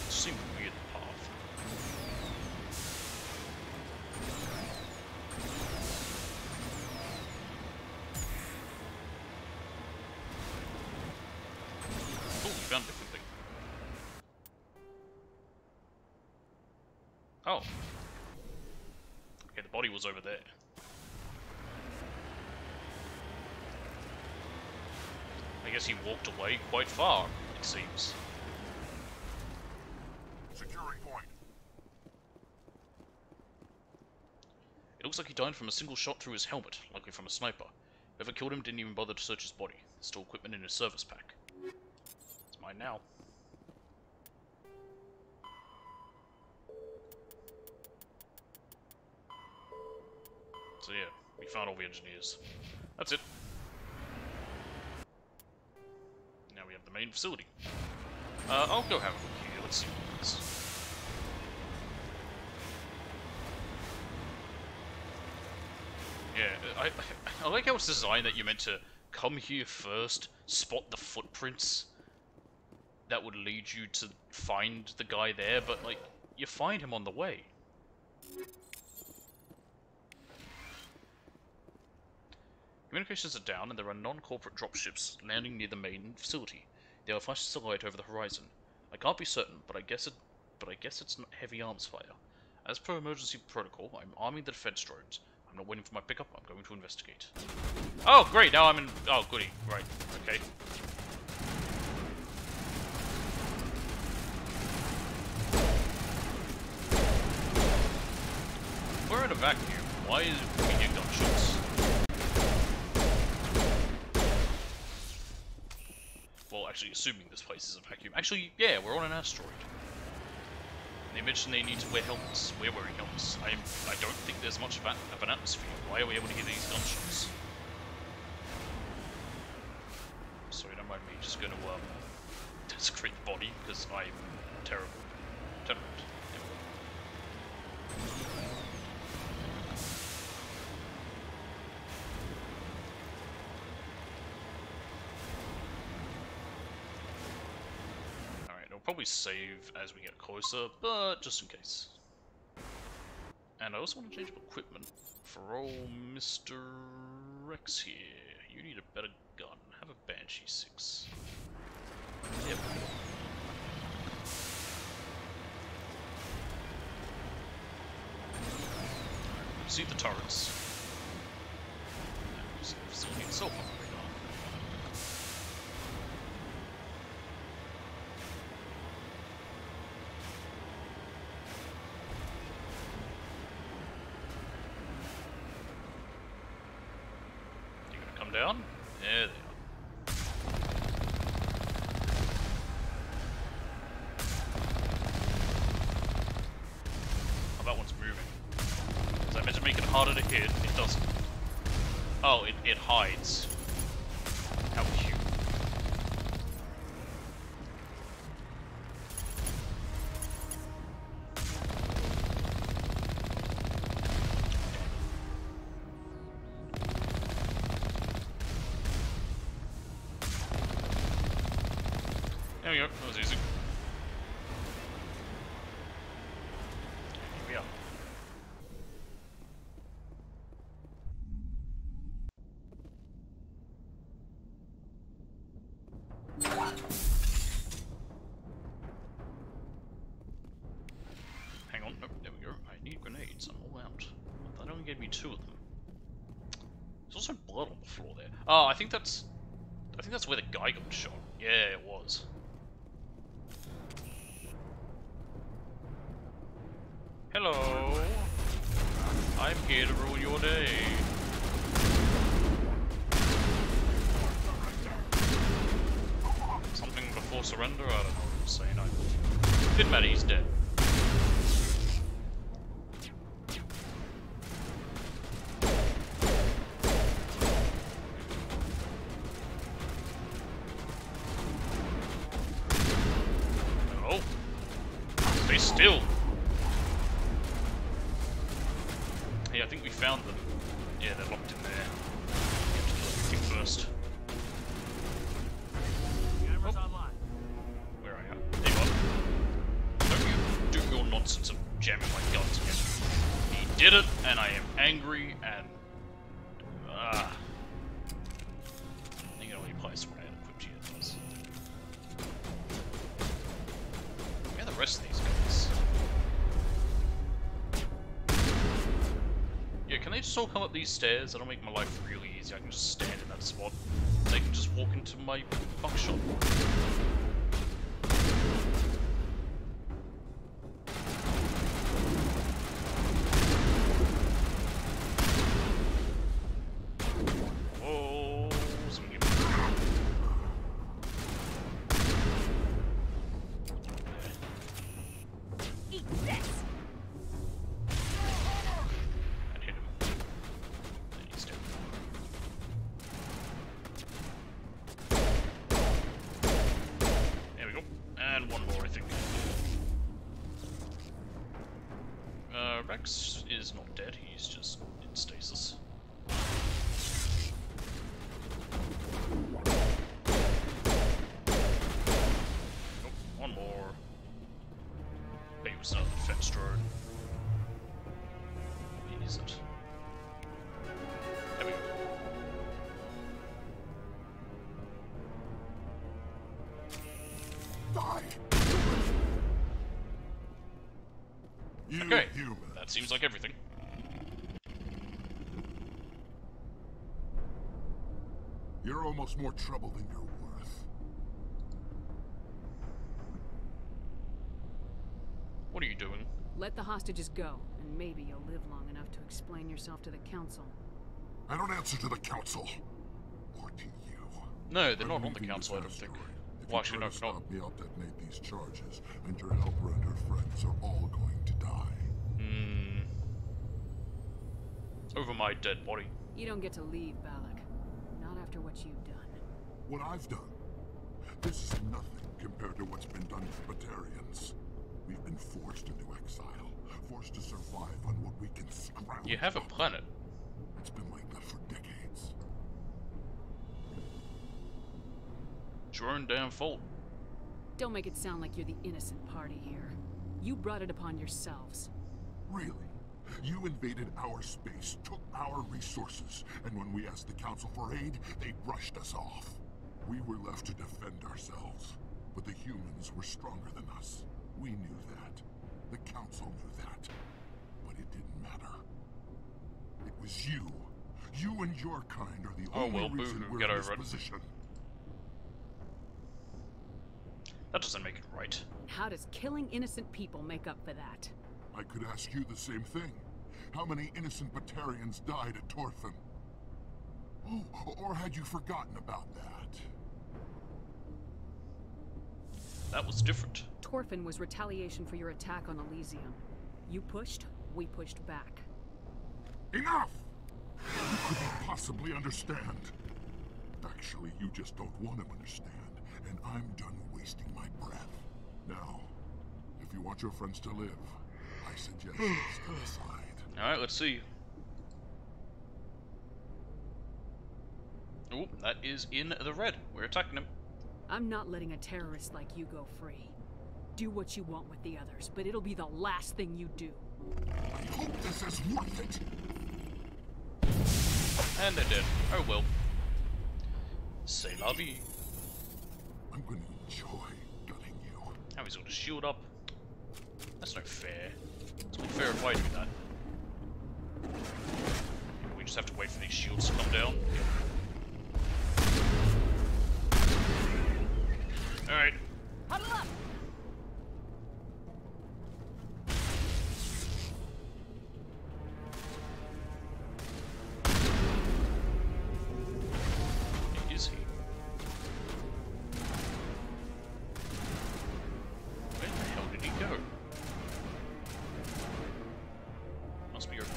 Seemed a weird path. Oh. Okay, the body was over there. I guess he walked away quite far, it seems. Securing point. It looks like he died from a single shot through his helmet, likely from a sniper. Whoever killed him didn't even bother to search his body. There's still equipment in his service pack. It's mine now. So yeah, we found all the engineers. That's it. Now we have the main facility. I'll go have a look here. Let's see what it is. Yeah, I like how it's designed that you're meant to come here first, spot the footprints that would lead you to find the guy there, but like, you find him on the way. Communications are down and there are non-corporate dropships landing near the main facility. There are flashes of light over the horizon. I can't be certain, but I guess it's not heavy arms fire. As per emergency protocol, I'm arming the defense drones. I'm not waiting for my pickup, I'm going to investigate. Oh, great, now I'm in... Oh, goody. Right, okay. We're in a vacuum. Why is we get gunshots? Well, actually, assuming this place is a vacuum. Actually, yeah, we're on an asteroid. They mentioned they need to wear helmets. We're wearing helmets. I don't think there's much of an atmosphere. Why are we able to hear these gunshots? Sorry, don't mind me. Just going to desecrate the body because I'm terrible. Turn around. Probably save as we get closer, but just in case. And I also want to change up equipment for old Mr. Rex here. You need a better gun. Have a Banshee 6. Yep. See the turrets. And see the facility itself on the radar. Down? There they are. Oh, that one's moving. Is that meant to make it harder to hit? It doesn't. Oh, it hides. How cute. There we go, that was easy. Here we are. Hang on, nope, there we go. I need grenades, I'm all out. That only gave me 2 of them. There's also blood on the floor there. Oh, I think that's where the guy got shot. Yeah, it was. Hello. I'm here to ruin your day. Something before surrender? I don't know what I'm saying. Didn't matter, he's dead. Oh. Stay still. Hey, I think we found them. Yeah, they're locked in there. We have to kill everything first. Cameras online. Where are you? There you are. Don't you do your nonsense of jamming my guns again. He did it, and I am angry, and... I think it only applies when I had equipped here, it does. Where are the rest of these guys? just all come up these stairs? That'll make my life really easy. I can just stand in that spot. They can just walk into my buckshot. Rex is not dead, he's just in stasis. Oh, one more. Maybe it was another defense drone. Where is it? There we go. Die! Okay, that seems like everything. You're almost more trouble than you're worth. What are you doing? Let the hostages go, and maybe you'll live long enough to explain yourself to the council. I don't answer to the council. Or to you. No, they're not on the council, I don't think. Well, actually, no, they're not. I'll detonate these charges, and your helper and her friends are all going to die. Over my dead body. You don't get to leave, Balak. Not after what you've done. What I've done? This is nothing compared to what's been done to Batarians. We've been forced into exile, forced to survive on what we can scrounge. You have a planet. It's been like that for decades. It's your own damn fault. Don't make it sound like you're the innocent party here. You brought it upon yourselves. Really? You invaded our space, took our resources, and when we asked the council for aid, they brushed us off. We were left to defend ourselves, but the humans were stronger than us. We knew that. The council knew that. But it didn't matter. It was you. You and your kind are the only reason we're in this position. That doesn't make it right. How does killing innocent people make up for that? I could ask you the same thing. How many innocent Batarians died at Torfin? Oh, or had you forgotten about that? That was different. Torfin was retaliation for your attack on Elysium. You pushed, we pushed back. Enough! You couldn't possibly understand. Actually, you just don't want to understand, and I'm done wasting my breath. Now, if you want your friends to live, I suggest you step aside. Alright, let's see. Oh, that is in the red. We're attacking him. I'm not letting a terrorist like you go free. Do what you want with the others, but it'll be the last thing you do. I hope this is worth it. And they're dead. Oh well. C'est la vie. I'm gonna enjoy gutting you. Now he's got his shield up. That's no fair. It's not fair if I do that. We just have to wait for these shields to come down. Alright. Huddle up! Is he? Where the hell did he go? Must be over.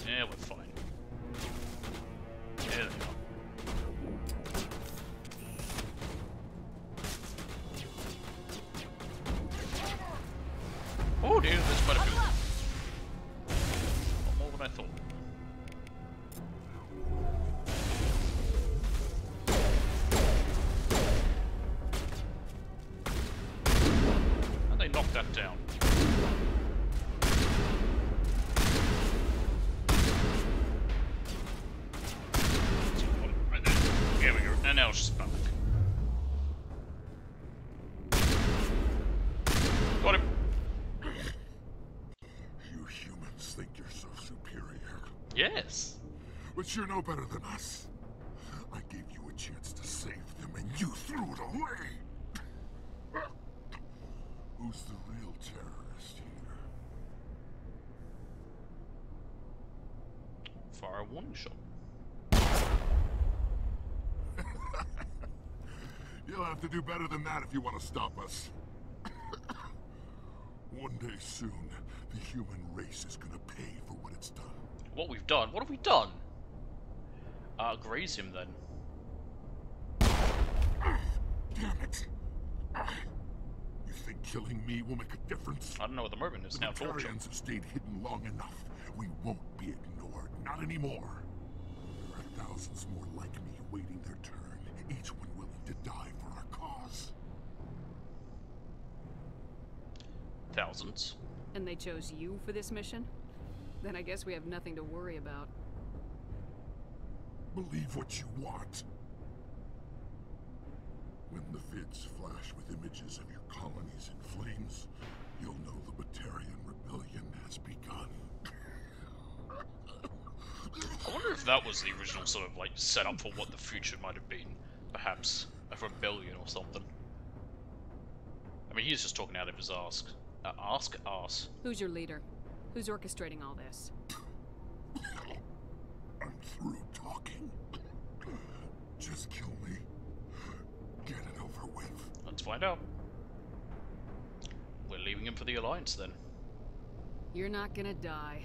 Yeah, we're fine. There they are. Oh dear, there's quite a few. Not more than I thought. And they knocked that down. Right there. There we go. And now it's just back. Got him. Yes. But you're no better than us. I gave you a chance to save them, and you threw it away. Who's the real terrorist here? Fire a warning shot. You'll have to do better than that if you want to stop us. One day soon, the human race is gonna pay for what it's done. What we've done? What have we done? Graze him then. Damn it! You think killing me will make a difference? I don't know at the moment. It's now torture. The have stayed hidden long enough. We won't be ignored. Not anymore. There are thousands more like me waiting their turn, each one willing to die for our cause. Thousands. And they chose you for this mission? Then I guess we have nothing to worry about. Believe what you want. When the vids flash with images of your colonies in flames, you'll know the Batarian rebellion has begun. I wonder if that was the original sort of like setup for what the future might have been. Perhaps a rebellion or something. I mean, he's just talking out of his ass. Ass. Who's your leader? Who's orchestrating all this? I'm through talking. Just kill me. Get it over with. Let's find out. We're leaving him for the Alliance then. You're not gonna die.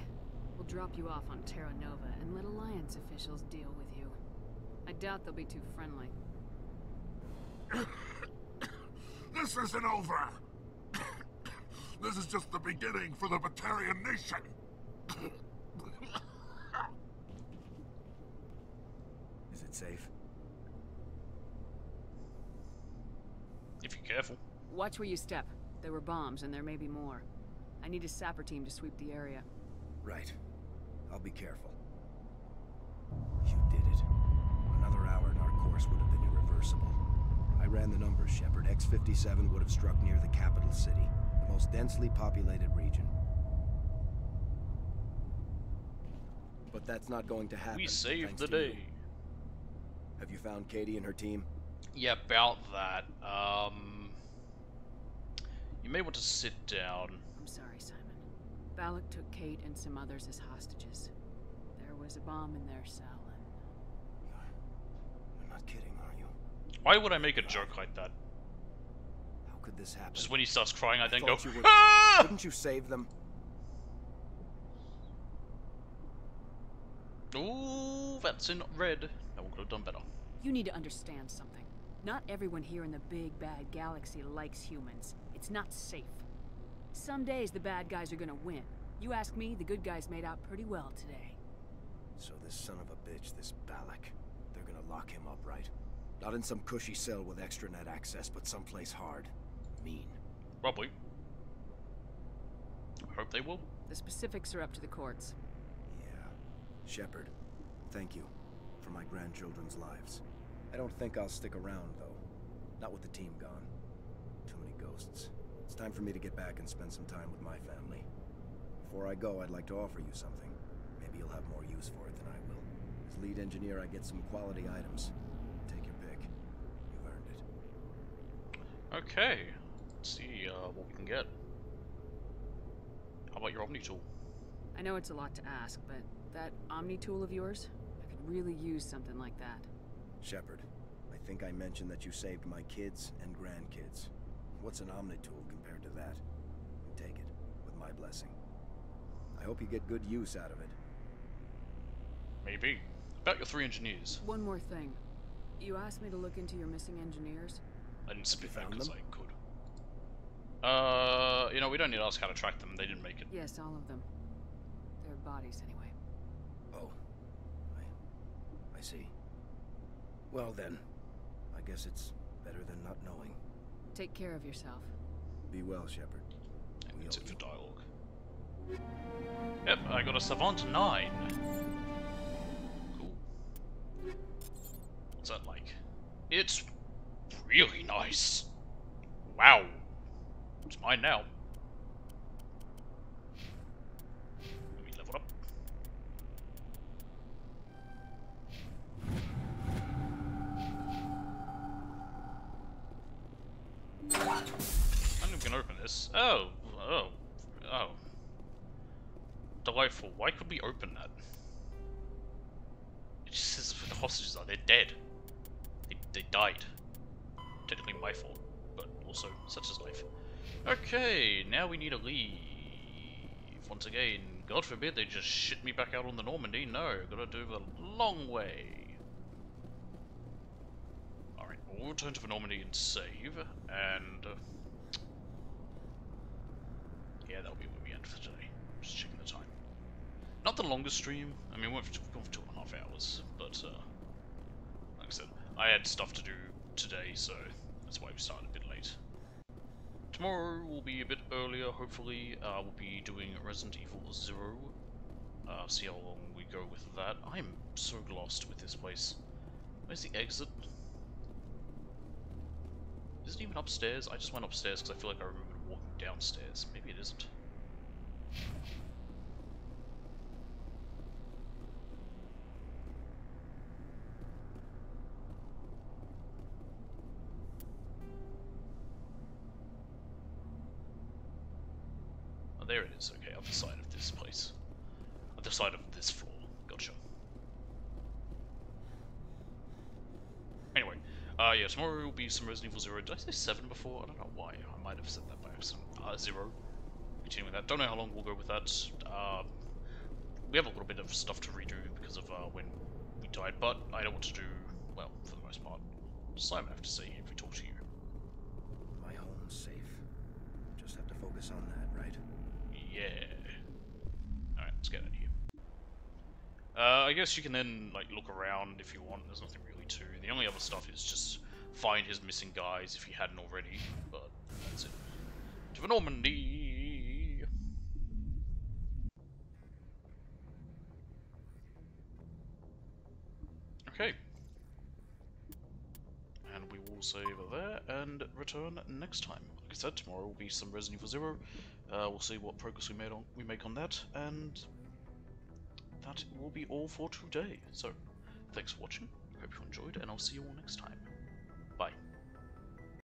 We'll drop you off on Terra Nova and let Alliance officials deal with you. I doubt they'll be too friendly. This isn't over! This is just the beginning for the Batarian nation! Is it safe? If you're careful. Watch where you step. There were bombs, and there may be more. I need a sapper team to sweep the area. Right. I'll be careful. You did it. Another hour and our course would have been irreversible. I ran the numbers, Shepard. X-57 would have struck near the capital city, the most densely populated region. But that's not going to happen. We saved the day. Have you found Katie and her team? Yeah, about that. You may want to sit down. I'm sorry, Simon. Balak took Kate and some others as hostages. There was a bomb in their cell, and... You're not kidding, are you? Why would I make a joke like that? How could this happen? Just when he starts crying, I then go, ah! Couldn't you save them? Ooh, that's in red. I could have done better. You need to understand something. Not everyone here in the big bad galaxy likes humans. It's not safe. Some days the bad guys are gonna win. You ask me, the good guys made out pretty well today. So this son of a bitch, this Balak, they're gonna lock him up, right? Not in some cushy cell with extranet access, but someplace hard. Mean. Probably. I hope they will. The specifics are up to the courts. Yeah. Shepard, thank you for my grandchildren's lives. I don't think I'll stick around, though. Not with the team gone. Too many ghosts. It's time for me to get back and spend some time with my family. Before I go, I'd like to offer you something. Maybe you'll have more use for it than I will. As lead engineer, I get some quality items. Take your pick. You've earned it. Okay. Let's see what we can get. How about your Omni tool? I know it's a lot to ask, but that Omni tool of yours, I could really use something like that. Shepard, I think I mentioned that you saved my kids and grandkids. What's an Omni tool compared to that? Take it, with my blessing. I hope you get good use out of it. Maybe. About your 3 engineers. One more thing. You asked me to look into your missing engineers? I didn't spit that because I could. You know, we don't need to ask how to track them. They didn't make it. Yes, all of them. Their bodies, anyway. Oh. I see. Well then, I guess it's better than not knowing. Take care of yourself. Be well, Shepard. And that's it for dialogue. Yep, I got a Savant 9. Cool. What's that like? It's really nice. Wow. It's mine now. Let me level up. I'm not even gonna open this. Oh. Delightful. Why could we open that? It just says where the hostages are. They're dead. They died. Technically my fault, but also such is life. Okay, now we need to leave. Once again, God forbid they just shit me back out on the Normandy. No, gotta do the long way. Alright, we'll return to the Normandy and save, and... yeah, that'll be where we end for today. Just checking the time. Not the longest stream. I mean, we've gone for 2.5 hours, but, like I said, I had stuff to do today, so that's why we started a bit late. Tomorrow will be a bit earlier, hopefully. We'll be doing Resident Evil 0. See how long we go with that. I'm so lost with this place. Where's the exit? Is it even upstairs? I just went upstairs because I feel like I remember walking downstairs. Maybe it isn't. Oh, there it is. Okay, other side of this place. Other side of this floor. Gotcha. Anyway, yeah, tomorrow will be some Resident Evil 0. Did I say 7 before? I don't know why. I might have said that by accident. 0. Continuing with that. Don't know how long we'll go with that. We have a little bit of stuff to redo because of when we died, but I know what to do, well, for the most part. Simon, I have to say if we talk to you. My home's safe. Just have to focus on that, right? Yeah. Alright, let's get out of here. I guess you can then, like, look around if you want. There's nothing really to. The only other stuff is just find his missing guys if you hadn't already, but that's it. To the Normandy! Okay. And we will save there and return next time. Like I said, tomorrow will be some Resident Evil 0. We'll see what progress we make on that, and that will be all for today. So, thanks for watching, hope you enjoyed, and I'll see you all next time.